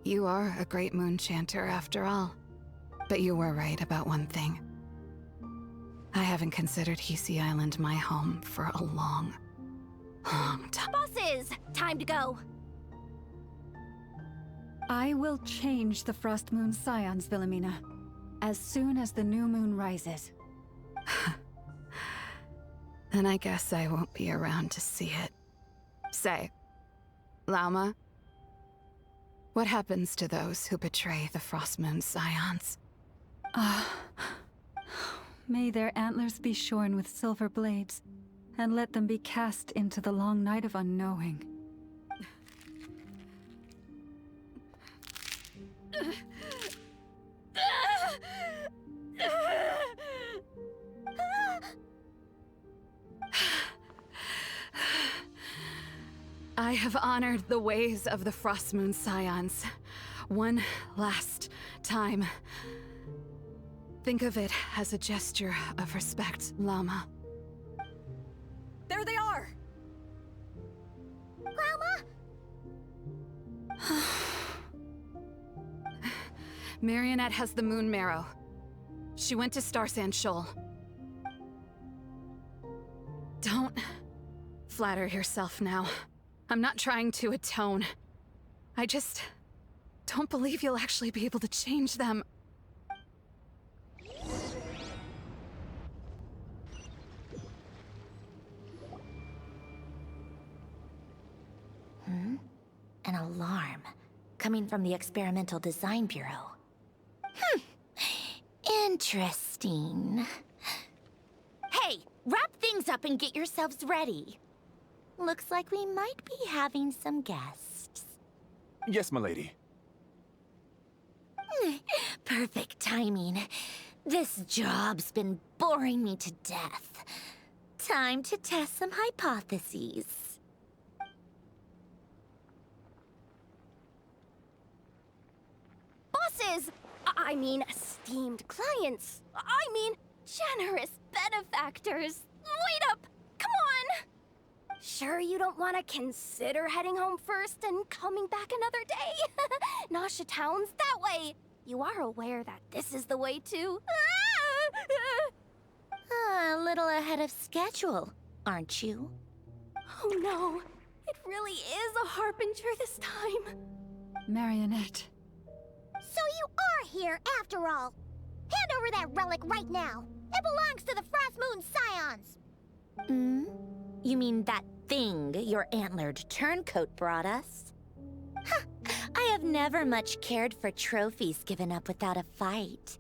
you are a great moon chanter after all. But you were right about one thing. I haven't considered Hisi Island my home for a long time. Bosses, time to go. I will change the Frost Moon Scions, Wilhelmina, as soon as the new moon rises. Then I guess I won't be around to see it. Say, Llama, what happens to those who betray the Frost Moon Scions? May their antlers be shorn with silver blades, and let them be cast into the long night of unknowing. I have honored the ways of the Frost Moon Scions one last time. Think of it as a gesture of respect, Llama. There they are! Grandma? Marionette has the moon marrow. She went to Star Sand Shoal. Don't flatter yourself now. I'm not trying to atone. I just don't believe you'll actually be able to change them. An alarm coming from the Experimental Design Bureau. Interesting. Hey, wrap things up and get yourselves ready. Looks like we might be having some guests. Yes, milady. Perfect timing. This job's been boring me to death. Time to test some hypotheses. Bosses! I mean, esteemed clients. I mean, generous benefactors. Wait up! Come on! Sure you don't want to consider heading home first and coming back another day? Nasha Town's that way. You are aware that this is the way too. A little ahead of schedule, aren't you? Oh no, it really is a harbinger this time. Marionette. So you are here after all. Hand over that relic right now. It belongs to the Frost Moon Scions. You mean that thing your antlered turncoat brought us? I have never much cared for trophies given up without a fight.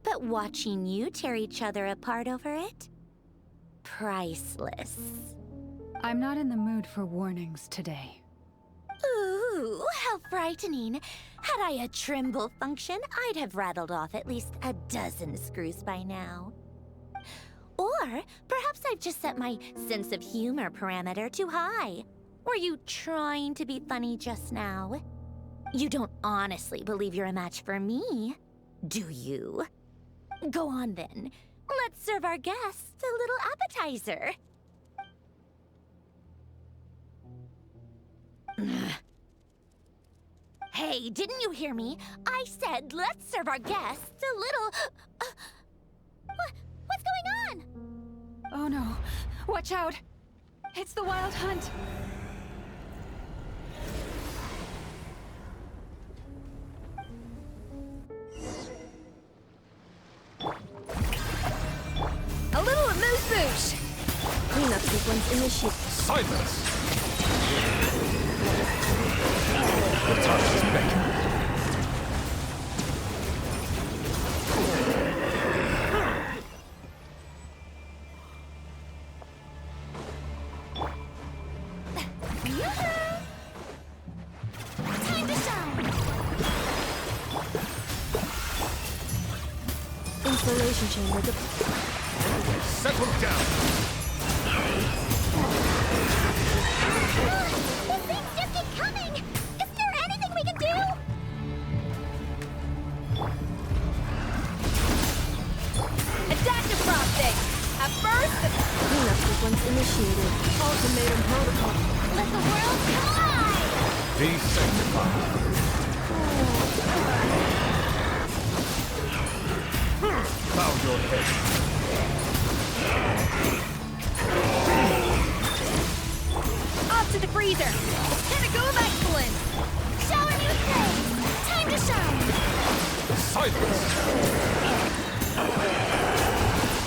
But watching you tear each other apart over it? Priceless. I'm not in the mood for warnings today. Ooh, how frightening. Had I a Trimble function, I'd have rattled off at least a dozen screws by now. Or perhaps I've just set my sense of humor parameter too high. Were you trying to be funny just now? You don't honestly believe you're a match for me, do you? Go on then. Let's serve our guests a little appetizer. Hey, didn't you hear me? I said let's serve our guests a little... What's going on? Oh no. Watch out. It's the Wild Hunt. A little amuse-bouche! Cleanup sequence initiated. Silence! The time is beckoning. Time to shine! Installation chamber. Settle down! These things just keep coming! Isn't there anything we can do? Adaptive frosting! At first... Cleanup sequence initiated. Ultimatum protocol. Let the world collide! Be sanctified. Bow your head. Up to the freezer! Pinnacle of excellence! Shower new things! Time to shine! Silence!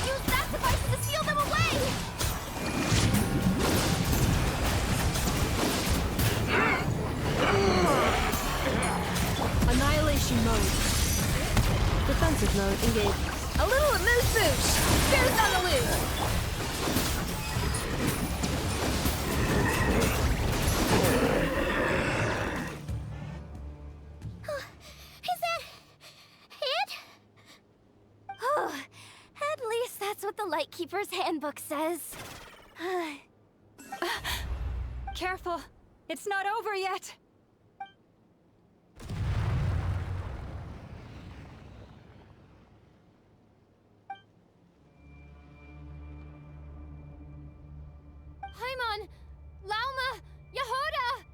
Use that device to seal them away! Annihilation mode. Defensive mode engaged. A little amuse bouche! Bears on the loose! Is that it? Oh, at least that's what the Lightkeeper's handbook says. Careful! It's not over yet! Paimon! Lauma! Yehoda!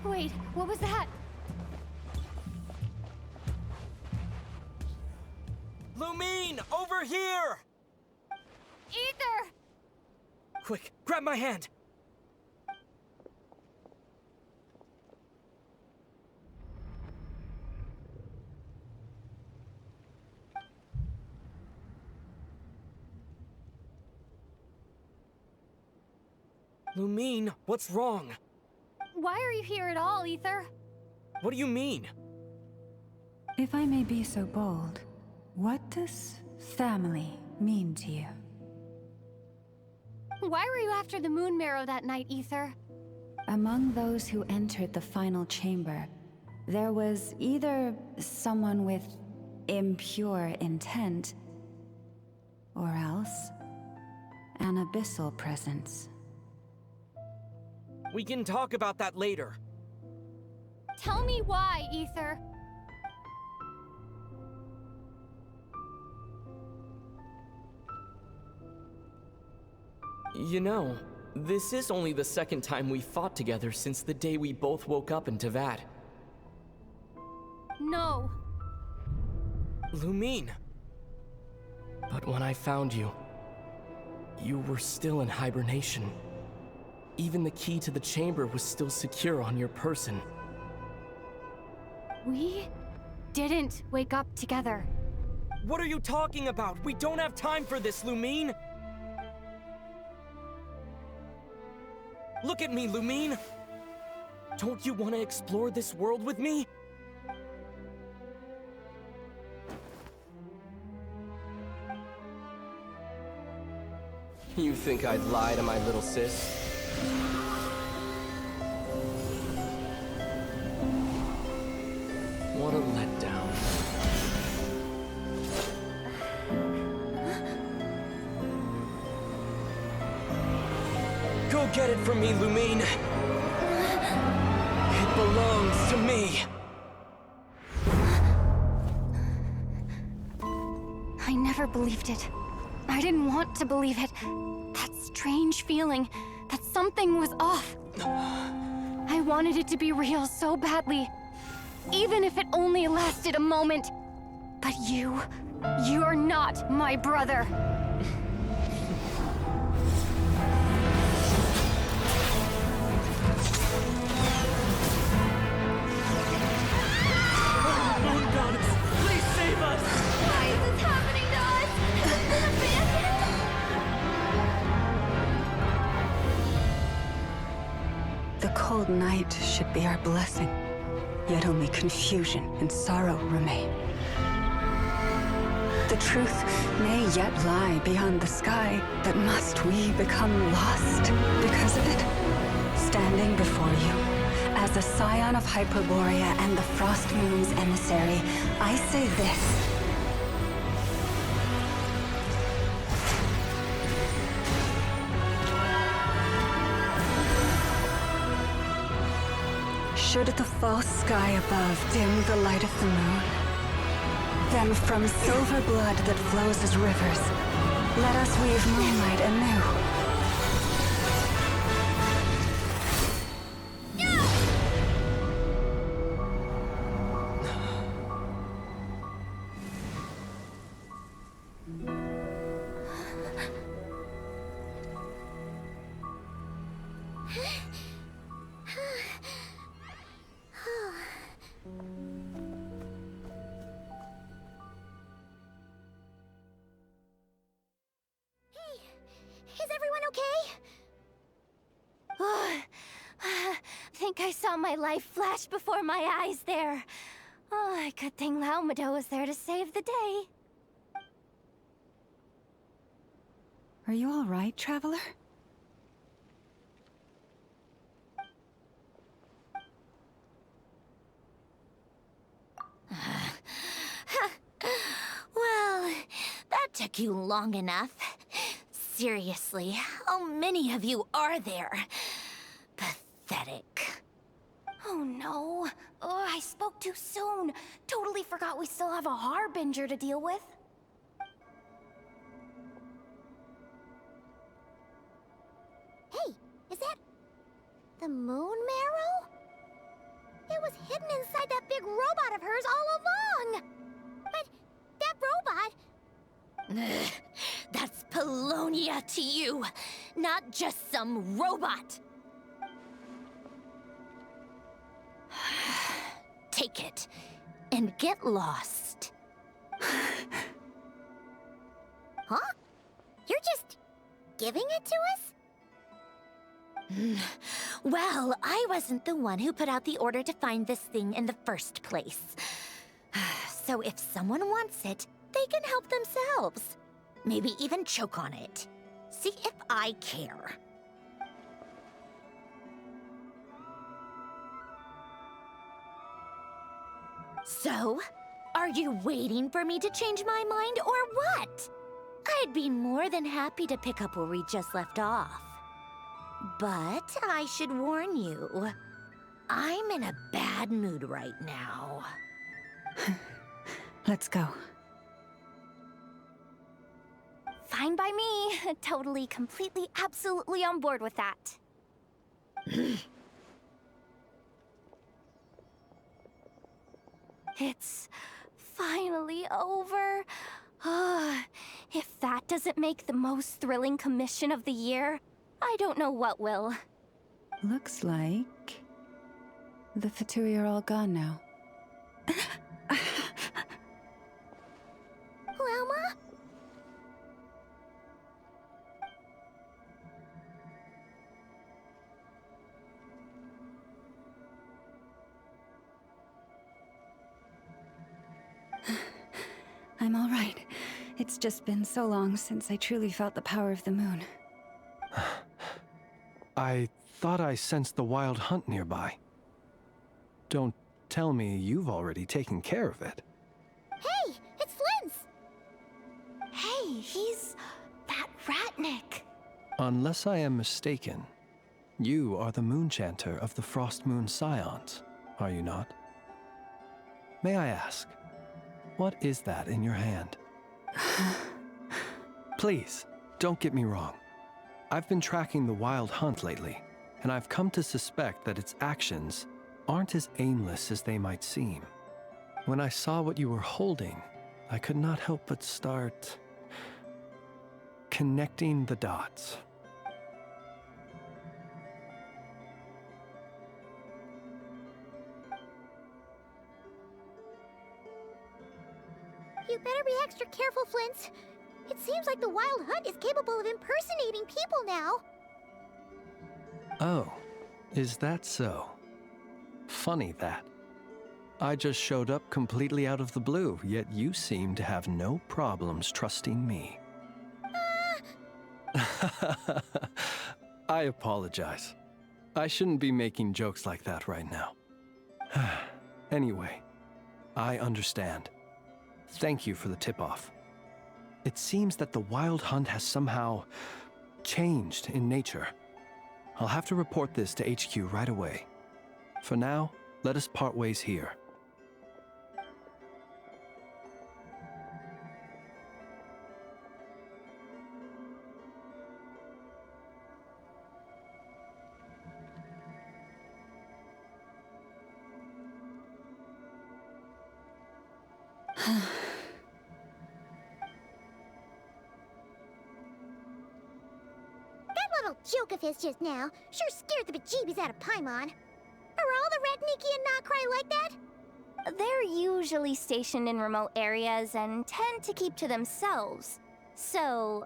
Wait, what was that? Lumine, over here! Ether! Quick, grab my hand! Lumine, what's wrong? Why are you here at all, Ether? What do you mean? If I may be so bold, what does family mean to you? Why were you after the moon marrow that night, Ether? Among those who entered the final chamber, there was either someone with impure intent, or else an abyssal presence. We can talk about that later. Tell me why, Ether. You know, this is only the second time we fought together since the day we both woke up in Teyvat. No. Lumine. But when I found you, you were still in hibernation. Even the key to the chamber was still secure on your person. We didn't wake up together. What are you talking about? We don't have time for this, Lumine! Look at me, Lumine! Don't you want to explore this world with me? You think I'd lie to my little sis? What a letdown. Go get it from me, Lumine. It belongs to me. I never believed it. I didn't want to believe it. That strange feeling that something was off. I wanted it to be real so badly. Even if it only lasted a moment. But you're not my brother. Moon goddess, please save us! Why is this happening to us? The cold night should be our blessing, yet only confusion and sorrow remain. The truth may yet lie beyond the sky, but must we become lost because of it? Standing before you, as a scion of Hyperborea and the Frost Moon's emissary, I say this. Should the false sky above dim the light of the moon, then from silver blood that flows as rivers, let us weave moonlight anew. Is everyone okay? Think I saw my life flash before my eyes there. Oh, good thing Laumado was there to save the day. Are you all right, traveler? Well, that took you long enough. Seriously, how many of you are there? Pathetic. Oh no. Oh, I spoke too soon. Totally forgot we still have a harbinger to deal with. Hey, is that the moon marrow? was hidden inside that big robot of hers all along. But that robot... That's Polonia to you, not just some robot. Take it and get lost. Huh? You're just giving it to us? Well, I wasn't the one who put out the order to find this thing in the first place. So if someone wants it, they can help themselves. Maybe even choke on it. See if I care. So, are you waiting for me to change my mind or what? I'd be more than happy to pick up where we just left off. But I should warn you, I'm in a bad mood right now. Let's go. Fine by me. Totally, completely, absolutely on board with that. It's finally over. If that doesn't make the most thrilling commission of the year, I don't know what will. Looks like the Fatui are all gone now. Lelma? I'm all right. It's just been so long since I truly felt the power of the moon. I thought I sensed the wild hunt nearby. Don't tell me you've already taken care of it. Hey, it's Flint's! Hey, he's that Ratnik. Unless I am mistaken, you are the Moonchanter of the Frost Moon Scions, are you not? May I ask, what is that in your hand? Please, don't get me wrong. I've been tracking the wild hunt lately, and I've come to suspect that its actions aren't as aimless as they might seem. When I saw what you were holding, I could not help but start connecting the dots. You better be extra careful, Flint. It seems like the Wild Hunt is capable of impersonating people now. Oh, is that so? Funny that. I just showed up completely out of the blue, yet you seem to have no problems trusting me. I apologize. I shouldn't be making jokes like that right now. Anyway, I understand. Thank you for the tip-off. It seems that the Wild Hunt has somehow changed in nature. I'll have to report this to HQ right away. For now, let us part ways here. That little joke of his just now sure scared the bejeebies out of Paimon. Are all the Ratniki and NOD-КРАЯ like that? They're usually stationed in remote areas and tend to keep to themselves. So,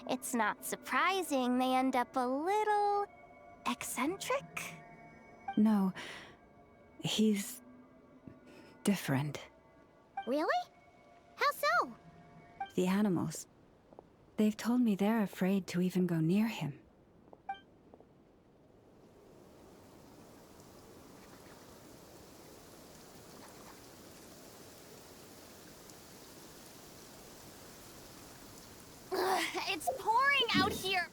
it's not surprising they end up a little eccentric. No, he's different. Really? How so? The animals. They've told me they're afraid to even go near him. It's pouring out here.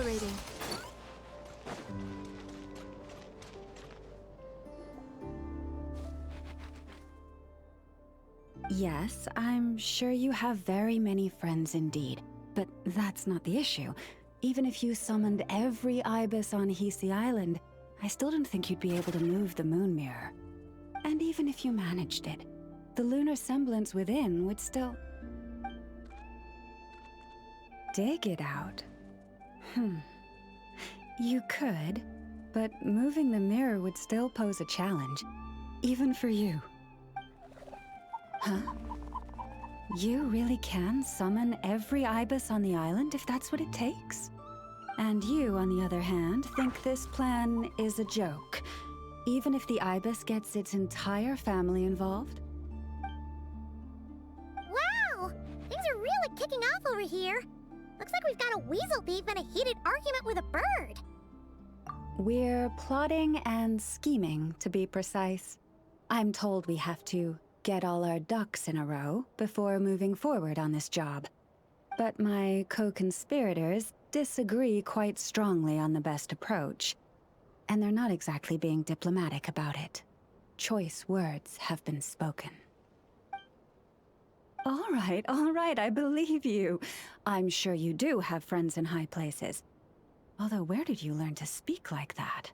operating. Yes, I'm sure you have very many friends indeed, but that's not the issue. Even if you summoned every ibis on Hisi Island, I still don't think you'd be able to move the moon mirror. And even if you managed it, the lunar semblance within would still... dig it out. You could, but moving the mirror would still pose a challenge, even for you. Huh? You really can summon every ibis on the island if that's what it takes? And you, on the other hand, think this plan is a joke, even if the ibis gets its entire family involved? Wow! Things are really kicking off over here. Looks like we've got a weasel thief and a heated argument with a bird. We're plotting and scheming, to be precise. I'm told we have to get all our ducks in a row before moving forward on this job. But my co-conspirators disagree quite strongly on the best approach. And they're not exactly being diplomatic about it. Choice words have been spoken. All right, I believe you. I'm sure you do have friends in high places. Although, where did you learn to speak like that?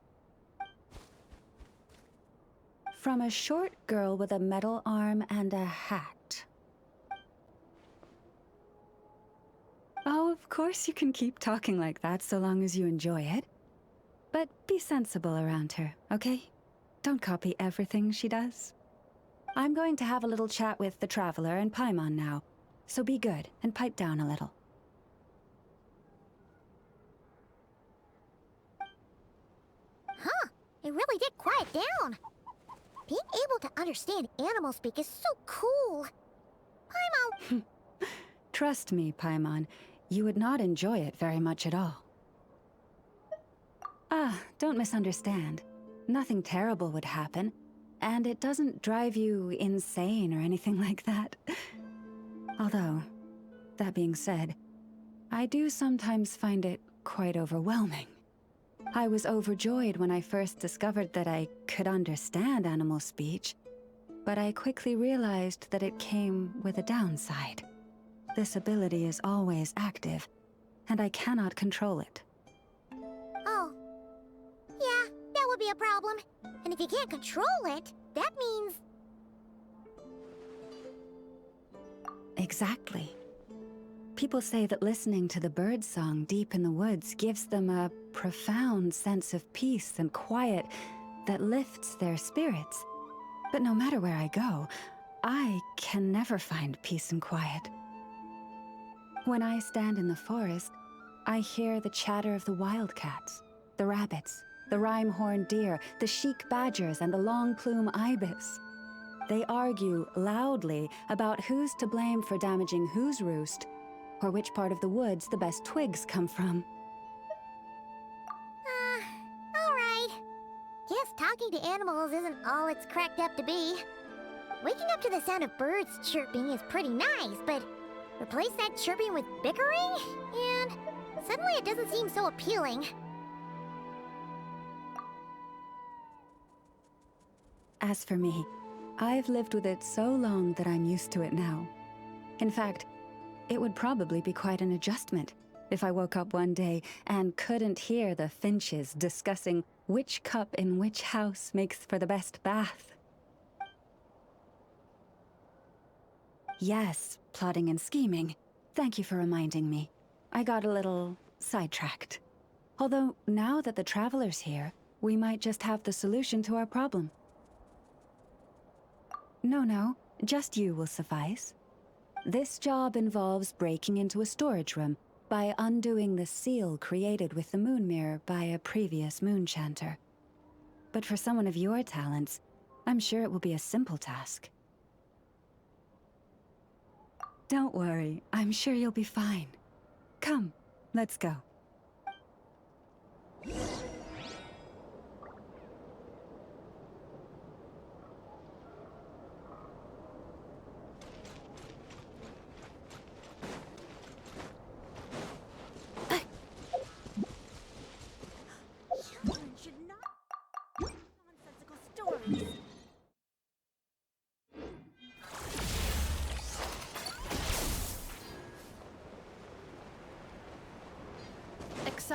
From a short girl with a metal arm and a hat. Oh, of course you can keep talking like that so long as you enjoy it. But be sensible around her, okay? Don't copy everything she does. I'm going to have a little chat with the Traveler and Paimon now, so be good and pipe down a little. Huh, it really did quiet down. Being able to understand animal speak is so cool. Paimon... Trust me, Paimon, you would not enjoy it very much at all. Don't misunderstand. Nothing terrible would happen, and it doesn't drive you insane or anything like that. Although, that being said, I do sometimes find it quite overwhelming. I was overjoyed when I first discovered that I could understand animal speech, but I quickly realized that it came with a downside. This ability is always active, and I cannot control it. Oh. Yeah, that would be a problem. And if you can't control it, that means... Exactly. People say that listening to the bird song deep in the woods gives them a profound sense of peace and quiet that lifts their spirits. But no matter where I go, I can never find peace and quiet. When I stand in the forest, I hear the chatter of the wildcats, the rabbits, the rhyme-horned deer, the chic badgers, and the long-plume ibis. They argue loudly about who's to blame for damaging whose roost, or which part of the woods the best twigs come from. Alright. Guess talking to animals isn't all it's cracked up to be. Waking up to the sound of birds chirping is pretty nice, but replace that chirping with bickering, and suddenly it doesn't seem so appealing. As for me, I've lived with it so long that I'm used to it now. In fact, it would probably be quite an adjustment if I woke up one day and couldn't hear the finches discussing which cup in which house makes for the best bath. Yes, plotting and scheming. Thank you for reminding me. I got a little sidetracked. Although, now that the Traveler's here, we might just have the solution to our problem. No, just you will suffice. This job involves breaking into a storage room by undoing the seal created with the moon mirror by a previous moonchanter. But for someone of your talents, I'm sure it will be a simple task. Don't worry, I'm sure you'll be fine. Come, let's go.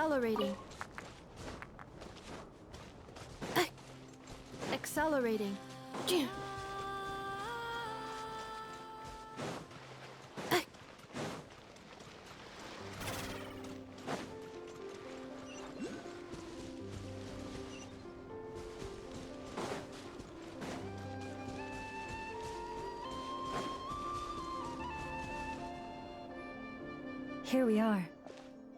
Accelerating. Accelerating. Here we are.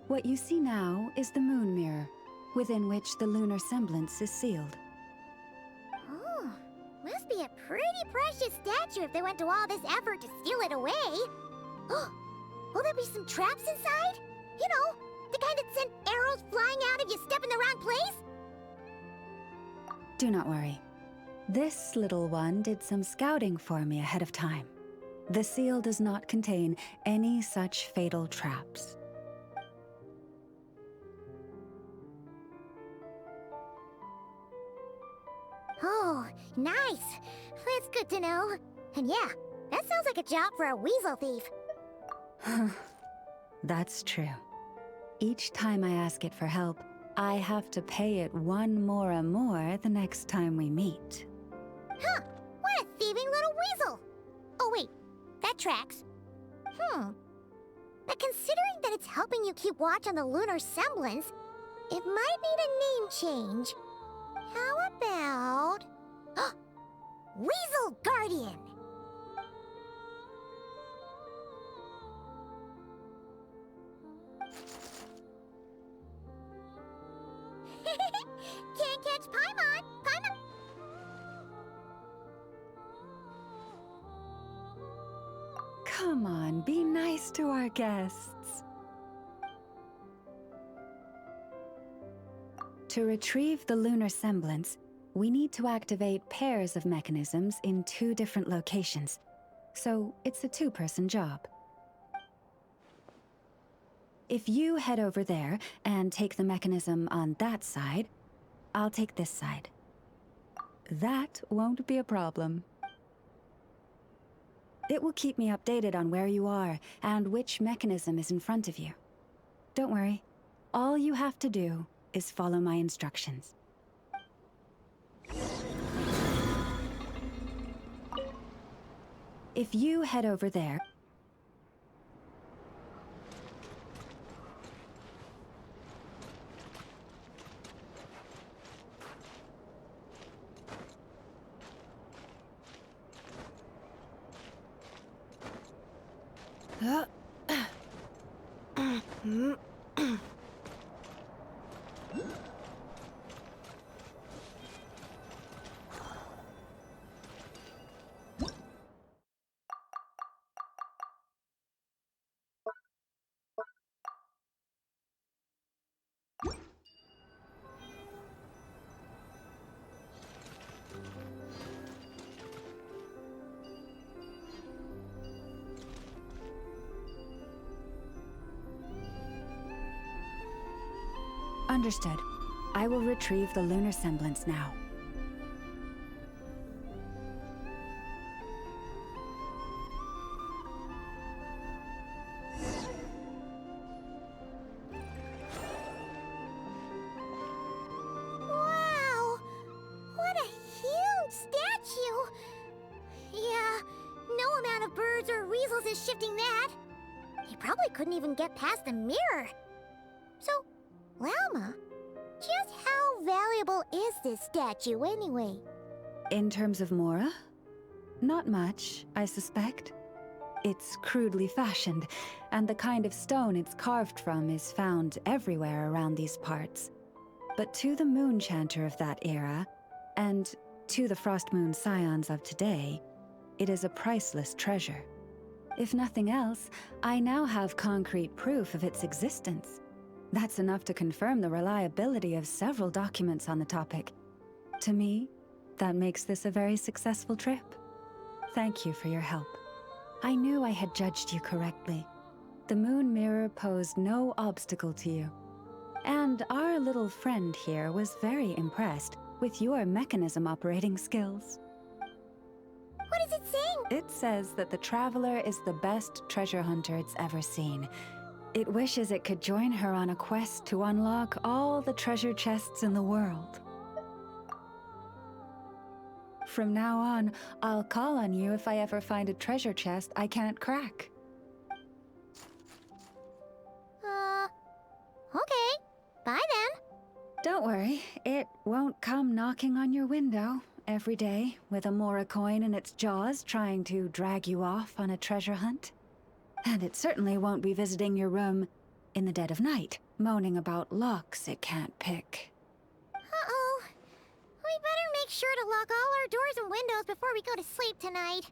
What you see now is the moon mirror, within which the lunar semblance is sealed. Oh, must be a pretty precious statue if they went to all this effort to steal it away. Will there be some traps inside? You know, the kind that send arrows flying out if you step in the wrong place? Do not worry. This little one did some scouting for me ahead of time. The seal does not contain any such fatal traps. Oh, nice. That's good to know. And yeah, that sounds like a job for a weasel thief. That's true. Each time I ask it for help, I have to pay it one more the next time we meet. Huh, what a thieving little weasel! Oh wait, that tracks. But considering that it's helping you keep watch on the lunar semblance, it might need a name change. How about... Weasel Guardian! Can't catch Paimon! Paimon! Come on, be nice to our guests. To retrieve the lunar semblance, we need to activate pairs of mechanisms in 2 different locations. So it's a 2-person job. If you head over there and take the mechanism on that side, I'll take this side. That won't be a problem. It will keep me updated on where you are and which mechanism is in front of you. Don't worry. All you have to do is follow my instructions. If you head over there... Understood. I will retrieve the lunar semblance now. Wow! What a huge statue! Yeah, no amount of birds or weasels is shifting that. He probably couldn't even get past the mirror. So, Llama, just how valuable is this statue anyway? In terms of Mora? Not much, I suspect. It's crudely fashioned, and the kind of stone it's carved from is found everywhere around these parts. But to the moon chanter of that era, and to the frost moon scions of today, it is a priceless treasure. If nothing else, I now have concrete proof of its existence. That's enough to confirm the reliability of several documents on the topic. To me, that makes this a very successful trip. Thank you for your help. I knew I had judged you correctly. The moon mirror posed no obstacle to you. And our little friend here was very impressed with your mechanism operating skills. What is it saying? It says that the Traveler is the best treasure hunter it's ever seen. It wishes it could join her on a quest to unlock all the treasure chests in the world. From now on, I'll call on you if I ever find a treasure chest I can't crack. Okay. Bye then. Don't worry, it won't come knocking on your window every day with a Mora coin in its jaws trying to drag you off on a treasure hunt. And it certainly won't be visiting your room in the dead of night, moaning about locks it can't pick. Uh-oh. We better make sure to lock all our doors and windows before we go to sleep tonight.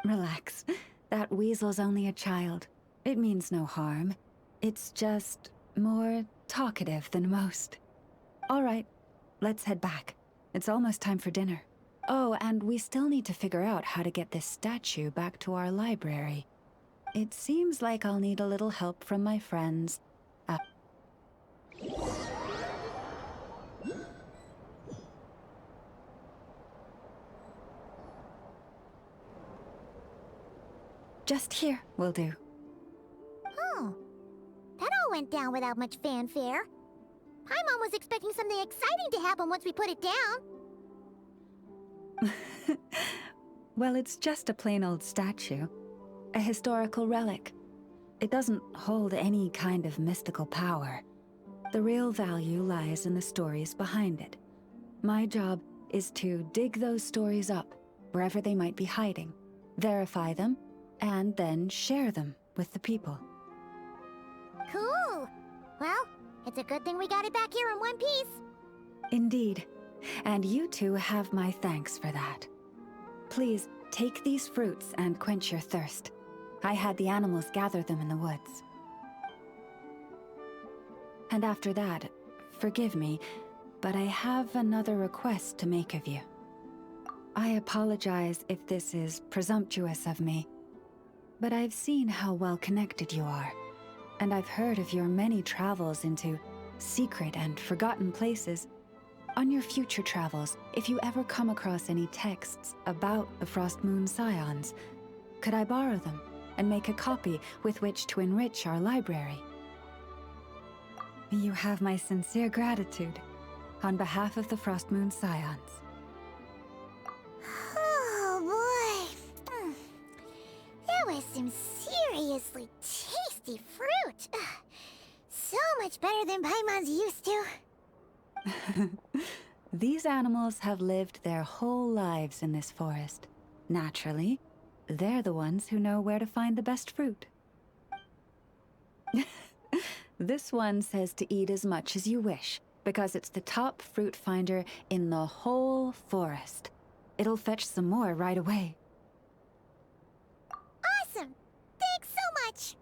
Relax. That weasel's only a child. It means no harm. It's just more talkative than most. All right, let's head back. It's almost time for dinner. Oh, and we still need to figure out how to get this statue back to our library. It seems like I'll need a little help from my friends. Just here will do. Oh, that all went down without much fanfare. Paimon was expecting something exciting to happen once we put it down. Well, it's just a plain old statue. A historical relic. It doesn't hold any kind of mystical power. The real value lies in the stories behind it. My job is to dig those stories up, wherever they might be hiding, verify them, and then share them with the people. Cool. Well, it's a good thing we got it back here in one piece. Indeed. And you two have my thanks for that. Please, take these fruits and quench your thirst. I had the animals gather them in the woods. And after that, forgive me, but I have another request to make of you. I apologize if this is presumptuous of me, but I've seen how well connected you are, and I've heard of your many travels into secret and forgotten places. On your future travels, if you ever come across any texts about the Frost Moon Scions, could I borrow them and make a copy with which to enrich our library? You have my sincere gratitude on behalf of the Frost Moon Scions. Oh boy. That was some seriously tasty fruit. So much better than Paimon's used to. These animals have lived their whole lives in this forest. Naturally, they're the ones who know where to find the best fruit. This one says to eat as much as you wish, because it's the top fruit finder in the whole forest. It'll fetch some more right away. Awesome! Thanks so much!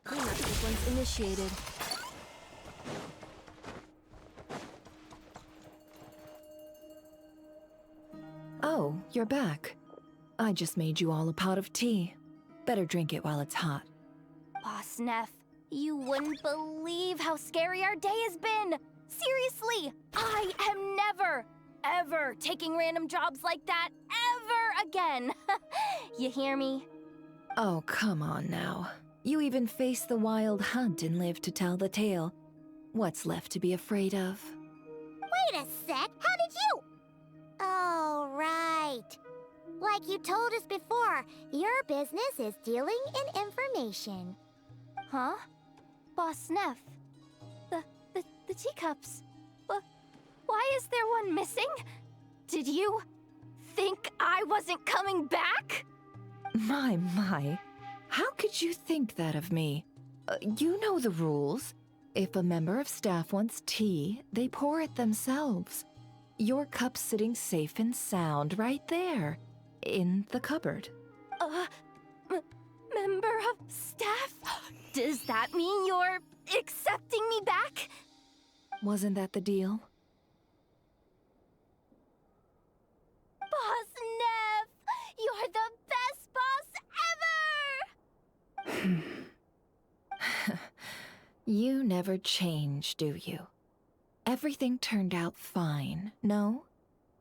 Cleanup sequence initiated. Oh, you're back. I just made you all a pot of tea. Better drink it while it's hot. Boss Neff, you wouldn't believe how scary our day has been. Seriously, I am never, ever taking random jobs like that ever again. You hear me? Oh, come on now. You even faced the wild hunt and lived to tell the tale. What's left to be afraid of? Wait a sec, how did you? Oh, right. Like you told us before, your business is dealing in information. Huh? Boss Neff. The teacups. Why is there one missing? Did you think I wasn't coming back? My. How could you think that of me? You know the rules. If a member of staff wants tea, they pour it themselves. Your cup's sitting safe and sound right there, in the cupboard. Member of staff? Does that mean you're accepting me back? Wasn't that the deal? Boss Neff! You're the best boss ever! You never change, do you? Everything turned out fine, no?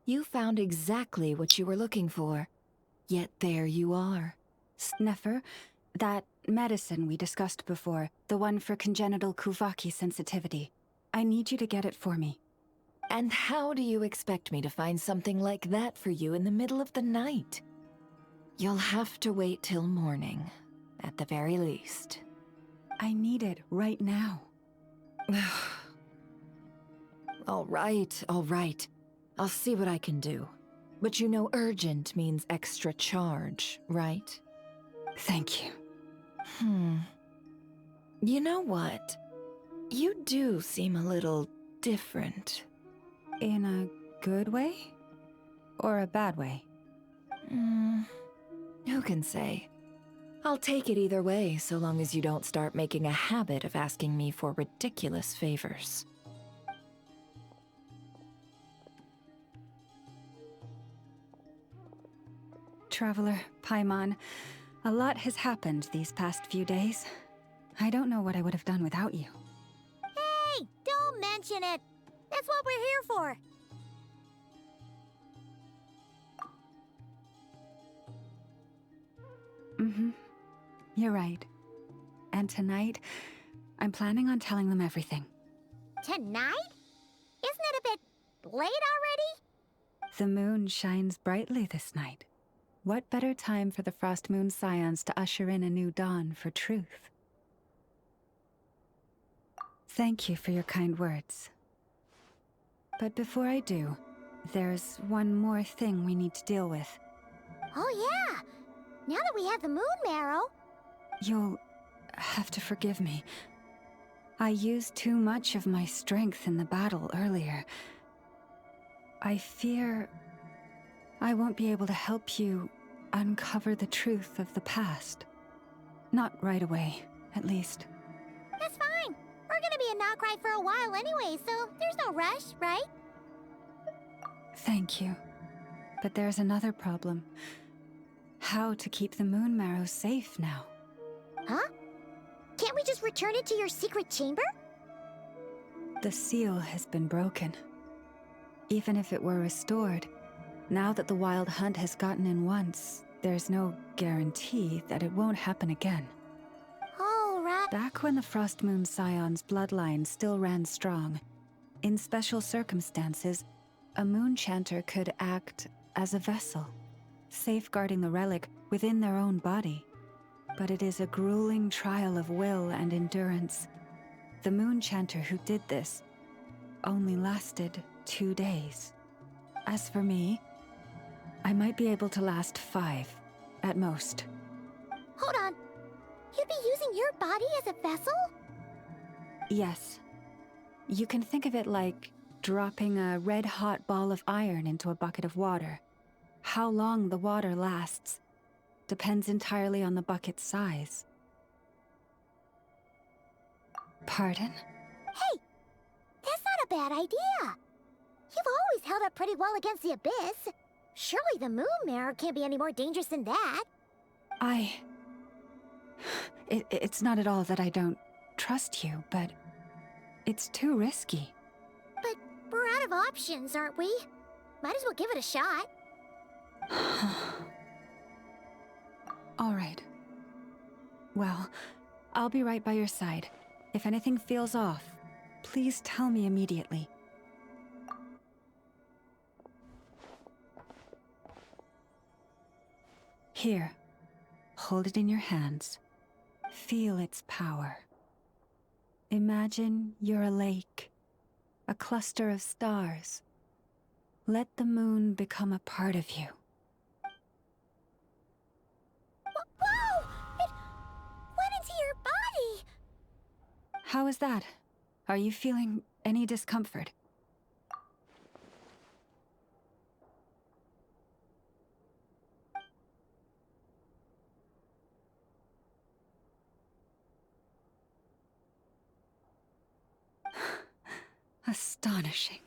You found exactly what you were looking for. Yet there you are. Sneffer, that medicine we discussed before, the one for congenital Kuvaki sensitivity. I need you to get it for me. And how do you expect me to find something like that for you in the middle of the night? You'll have to wait till morning, at the very least. I need it right now. All right. I'll see what I can do. But you know urgent means extra charge, right? Thank you. You know what? You do seem a little different. In a good way? Or a bad way? Who can say? I'll take it either way, so long as you don't start making a habit of asking me for ridiculous favors. Traveler, Paimon, a lot has happened these past few days. I don't know what I would have done without you. Hey, don't mention it. That's what we're here for. You're right. And tonight, I'm planning on telling them everything. Tonight? Isn't it a bit late already? The moon shines brightly this night. What better time for the Frost Moon Scions to usher in a new dawn for truth? Thank you for your kind words. But before I do, there's one more thing we need to deal with. Oh yeah! Now that we have the moon marrow... You'll have to forgive me. I used too much of my strength in the battle earlier. I fear I won't be able to help you uncover the truth of the past. Not right away, at least. That's fine. We're gonna be in NOD-КРАЯ for a while anyway, so there's no rush, right? Thank you. But there's another problem. How to keep the moon marrow safe now? Huh? Can't we just return it to your secret chamber? The seal has been broken. Even if it were restored, now that the wild hunt has gotten in once, there's no guarantee that it won't happen again. Oh, right. Back when the Frost Moon Scion's bloodline still ran strong, in special circumstances, a moon chanter could act as a vessel, safeguarding the relic within their own body. But it is a grueling trial of will and endurance. The moon chanter who did this only lasted 2 days. As for me, I might be able to last 5, at most. Hold on. You'd be using your body as a vessel? Yes. You can think of it like dropping a red-hot ball of iron into a bucket of water. How long the water lasts depends entirely on the bucket's size. Pardon? Hey! That's not a bad idea! You've always held up pretty well against the abyss. Surely the moon mirror can't be any more dangerous than that. It's not at all that I don't trust you, but it's too risky. of options, aren't we? Might as well give it a shot. All right. Well, I'll be right by your side. If anything feels off, please tell me immediately. Here, hold it in your hands. Feel its power. Imagine you're a lake, a cluster of stars. Let the moon become a part of you. Whoa! It went into your body! How is that? Are you feeling any discomfort? Astonishing.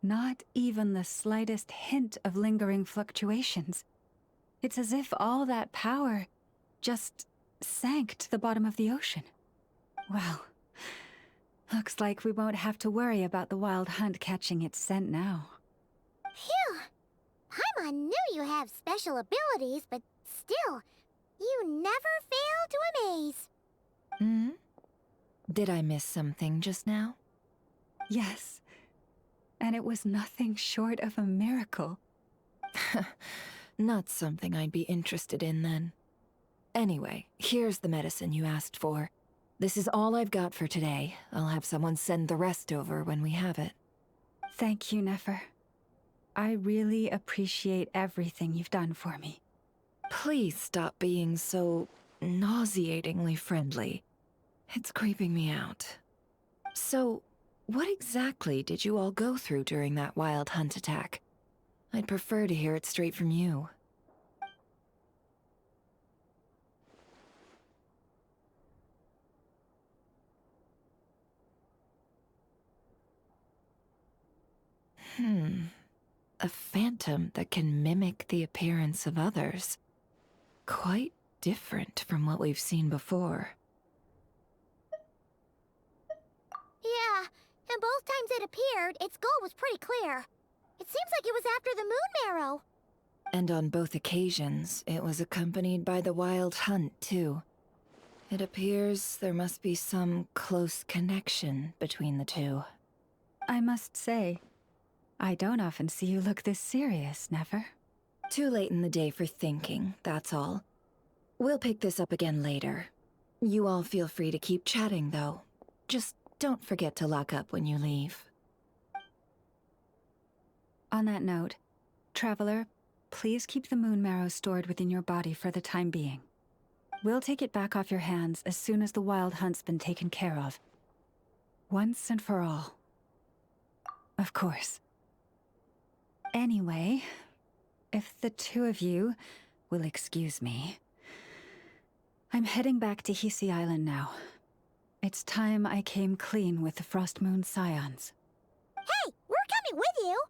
Not even the slightest hint of lingering fluctuations. It's as if all that power just sank to the bottom of the ocean. Well, looks like we won't have to worry about the wild hunt catching its scent now. Phew! Paimon knew you have special abilities, but still, you never fail to amaze. Hmm? Did I miss something just now? Yes. And it was nothing short of a miracle. Not something I'd be interested in then. Anyway, here's the medicine you asked for. This is all I've got for today. I'll have someone send the rest over when we have it. Thank you, Nefer. I really appreciate everything you've done for me. Please stop being so nauseatingly friendly. It's creeping me out. So, what exactly did you all go through during that wild hunt attack? I'd prefer to hear it straight from you. A phantom that can mimic the appearance of others. Quite different from what we've seen before. Yeah, and both times it appeared, its goal was pretty clear. It seems like it was after the moon marrow. And on both occasions, it was accompanied by the wild hunt, too. It appears there must be some close connection between the two. I must say, I don't often see you look this serious, Nefer. Too late in the day for thinking, that's all. We'll pick this up again later. You all feel free to keep chatting, though. Just don't forget to lock up when you leave. On that note, Traveler, please keep the moon marrow stored within your body for the time being. We'll take it back off your hands as soon as the wild hunt's been taken care of. Once and for all. Of course. Anyway, if the two of you will excuse me, I'm heading back to Hisi Island now. It's time I came clean with the Frost Moon Scions. Hey, we're coming with you!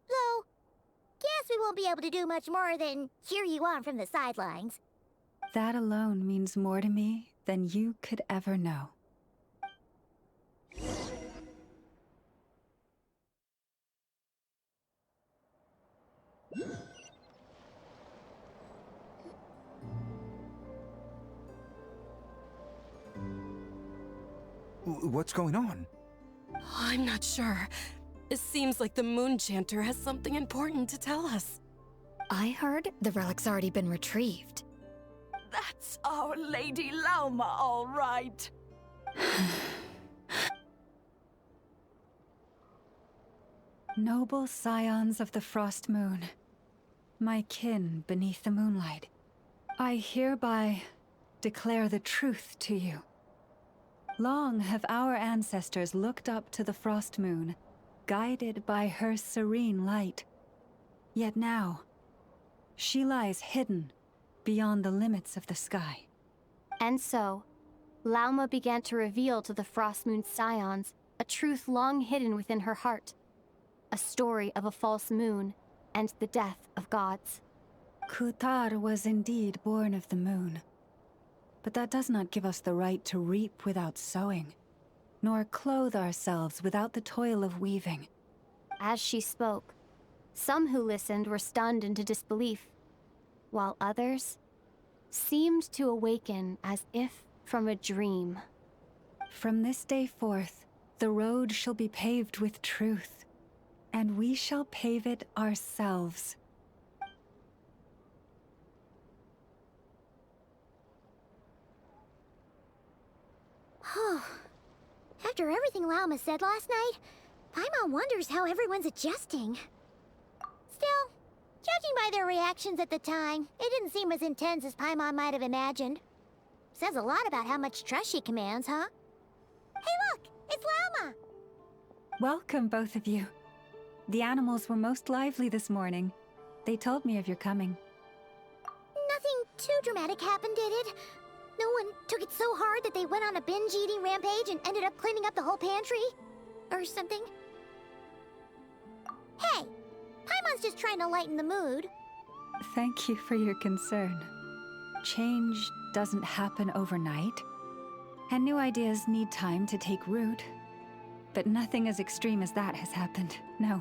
Though, guess we won't be able to do much more than cheer you on from the sidelines. That alone means more to me than you could ever know. What's going on? I'm not sure. It seems like the Moon Chanter has something important to tell us. I heard the relic's already been retrieved. That's our Lady Lauma, all right. Noble scions of the Frost Moon, my kin beneath the moonlight, I hereby declare the truth to you. Long have our ancestors looked up to the Frost Moon, guided by her serene light. Yet now, she lies hidden beyond the limits of the sky. And so, Lauma began to reveal to the Frost Moon Scions a truth long hidden within her heart. A story of a false moon and the death of gods. Kutar was indeed born of the moon. But that does not give us the right to reap without sowing, nor clothe ourselves without the toil of weaving. as she spoke. Some who listened were stunned into disbelief, while others seemed to awaken as if from a dream. From this day forth, the road shall be paved with truth, and we shall pave it ourselves. After everything Lauma said last night, Paimon wonders how everyone's adjusting. Still, judging by their reactions at the time, it didn't seem as intense as Paimon might have imagined. Says a lot about how much trust she commands, huh? Hey look! It's Lauma! Welcome, both of you. The animals were most lively this morning. They told me of your coming. Nothing too dramatic happened, did it? No one took it so hard that they went on a binge-eating rampage and ended up cleaning up the whole pantry? Or something? Hey! Paimon's just trying to lighten the mood. Thank you for your concern. Change doesn't happen overnight, and new ideas need time to take root. But nothing as extreme as that has happened, no.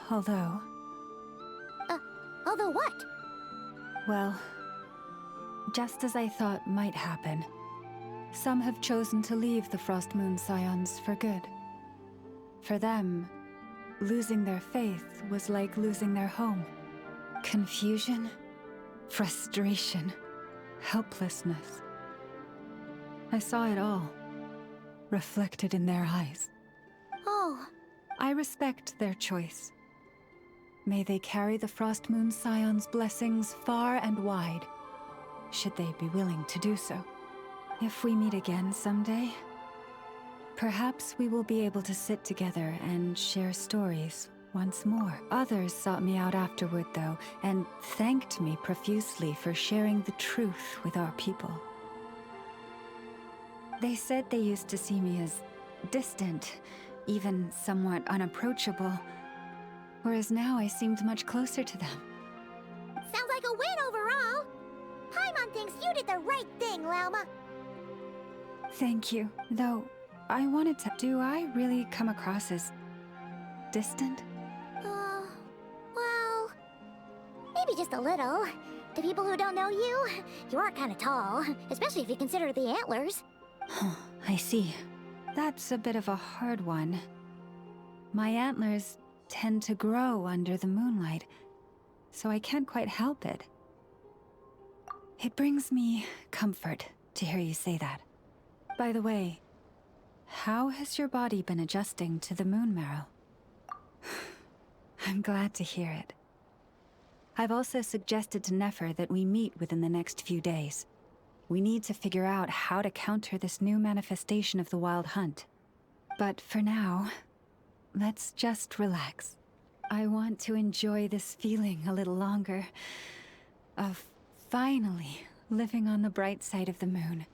Although... although what? Well, just as I thought might happen, some have chosen to leave the Frost Moon Scions for good. For them, losing their faith was like losing their home. Confusion, frustration, helplessness. I saw it all, reflected in their eyes. Oh. I respect their choice. May they carry the Frost Moon Scion's blessings far and wide, should they be willing to do so. If we meet again someday, perhaps we will be able to sit together and share stories once more. Others sought me out afterward, though, and thanked me profusely for sharing the truth with our people. They said they used to see me as distant, even somewhat unapproachable, whereas now I seemed much closer to them. Sounds like a win overall! Paimon thinks you did the right thing, Lauma. Thank you, though I wanted to... Do I really come across as distant? Well... maybe just a little. To people who don't know you, you are kind of tall, especially if you consider the antlers. I see. That's a bit of a hard one. My antlers tend to grow under the moonlight, so I can't quite help it. It brings me comfort to hear you say that. By the way, how has your body been adjusting to the moon marrow? I'm glad to hear it. I've also suggested to Nefer that we meet within the next few days. We need to figure out how to counter this new manifestation of the Wild Hunt. But for now, let's just relax. I want to enjoy this feeling a little longer of finally living on the bright side of the moon.